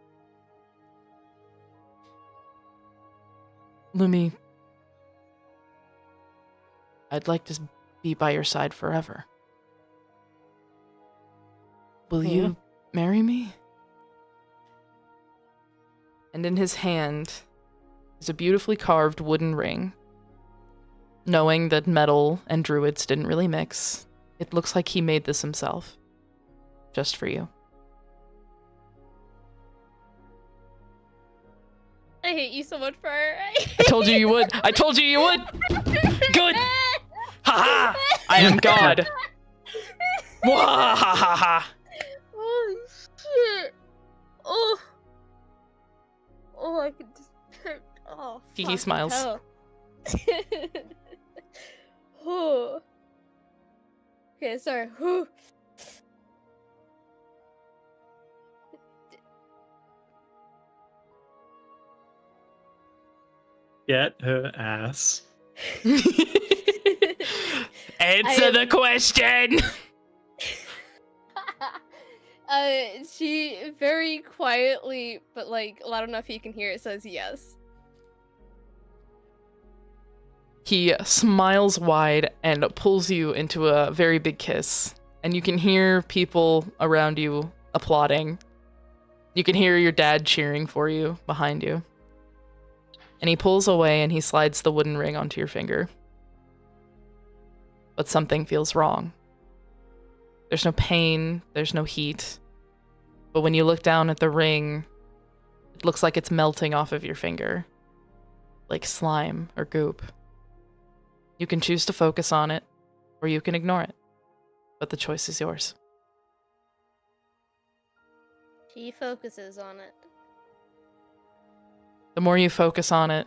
Lumi, I'd like to be by your side forever. Will you marry me? And in his hand is a beautifully carved wooden ring. Knowing that metal and druids didn't really mix, it looks like he made this himself. Just for you. I hate you so much for I told you you would. I told you you would. Good. Ha ha. I am God. Wah ha ha ha. Oh shit. Oh. Oh, I could just. Oh. He smiles. Oh. Okay, sorry. Get her ass. Answer the question. She very quietly, but like loud enough you can hear it, says yes. He smiles wide and pulls you into a very big kiss, and you can hear people around you applauding. You can hear your dad cheering for you behind you. And he pulls away and he slides the wooden ring onto your finger. But something feels wrong. There's no pain, there's no heat. But when you look down at the ring, it looks like it's melting off of your finger. Like slime or goop. You can choose to focus on it, or you can ignore it. But the choice is yours. She focuses on it. The more you focus on it,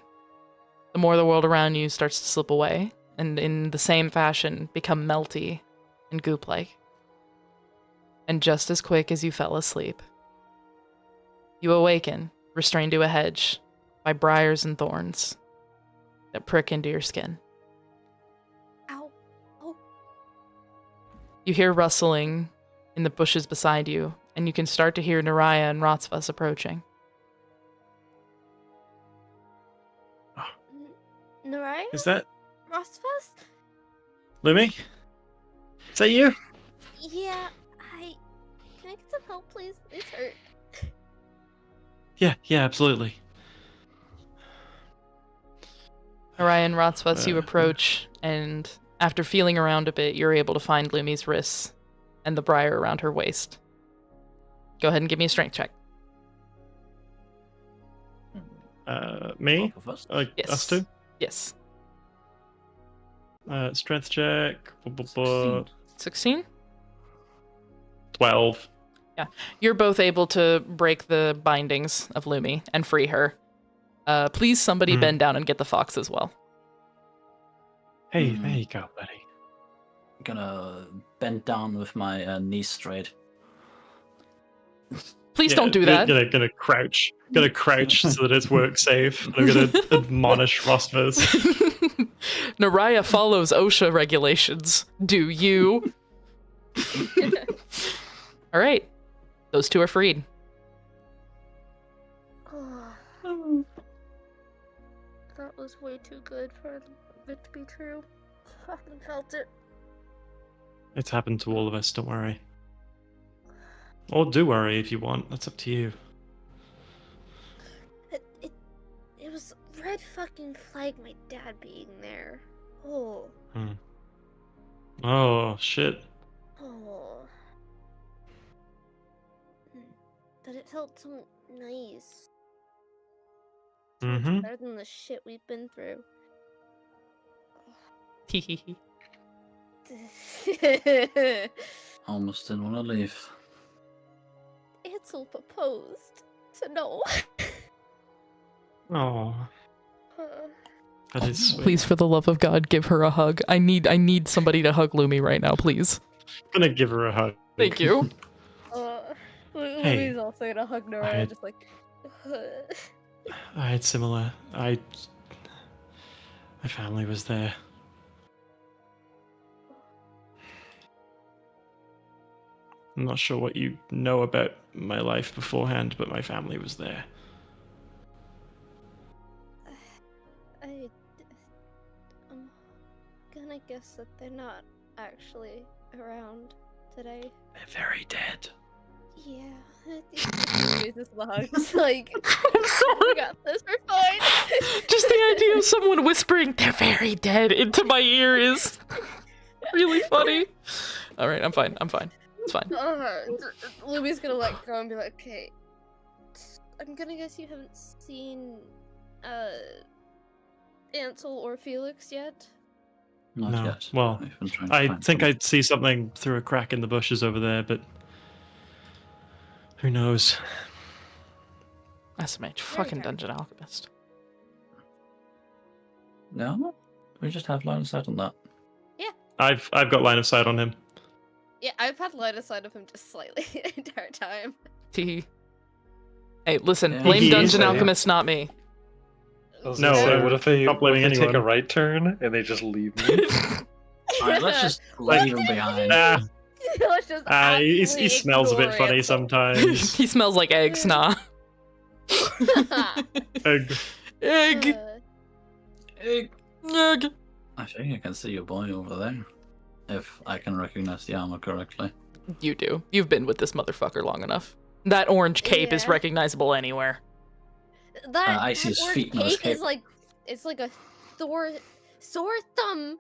the more the world around you starts to slip away, and in the same fashion, become melty and goop-like. And just as quick as you fell asleep, you awaken, restrained to a hedge by briars and thorns that prick into your skin. Ow. Oh. You hear rustling in the bushes beside you, and you can start to hear Naraya and Rotsvas approaching. Naraya? Is that Rosfus? Lumi? Is that you? Yeah, Can I get some help, please? It's hurt. Yeah, absolutely. Naraya and Rotsvas, you Uh, approach, and after feeling around a bit, you're able to find Lumi's wrists and the briar around her waist. Go ahead and give me a strength check. Me? Both of us? Like Yes. us two? Yes. Strength check. 16. 16? 12. You're both able to break the bindings of Lumi and free her. Please, somebody bend down and get the fox as well. Hey, there you go, buddy. Gonna bend down with my knees straight. Please Yeah, don't do that. Gonna crouch. Gonna crouch so that it's work safe. I'm gonna admonish Rosvas. Naraya follows OSHA regulations. Do you? All right. Those two are freed. Oh. That was way too good for it to be true. Fucking felt it. It's happened to all of us, don't worry. Or do worry if you want, that's up to you. It was red fucking flag my dad being there. Oh. Oh, shit. Oh. But it felt so nice. So much Mm-hmm. better than the shit we've been through. Teehee. Almost didn't want to leave. Ansel proposed to no. Oh, that is sweet. Please, for the love of God, give her a hug. I need somebody to hug Lumi right now, please. I'm gonna give her a hug. Thank you. Hey, Lumi's also gonna hug Nora, had- just like. I had similar. My family was there. I'm not sure what you know about my life beforehand, but my family was there. I'm gonna guess that they're not actually around today. They're very dead. Yeah. Jesus, the hugs. Like, I'm sorry. we got this, we're fine. Just the idea of someone whispering, "They're very dead," into my ear is really funny. All right, I'm fine. It's fine. Lumi's gonna let go and be like, okay. I'm gonna guess you haven't seen, Ansel or Felix yet? Not No, yet. well, I've been trying to I find think them. I'd see something through a crack in the bushes over there, but who knows? That's my fucking dungeon alchemist. No? We just have line of sight on that. I've got line of sight on him. Yeah, I've had line of sight of him just slightly the entire time. Teehee. Hey, listen, Yeah. blame He is, dungeon yeah. alchemist, not me. I was No, gonna say, uh, what if they, not blaming take a anyone. right turn and they just leave me? Alright, let's just leave him behind. Let's just He absolutely smells a bit ignore funny Ansel. sometimes. He smells like eggs, nah. Egg. Egg! Hey, Egg! I think I can see your boy over there. If I can recognize the armor correctly. You do. You've been with this motherfucker long enough. That orange cape is Yeah. recognizable anywhere. That, I see that his orange feet, not his cape is cape. like it's like a sore thumb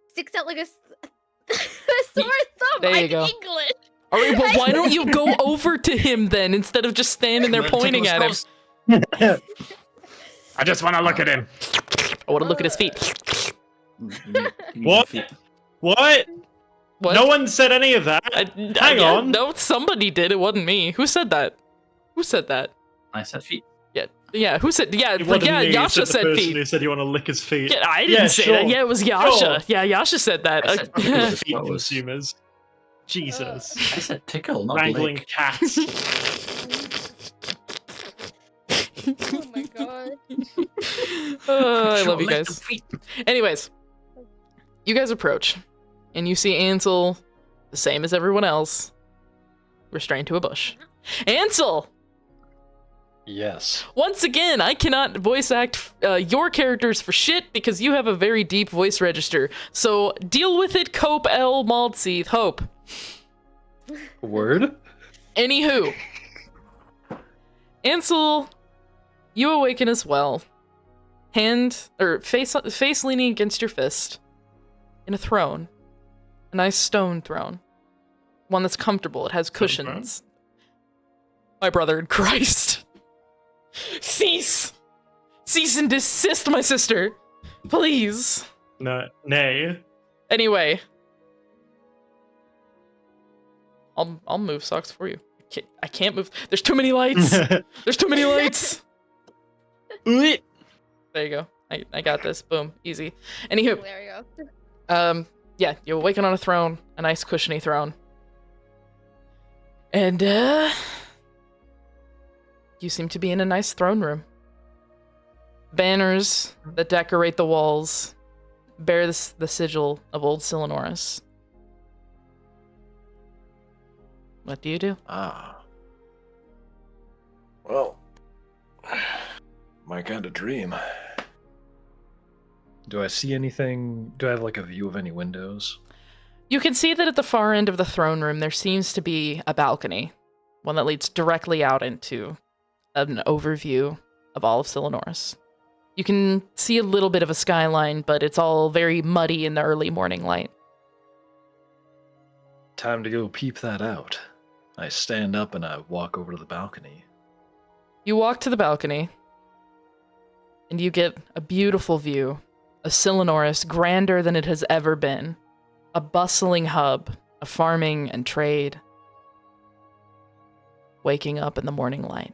sticks out like a sore thumb. There you I'm go. English. All right, well, why don't you go over to him then instead of just standing there Let him pointing tickle at his him? toes. I just want to look at him. I want to look at his feet. You need What? feet. What? What? No one said any of that. Hang yeah, on. No, somebody did. It wasn't me. Who said that? Who said that? I said feet. Yeah. Who said? Yeah. It wasn't Yeah. me, Yasha the said person feet. who said you want to lick his feet. Yeah, I didn't say that. sure. Yeah, it was Yasha. Sure. Yeah, Yasha said that. I said Yeah. feet. Feet What was- consumers. Jesus. I said tickle, not Wrangling lick. cats. Oh my god. Oh, I Sure, love you lick guys. the feet. Anyways, you guys approach, and you see Ansel, the same as everyone else, restrained to a bush. Ansel! Yes. Once again, I cannot voice act your characters for shit because you have a very deep voice register. So deal with it, Cope L. Maltseeth. Hope. Word? Anywho. Ansel, you awaken as well. Face leaning against your fist. In a throne. A nice stone throne. One that's comfortable. It has cushions. My brother in Christ. Cease! Cease and desist, my sister! Please! No, nay. Anyway. I'll move socks for you. I can't move. There's too many lights! There's too many lights! There you go. I got this. Boom. Easy. Anywho. There you go. Yeah, you awaken on a throne. A nice cushiony throne. And, you seem to be in a nice throne room. Banners that decorate the walls bear the sigil of old Silenoris. What do you do? Ah. Well, my kind of dream. Do I see anything? Do I have like a view of any windows? You can see that at the far end of the throne room there seems to be a balcony. One that leads directly out into an overview of all of Silenoris. You can see a little bit of a skyline, but it's all very muddy in the early morning light. Time to go peep that out. I stand up and I walk over to the balcony. You walk to the balcony, and you get a beautiful view of Silenoris, grander than it has ever been. A bustling hub of farming and trade. Waking up in the morning light.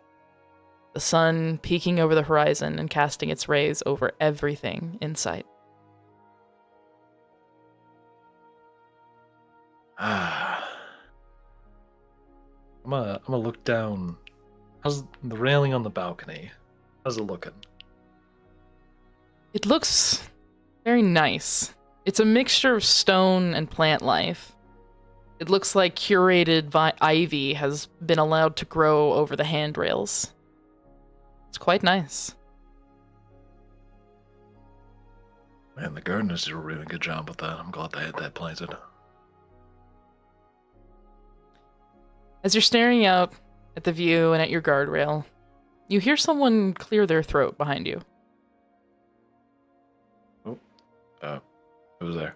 The sun peeking over the horizon and casting its rays over everything in sight. Ah. I'm gonna look down. How's the railing on the balcony? How's it looking? It looks very nice. It's a mixture of stone and plant life. It looks like curated ivy has been allowed to grow over the handrails. It's quite nice. Man, the gardeners did a really good job with that. I'm glad they had that planted. As you're staring out at the view and at your guardrail, you hear someone clear their throat behind you. Who's there?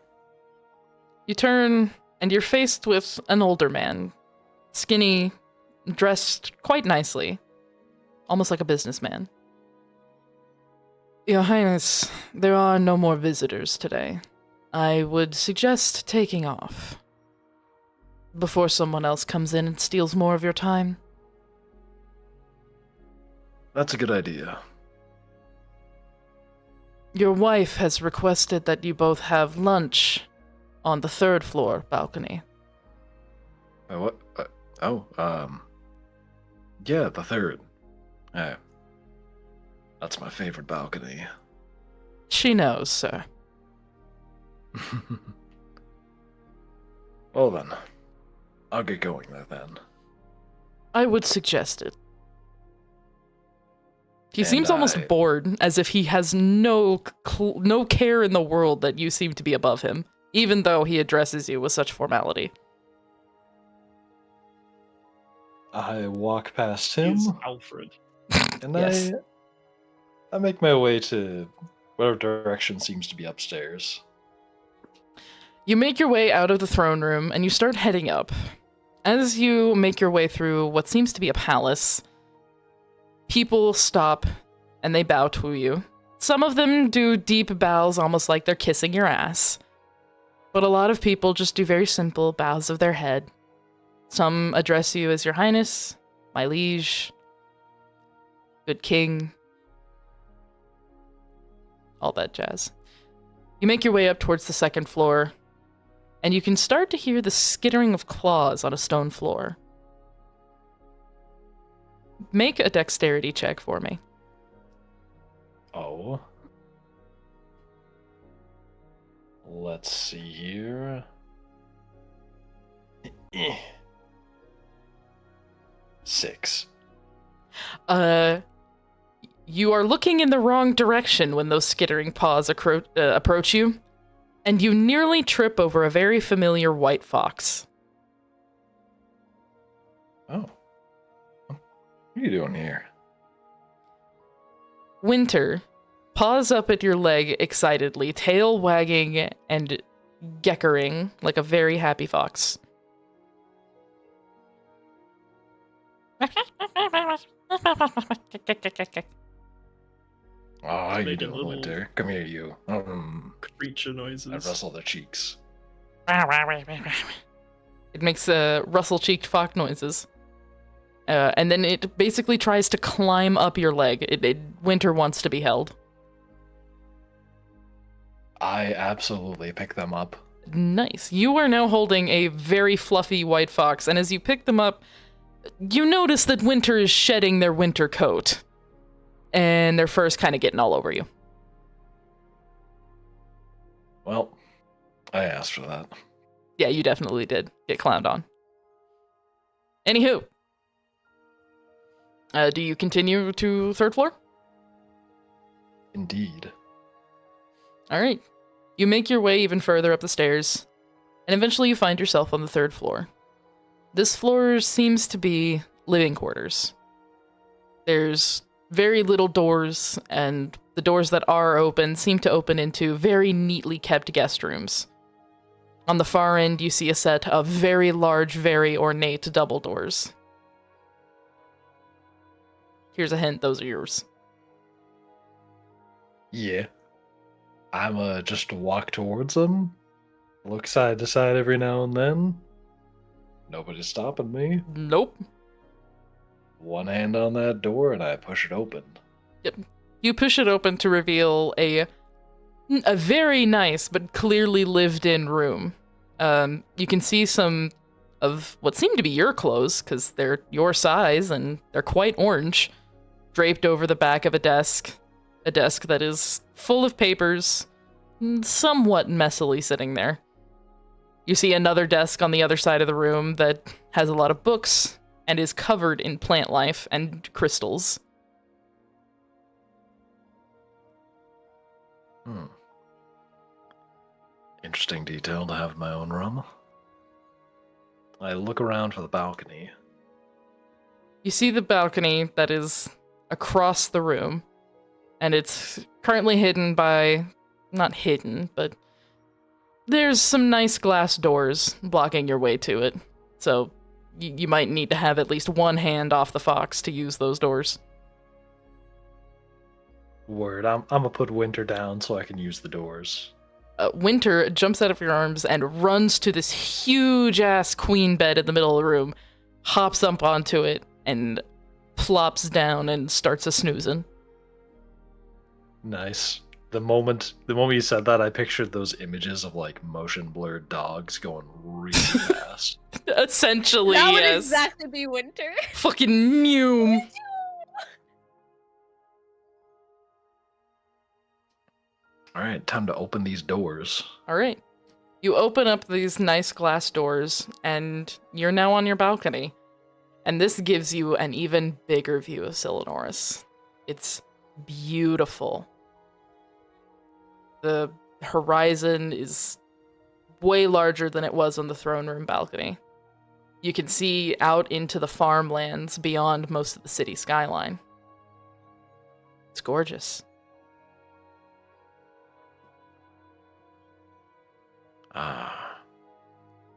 You turn, and you're faced with an older man. Skinny, dressed quite nicely. Almost like a businessman. Your Highness, there are no more visitors today. I would suggest taking off. Before someone else comes in and steals more of your time. That's a good idea. Your wife has requested that you both have lunch on the third floor balcony. What? Yeah, the third. That's my favorite balcony. She knows, sir. Well then, I'll get going there then. I would suggest it. He And seems almost bored, as if he has no care in the world that you seem to be above him, even though he addresses you with such formality. I walk past him, He's Alfred. and Yes. I make my way to whatever direction seems to be upstairs. You make your way out of the throne room and you start heading up. As you make your way through what seems to be a palace, people stop and they bow to you. Some of them do deep bows, almost like they're kissing your ass. But a lot of people just do very simple bows of their head. Some address you as your highness, my liege, good king, all that jazz. You make your way up towards the second floor, and you can start to hear the skittering of claws on a stone floor. Make a dexterity check for me. Oh. Let's see here. 6. You are looking in the wrong direction when those skittering paws approach you, and you nearly trip over a very familiar white fox. Oh. What are you doing here? Winter paws up at your leg excitedly, tail wagging and geckering like a very happy fox. Oh, how you Making doing, little- Winter? Come here, you. Creature I noises. rustle their cheeks. It makes rustle-cheeked fox noises. And then it basically tries to climb up your leg. Winter wants to be held. I absolutely pick them up. Nice. You are now holding a very fluffy white fox, and as you pick them up, you notice that Winter is shedding their winter coat. And their fur's kind of getting all over you. Well, I asked for that. Yeah, you definitely did get clowned on. Anywho. Do you continue to third floor? Indeed. All right. You make your way even further up the stairs, and eventually you find yourself on the third floor. This floor seems to be living quarters. There's very little doors, and the doors that are open seem to open into very neatly kept guest rooms. On the far end, you see a set of very large, very ornate double doors. Here's a hint, those are yours. Yeah. I'm just walk towards them, look side to side every now and then. Nobody's stopping me. Nope. One hand on that door and I push it open. You push it open to reveal a very nice but clearly lived-in room. You can see some of what seem to be your clothes, because they're your size and they're quite orange, draped over the back of a desk that is full of papers, somewhat messily sitting there. You see another desk on the other side of the room that has a lot of books and is covered in plant life and crystals. Interesting detail to have in my own room. I look around for the balcony. You see the balcony that is across the room, and it's currently hidden by... not hidden, but there's some nice glass doors blocking your way to it. So you might need to have at least one hand off the fox to use those doors. Word, I'm gonna put Winter down so I can use the doors. Winter jumps out of your arms and runs to this huge-ass queen bed in the middle of the room, hops up onto it, and plops down and starts a-snoozing. Nice. The moment you said that, I pictured those images of like motion blurred dogs going really fast. Essentially, That would yes. exactly be Winter. Fucking Mew. All right, time to open these doors. All right. You open up these nice glass doors, and you're now on your balcony. And this gives you an even bigger view of Silanoris. It's beautiful. The horizon is way larger than it was on the throne room balcony. you can see out into the farmlands beyond most of the city skyline. It's gorgeous. Ah,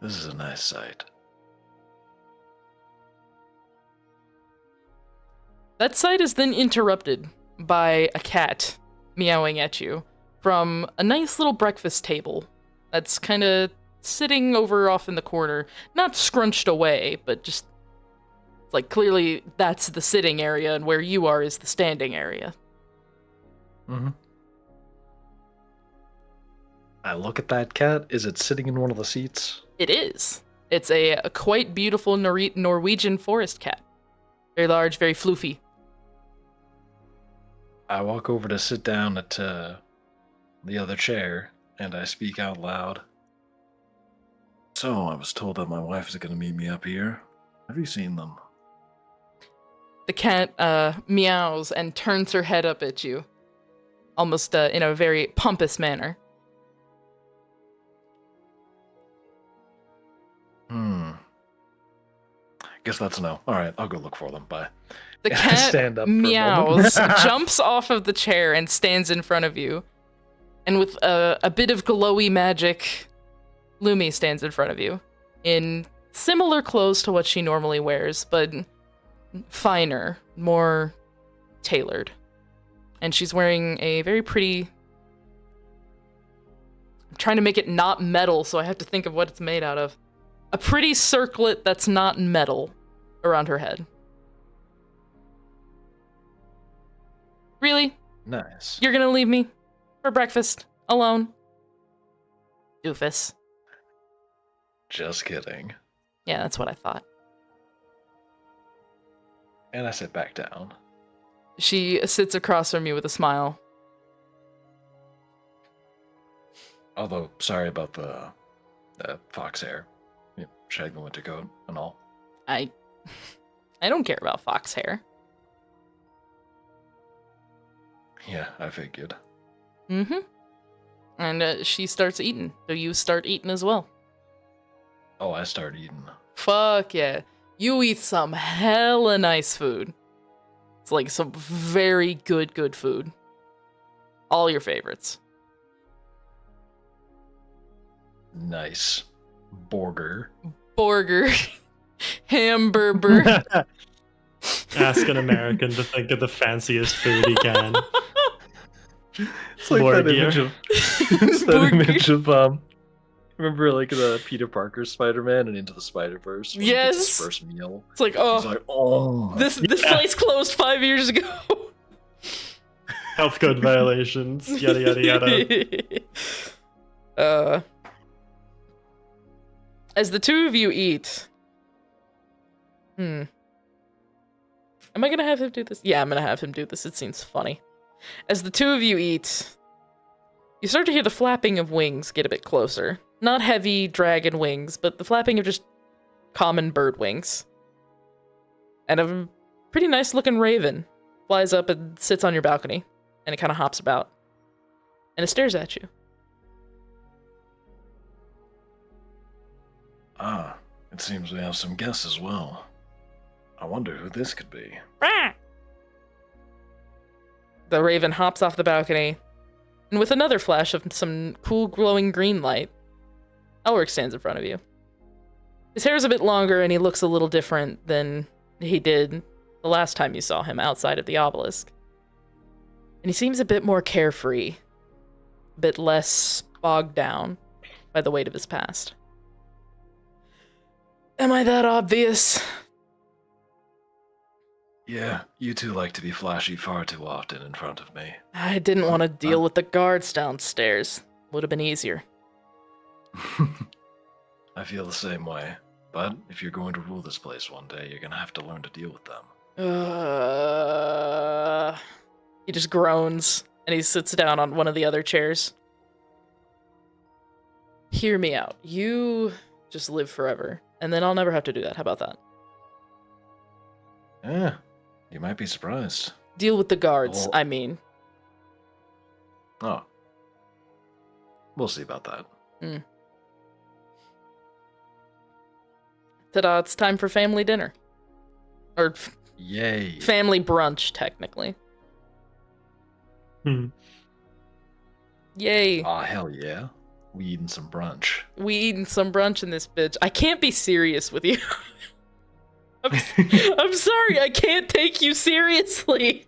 this is a nice sight. That sight is then interrupted by a cat meowing at you from a nice little breakfast table that's kind of sitting over off in the corner. Not scrunched away, but just like clearly that's the sitting area and where you are is the standing area. Mm-hmm. I look at that cat. Is it sitting in one of the seats? It is. It's a quite beautiful Norwegian forest cat. Very large, very floofy. I walk over to sit down at the other chair, and I speak out loud. So, I was told that my wife is going to meet me up here. Have you seen them? The cat meows and turns her head up at you, almost in a very pompous manner. Guess that's a no. Alright, I'll go look for them. Bye. The I cat stand up for a meows, moment. jumps off of the chair, and stands in front of you. And with a bit of glowy magic, Lumi stands in front of you in similar clothes to what she normally wears, but finer, more tailored. And she's wearing a very pretty... I'm trying to make it not metal, so I have to think of what it's made out of. A pretty circlet that's not metal around her head. Really? Nice. You're gonna leave me for breakfast alone? Doofus. Just kidding. Yeah, that's what I thought. And I sit back down. She sits across from you with a smile. Although, sorry about the fox hair. Shag the winter coat and all. I don't care about fox hair. Yeah, I figured. Mm-hmm. And she starts eating. So you start eating as well. Oh, I start eating. Fuck yeah. You eat some hella nice food. It's like some very good food. All your favorites. Nice. Burger. Hamburger. Ask an American to think of the fanciest food he can. It's like that image of it's that Burger. image of remember like the Peter Parker Spider-Man and Into the Spider-Verse when he gets his Yes. first meal. It's like, He's oh, like, oh, this Yeah. place closed 5 years ago. Health code violations, yada yada yada. As the two of you eat, am I gonna have him do this? Yeah, I'm gonna have him do this. It seems funny. As the two of you eat, you start to hear the flapping of wings get a bit closer. Not heavy dragon wings, but the flapping of just common bird wings. And a pretty nice looking raven flies up and sits on your balcony, and it kind of hops about. And it stares at you. Ah, it seems we have some guests as well. I wonder who this could be. The raven hops off the balcony, and with another flash of some cool glowing green light, Elric stands in front of you. His hair's a bit longer, and he looks a little different than he did the last time you saw him outside of the obelisk. And he seems a bit more carefree, a bit less bogged down by the weight of his past. Am I that obvious? Yeah, you two like to be flashy far too often in front of me. I didn't want to deal with the guards downstairs. Would have been easier. I feel the same way. But if you're going to rule this place one day, you're gonna have to learn to deal with them. He just groans, and he sits down on one of the other chairs. Hear me out. You just live forever, and then I'll never have to do that. How about that? Yeah, you might be surprised. Deal with the guards, Oh. I mean. Oh. We'll see about that. Ta-da, it's time for family dinner. Or Yay. family brunch, technically. Hmm. Yay. Ah, hell yeah. We eating some brunch. We eating some brunch in this bitch. I can't be serious with you. I'm sorry, I can't take you seriously.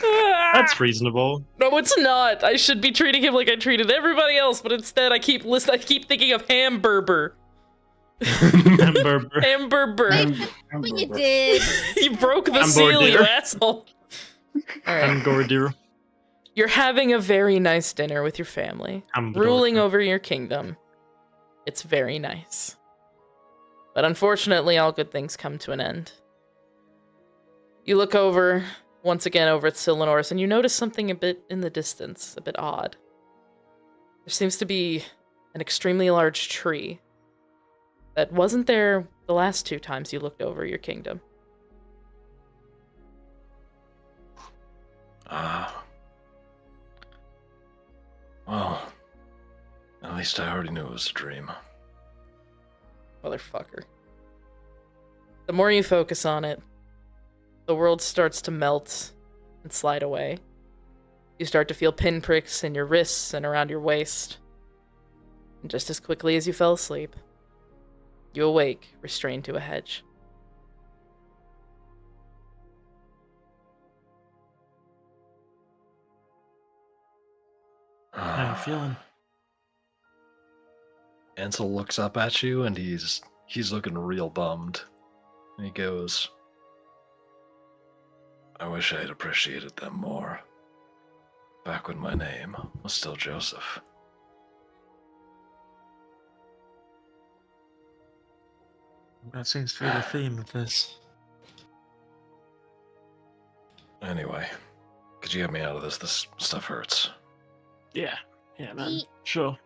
That's reasonable. No, it's not. I should be treating him like I treated everybody else, but instead I keep thinking of Hamburger. Hamburger. Hamburger. What you did. You broke the Hamburger. seal, you asshole. Alright. Hamburger. You're having a very nice dinner with your family, Hamburger. ruling over your kingdom. It's very nice. But unfortunately, all good things come to an end. You look once again over at Silanoris, and you notice something a bit in the distance, a bit odd. There seems to be an extremely large tree that wasn't there the last 2 times you looked over your kingdom. Well, at least I already knew it was a dream. Motherfucker. The more you focus on it, the world starts to melt and slide away. You start to feel pinpricks in your wrists and around your waist. And just as quickly as you fell asleep, you awake, restrained to a hedge. How you feeling? Ansel looks up at you and he's looking real bummed. And he goes, I wish I had appreciated them more. Back when my name was still Joseph. That seems to be the theme of this. Anyway, could you get me out of this? This stuff hurts. Yeah, man. Sure.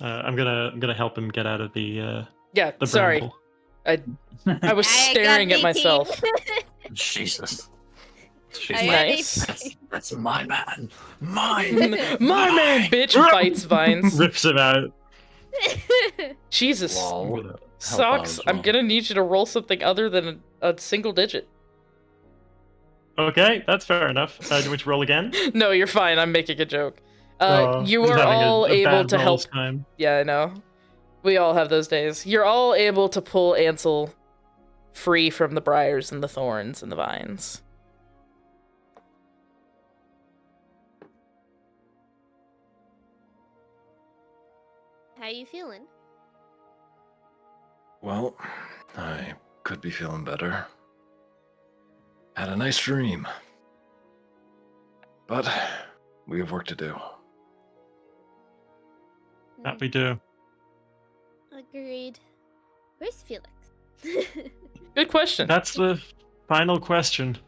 I'm gonna help him get out of the Yeah, the sorry. bramble. I was staring at myself. Jesus. She's I like, got Nice. that's my man. Mine. My man, bitch, bites Vines. Rips him out. Jesus. lol. Sucks. I'm gonna need you to roll something other than a single digit. Okay, that's fair enough. Do you want to roll again? No, you're fine. I'm making a joke. You He's are having all a able bad to roll help. this time. Yeah, I know. We all have those days. You're all able to pull Ansel free from the briars and the thorns and the vines. How you feeling? Well, I could be feeling better. Had a nice dream. But we have work to do. That we do. Agreed. Where's Felix? Good question. That's the final question.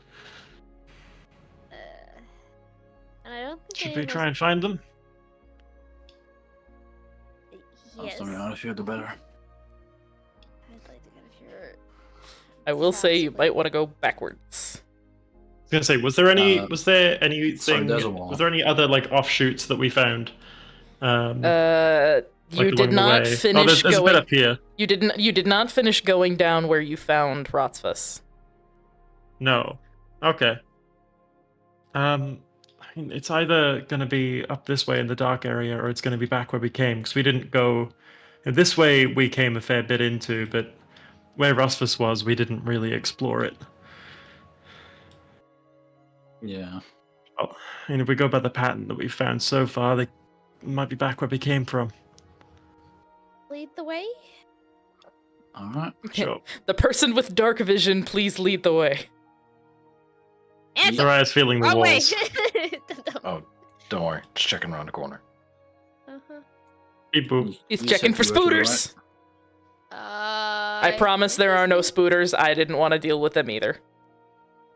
And I don't think Should any we of try us- and find them? Yes. To be honest, the better. I'd like to get a shirt. I will say you Sounds might want to go backwards. I was gonna say, was there anything? Sorry, there's a wall. Was there any other like offshoots that we found? You like, did along the not way? finish there's a bit going. up here. You did not finish going down where you found Rotsvus. No. Okay. I mean, it's either gonna be up this way in the dark area, or it's gonna be back where we came, because we didn't go this way. We came a fair bit into, but where Rotsvus was, we didn't really explore it. Yeah. Oh, and if we go by the pattern that we've found so far, they might be back where we came from. Lead the way? All right. Sure. The person with dark vision, please lead the way. Ansel! Soraya's feeling the Wrong way! walls. Oh, don't worry. Just checking around the corner. Uh-huh. Beep boop. He's You checking said for you were to the spooters. I I promise there are no spooters. I didn't want to deal with them either.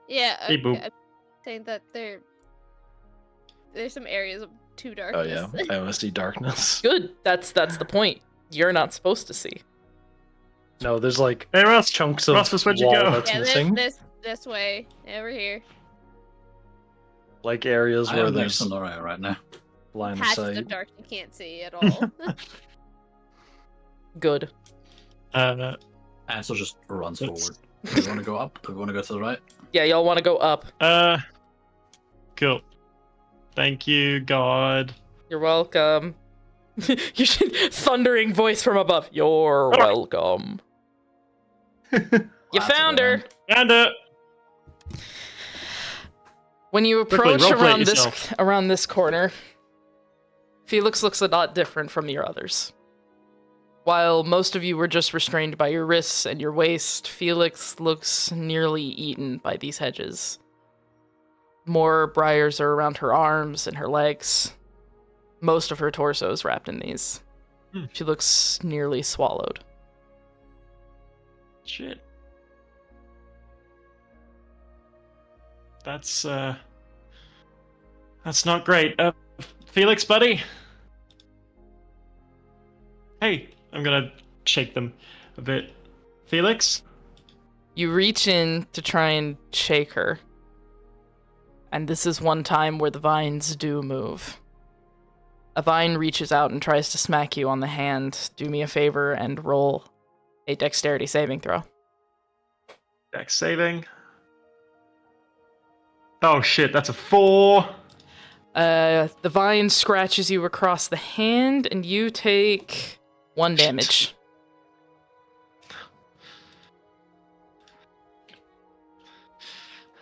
Yeah, Beep boop. I'm saying that there's some areas of too dark. Oh yeah, I want to see darkness. Good. That's the point. You're not supposed to see. No, there's like Hey, Ross. chunks of Ross, where'd you wall go? that's Yeah, missing. this way, over here. Like areas I where am next there's to Noria right now. line of patches sight. of dark you can't see at all. Good. Ansel just runs forward. Do we want to go up? Do we want to go to the right? Yeah, y'all want to go up. Cool. Thank you, God. You're welcome. You should thundering voice from above. You're welcome. You That's found her. And When you Quickly, approach roleplay yourself. around this corner, Felix looks a lot different from your others. While most of you were just restrained by your wrists and your waist, Felix looks nearly eaten by these hedges. More briars are around her arms and her legs. Most of her torso is wrapped in these. She looks nearly swallowed. Shit. That's not great. Felix, buddy. Hey, I'm gonna shake them a bit. Felix? You reach in to try and shake her. And this is one time where the vines do move. A vine reaches out and tries to smack you on the hand. Do me a favor and roll a dexterity saving throw. Dex saving. Oh shit, that's a 4. The vine scratches you across the hand, and you take 1 damage.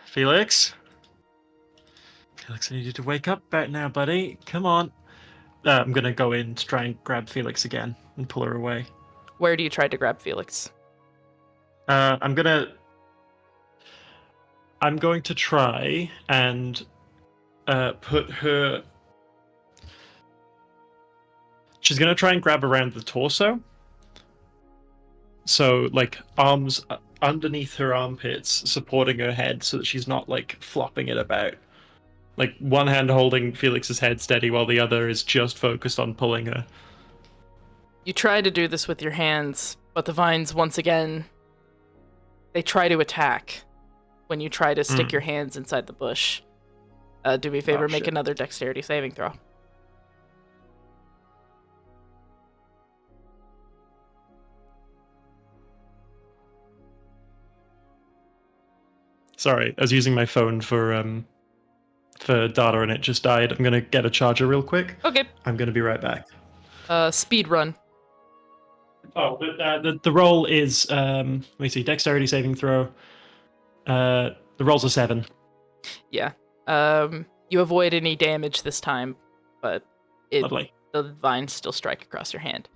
Felix? Felix, I need you to wake up right now, buddy. Come on. I'm gonna go in to try and grab Felix again and pull her away. Where do you try to grab Felix? I'm going to try and put her. She's gonna try and grab around the torso. So, like, arms underneath her armpits, supporting her head, so that she's not like flopping it about. Like, one hand holding Felix's head steady, while the other is just focused on pulling her. You try to do this with your hands, but the vines once again, they try to attack when you try to stick your hands inside the bush. Do me a favor, make shit. another dexterity saving throw. Sorry, I was using my phone for data and it just died. I'm gonna get a charger real quick. Okay. I'm gonna be right back. Speed run. Oh, but the roll is let me see, dexterity saving throw. The roll's a 7. Yeah. You avoid any damage this time, but Lovely. the vines still strike across your hand.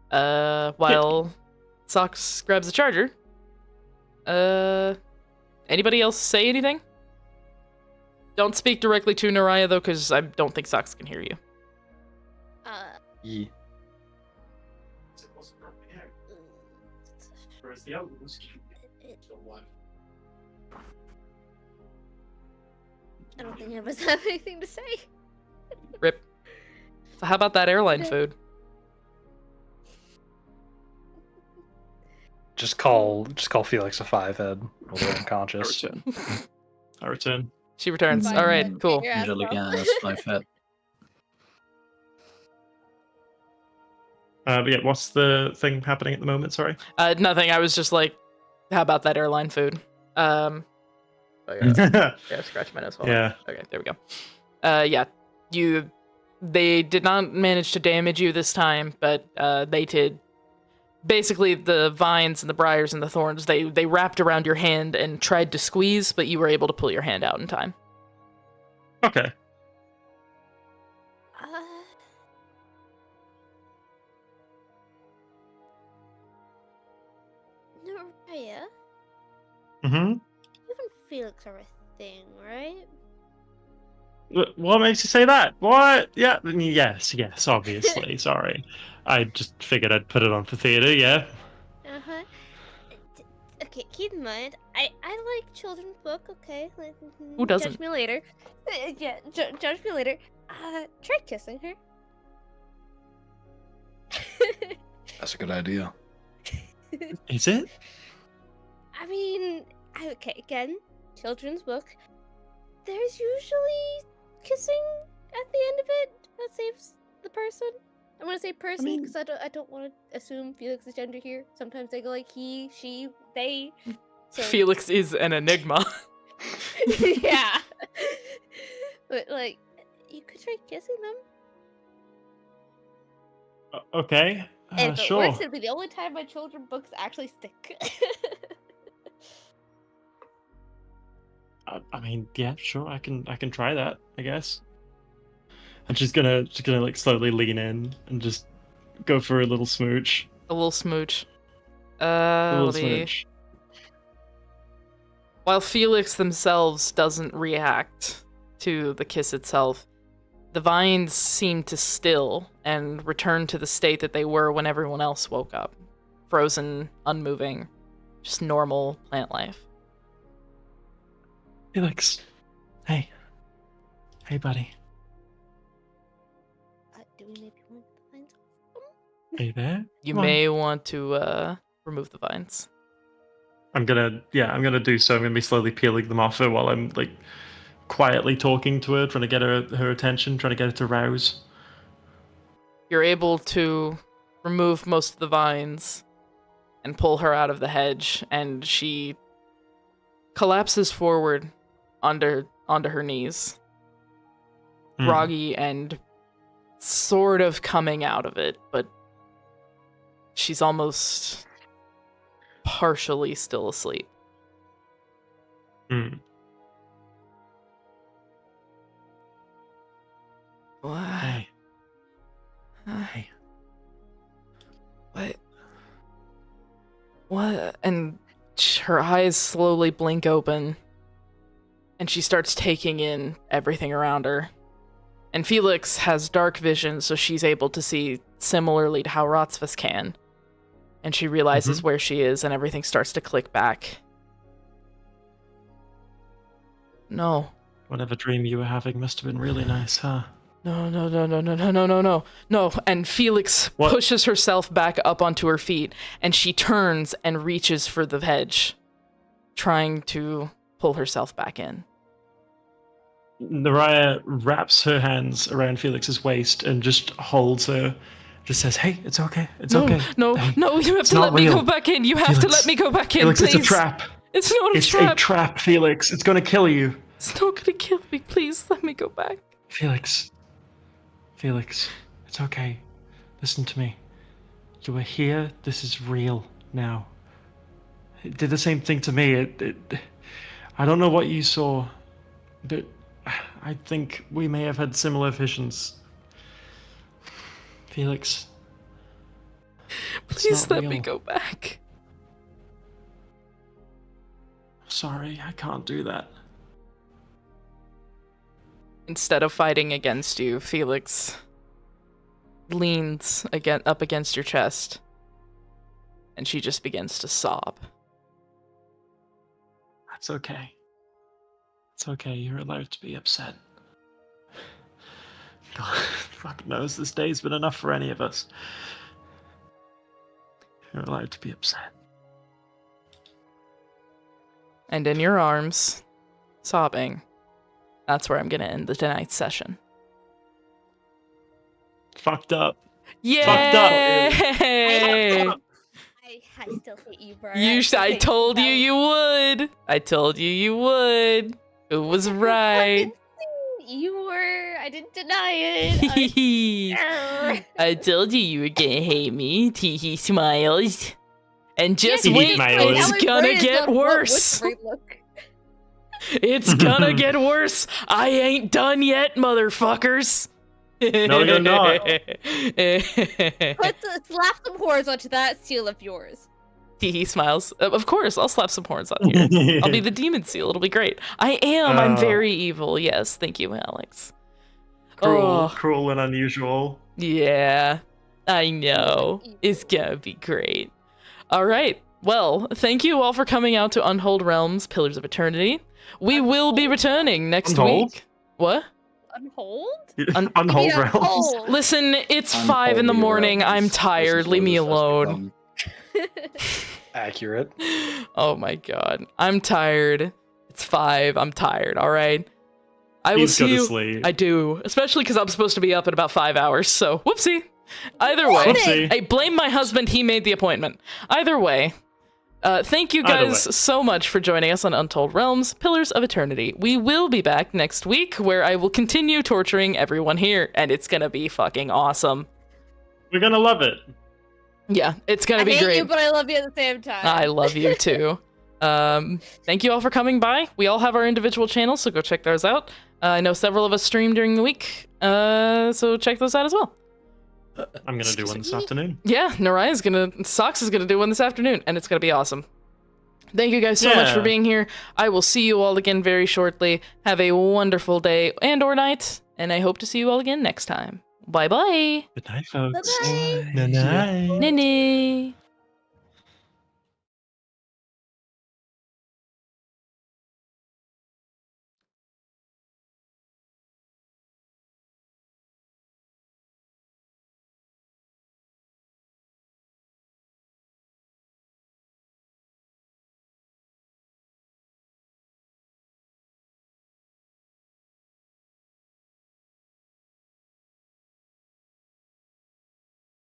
While Sox grabs the charger. Anybody else say anything? Don't speak directly to Naraya, though, because I don't think Sox can hear you. Yeah. I don't think any of us have anything to say. Rip. So how about that airline food? Just call Felix a 5-head. Although unconscious. I return. She returns. Fine, All right, then. cool. Figure out Usually, stuff. yeah, that's life hat. But yeah, what's the thing happening at the moment? Sorry. Nothing. I was just like, how about that airline food? Oh, yeah, scratch my nose. Hold on. Yeah. Okay, there we go. Yeah, they did not manage to damage you this time, but they did. Basically, the vines and the briars and the thorns, they wrapped around your hand and tried to squeeze, but you were able to pull your hand out in time. Okay. Naraya, Mm-hmm. you and Felix are a thing, right? What makes you say that? What? Yeah. Yes. Obviously. Sorry. I just figured I'd put it on for theater. Yeah. Uh-huh. Okay, keep in mind, I like children's book, okay? Who doesn't? Judge me later. Yeah, judge me later. Try kissing her. That's a good idea. Is it? I mean, okay, again, children's book. There's usually kissing at the end of it that saves the person. I'm gonna say person mean- because I don't want to assume Felix's gender here. Sometimes they go like he, she, they. So Felix is an enigma. yeah. But like, you could try kissing them. Okay, And if it sure. works, it'll be the only time my children books actually stick. I mean, yeah, sure. I can try that, I guess. And she's gonna like slowly lean in and just go for a little smooch. A little smooch. A little Let me- smooch. While Felix themselves doesn't react to the kiss itself, the vines seem to still and return to the state that they were when everyone else woke up. Frozen, unmoving, just normal plant life. Felix, hey, buddy, Do we maybe want to find are you there? You Come on. may want to remove the vines. I'm gonna do so. I'm gonna be slowly peeling them off her while I'm like quietly talking to her, trying to get her attention, trying to get her to rouse. You're able to remove most of the vines and pull her out of the hedge, and she collapses forward onto her knees, groggy and sort of coming out of it, but she's almost partially still asleep. Mm. What? Hey. Hey. What? And her eyes slowly blink open, and she starts taking in everything around her. And Felix has dark vision, so she's able to see similarly to how Rotsvus can. And she realizes where she is, and everything starts to click back. No. Whatever dream you were having must have been really nice, huh? No. And Felix What? pushes herself back up onto her feet, and she turns and reaches for the hedge, trying to pull herself back in. Naraya wraps her hands around Felix's waist and just holds her. Just says, "Hey, it's okay. It's okay. No, Hey, you have it's to not let me real. go back in. You have to Felix, let me go back in, Felix, please. it's a trap. It's not a It's trap. a trap, Felix. It's gonna kill you. It's not gonna kill me. Please let me go back. Felix, it's okay. Listen to me. You were here. This is real now. It did the same thing to me. I don't know what you saw, but I think we may have had similar visions. Felix, it's Please not let me real. go back. Sorry, I can't do that. Instead of fighting against you, Felix leans up against your chest, and she just begins to sob. That's okay. It's okay. You're allowed to be upset. God, fuck knows this day's been enough for any of us. You're allowed to be upset. And in your arms, sobbing, that's where I'm gonna end the tonight's session. Fucked up. Yay! Fucked up. I still hate you, bro. I told you you would. I told you you would. It was right. You were. I didn't deny it. I told you you were gonna hate me. He smiles. And just He wait, smiles. it's gonna get worse. It's gonna get worse. I ain't done yet, motherfuckers. No, you're not. Slap some horns onto that seal of yours. He smiles. Of course, I'll slap some horns on here. I'll be the demon seal. It'll be great. I am. I'm very evil. Yes, thank you, Alex. Cruel and unusual. Yeah, I know. It's gonna be great. All right. Well, thank you all for coming out to Untold Realms, Pillars of Eternity. We will be returning next Untold? week. What? Unhold? Untold Yeah, Realms. unhold. Listen, it's Untold 5 in the morning. Realms. I'm This is tired. what Leave me this has alone. become. Accurate. Oh my god. I'm tired. It's 5. I'm tired, all right? I will Please see go to you. sleep. I do, especially because I'm supposed to be up in about 5 hours. So whoopsie. Either way, Whoopsie. I blame my husband. He made the appointment. Either way. Thank you Either guys way. so much for joining us on Untold Realms, Pillars of Eternity. We will be back next week where I will continue torturing everyone here, and it's gonna be fucking awesome. We're gonna love it. Yeah, it's gonna I be hate great. you, but I love you at the same time. I love you too. Thank you all for coming by. We all have our individual channels, so go check those out. I know several of us stream during the week, so check those out as well. I'm gonna do one this afternoon. Yeah, Sox is gonna do one this afternoon, and it's gonna be awesome. Thank you guys so much for Yeah. being here. I will see you all again very shortly. Have a wonderful day and or night, and I hope to see you all again next time. Bye bye. Good night, folks. Bye-bye. Good night. Nini.